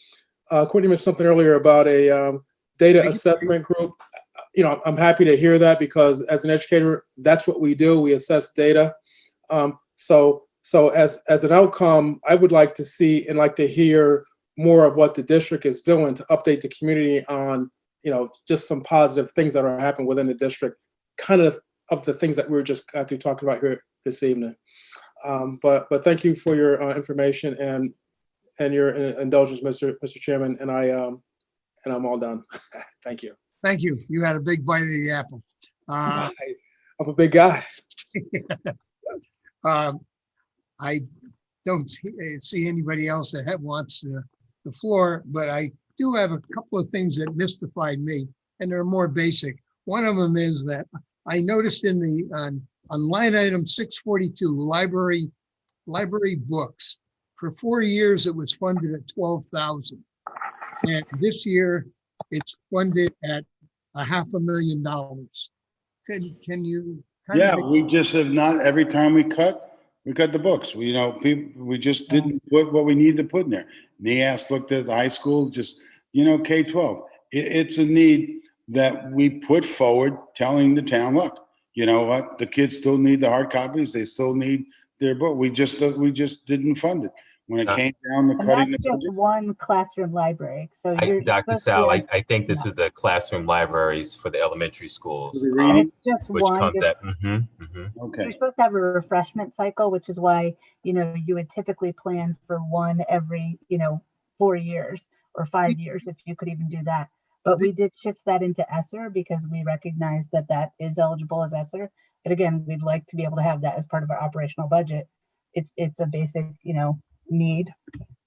Courtney mentioned something earlier about a data assessment group. You know, I'm happy to hear that because as an educator, that's what we do. We assess data. So as an outcome, I would like to see and like to hear more of what the district is doing to update the community on, you know, just some positive things that are happening within the district, kind of the things that we were just got to talking about here this evening. But thank you for your information and your indulgence, Mr. Chairman, and I'm all done. Thank you. Thank you. You had a big bite of the apple. I'm a big guy. I don't see anybody else that wants the floor, but I do have a couple of things that mystified me, and they're more basic. One of them is that I noticed in the on line item 642, library books, for 4 years it was funded at 12,000, and this year it's funded at $500,000. Can you? Yeah, we just have not, every time we cut the books. We just didn't put what we needed to put in there. NEAS looked at the high school, just, K-12. It's a need that we put forward, telling the town, look, you know what, the kids still need the hard copies. They still need their book. We just didn't fund it. When it came down to And cutting that's the just budget. one classroom library. So you're Dr. supposed to Sal, have- I think this is the classroom libraries for the elementary schools, And it's just which one. comes at, Okay. You're supposed to have a refreshment cycle, which is why, you would typically plan for one every, 4 years or 5 years, if you could even do that. But we did shift that into ESSER because we recognize that that is eligible as ESSER. But again, we'd like to be able to have that as part of our operational budget. It's a basic, need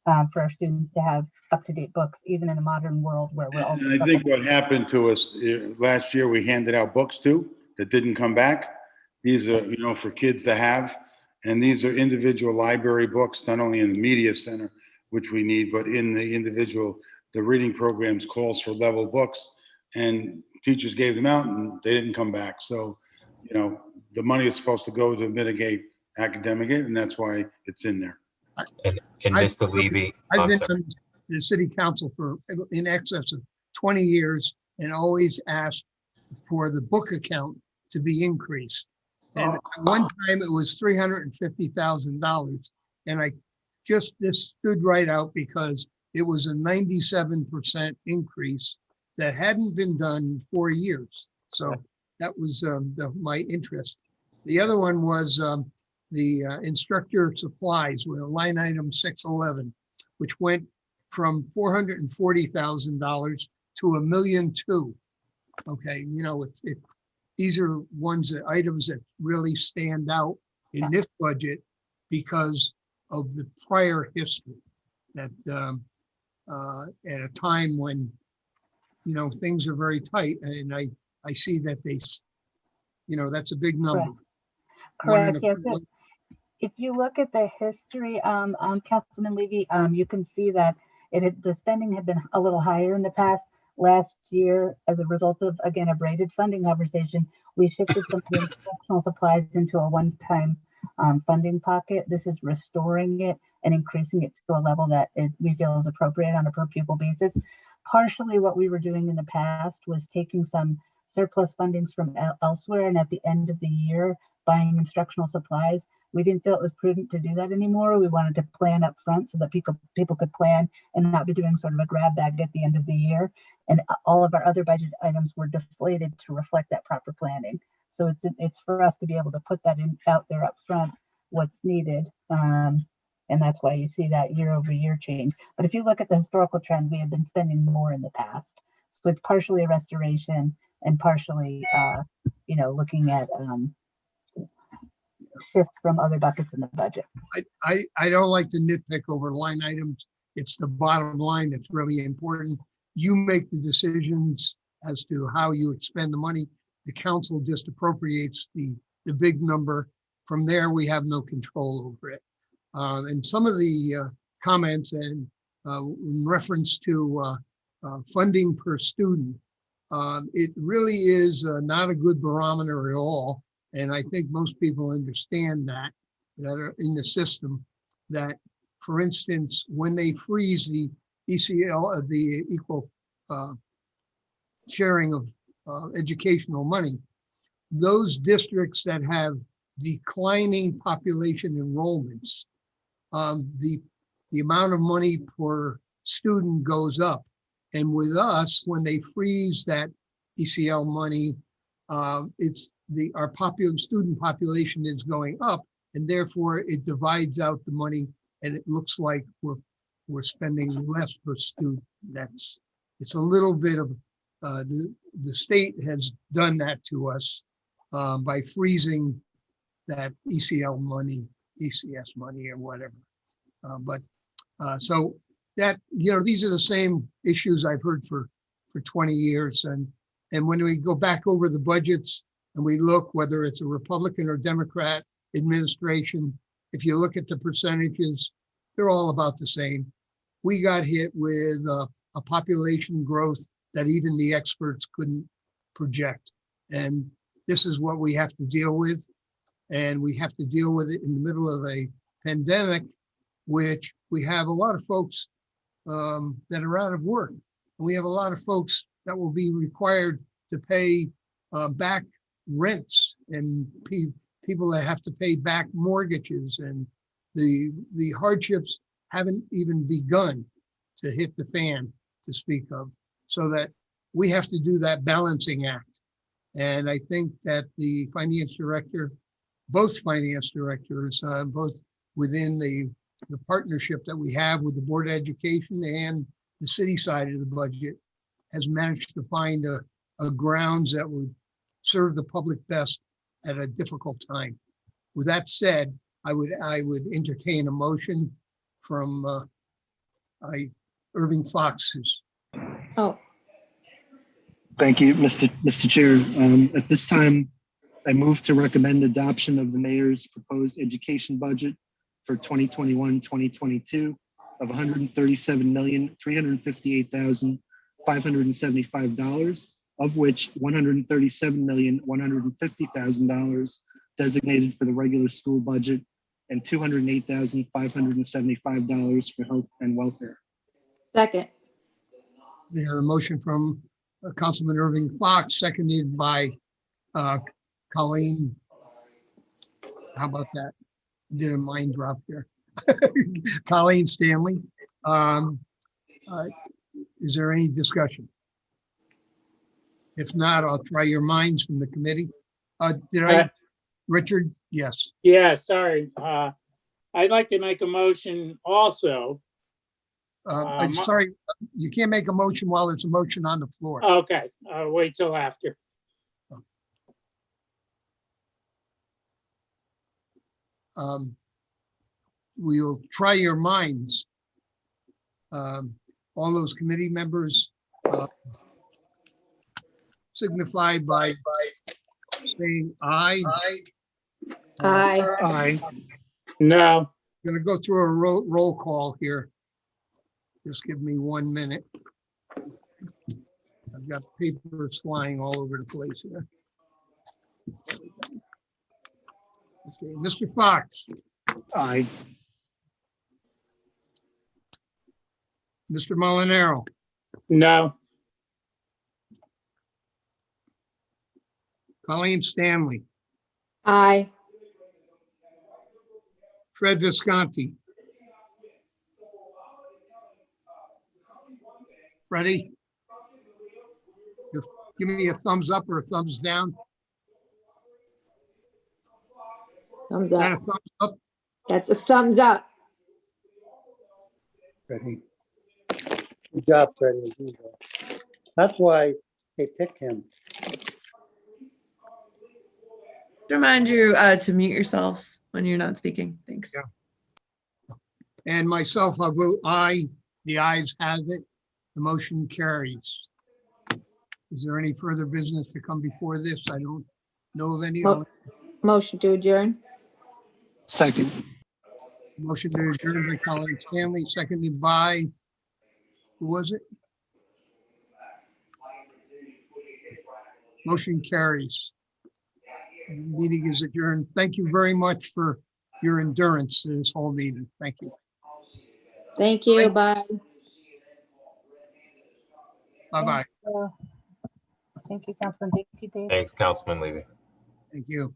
for our students to have up-to-date books, even in a modern world where we're also. And I think what happened to us last year, we handed out books too that didn't come back. These are, for kids to have. And these are individual library books, not only in the media center, which we need, but in the reading programs calls for level books. And teachers gave them out and they didn't come back. So, the money is supposed to go to mitigate academic, and that's why it's in there. and Mr. Levy. I've been on the city council for in excess of 20 years and always asked for the book account to be increased. And one time it was $350,000. And this stood right out because it was a 97% increase that hadn't been done in 4 years. So that was my interest. The other one was the instructor supplies with line item 611, which went from $440,000 to $1.2 million. Okay, these are items that really stand out in this budget because of the prior history that at a time when, things are very tight, and I see that that's a big number. Correct. Yes. So if you look at the history, Councilman Levy, you can see that the spending had been a little higher in the past. Last year, as a result of, again, a braided funding conversation, we shifted some of the instructional supplies into a one-time funding pocket. This is restoring it and increasing it to a level that we feel is appropriate on a per pupil basis. Partially what we were doing in the past was taking some surplus fundings from elsewhere, and at the end of the year, buying instructional supplies. We didn't feel it was prudent to do that anymore. We wanted to plan up front so that people could plan and not be doing sort of a grab bag at the end of the year. And all of our other budget items were deflated to reflect that proper planning. So it's for us to be able to put that out there up front, what's needed. And that's why you see that year over year change. But if you look at the historical trend, we have been spending more in the past. So it's partially a restoration and partially, looking at shifts from other buckets in the budget. I don't like to nitpick over line items. It's the bottom line that's really important. You make the decisions as to how you expend the money. The council just appropriates the big number from there, we have no control over it. And some of the comments and in reference to funding per student, it really is not a good barometer at all. And I think most people understand that are in the system, that, for instance, when they freeze the ECL, the equal sharing of educational money, those districts that have declining population enrollments, the amount of money per student goes up. And with us, when they freeze that ECL money, it's our student population is going up, and therefore it divides out the money, and it looks like we're spending less per student. It's a little bit of the state has done that to us by freezing that ECL money, ECS money, or whatever. So that, these are the same issues I've heard for 20 years. And when we go back over the budgets and we look, whether it's a Republican or Democrat administration, if you look at the percentages, they're all about the same. We got hit with a population growth that even the experts couldn't project. And this is what we have to deal with. And we have to deal with it in the middle of a pandemic, which we have a lot of folks that are out of work. And we have a lot of folks that will be required to pay back rents, and people that have to pay back mortgages, and the hardships haven't even begun to hit the fan, to speak of, so that we have to do that balancing act. And I think that the finance director, both finance directors, both within the partnership that we have with the Board of Education and the city side of the budget, has managed to find a grounds that would serve the public best at a difficult time. With that said, I would entertain a motion from Irving Fox. Oh, Thank you, Mr. Chair. At this time, I move to recommend adoption of the mayor's proposed education budget for 2021-2022 of $137,358,575, of which $137,150,000 designated for the regular school budget and $208,575 for health and welfare. second. There's a motion from Councilman Irving Fox, seconded by Colleen. How about that? Did a mind drop there. Colleen Stanley. Is there any discussion? If not, I'll try your minds from the committee. Richard? Yes. Yeah, sorry. I'd like to make a motion also. I'm sorry, you can't make a motion while there's a motion on the floor. Okay, I'll wait till after. We will try your minds. All those committee members signify by saying aye. Aye. Aye. No. I'm gonna go through a roll call here. Just give me 1 minute. I've got papers flying all over the place here. Okay, Mr. Fox. Aye. Mr. Molinaro. No. Colleen Stanley. Aye. Fred Visconti. Freddie? Just give me a thumbs up or a thumbs down. Thumbs Is that up. a thumbs up? That's a thumbs up. Freddie. Good job, Freddie. Good job. That's why they pick him. Remind you to mute yourselves when you're not speaking. Thanks. Yeah. And myself, I vote aye. The ayes have it. The motion carries. Is there any further business to come before this? I don't know of any. Motion to adjourn. Second. Motion to adjourn by colleague Stanley, seconded by, who was it? Motion carries. Meeting is adjourned. Thank you very much for your endurance in this whole meeting. Thank you. Thank you. Bye. Bye-bye. Thank you, Councilman. Thank you, Dave. Thanks, Councilman Levy. Thank you.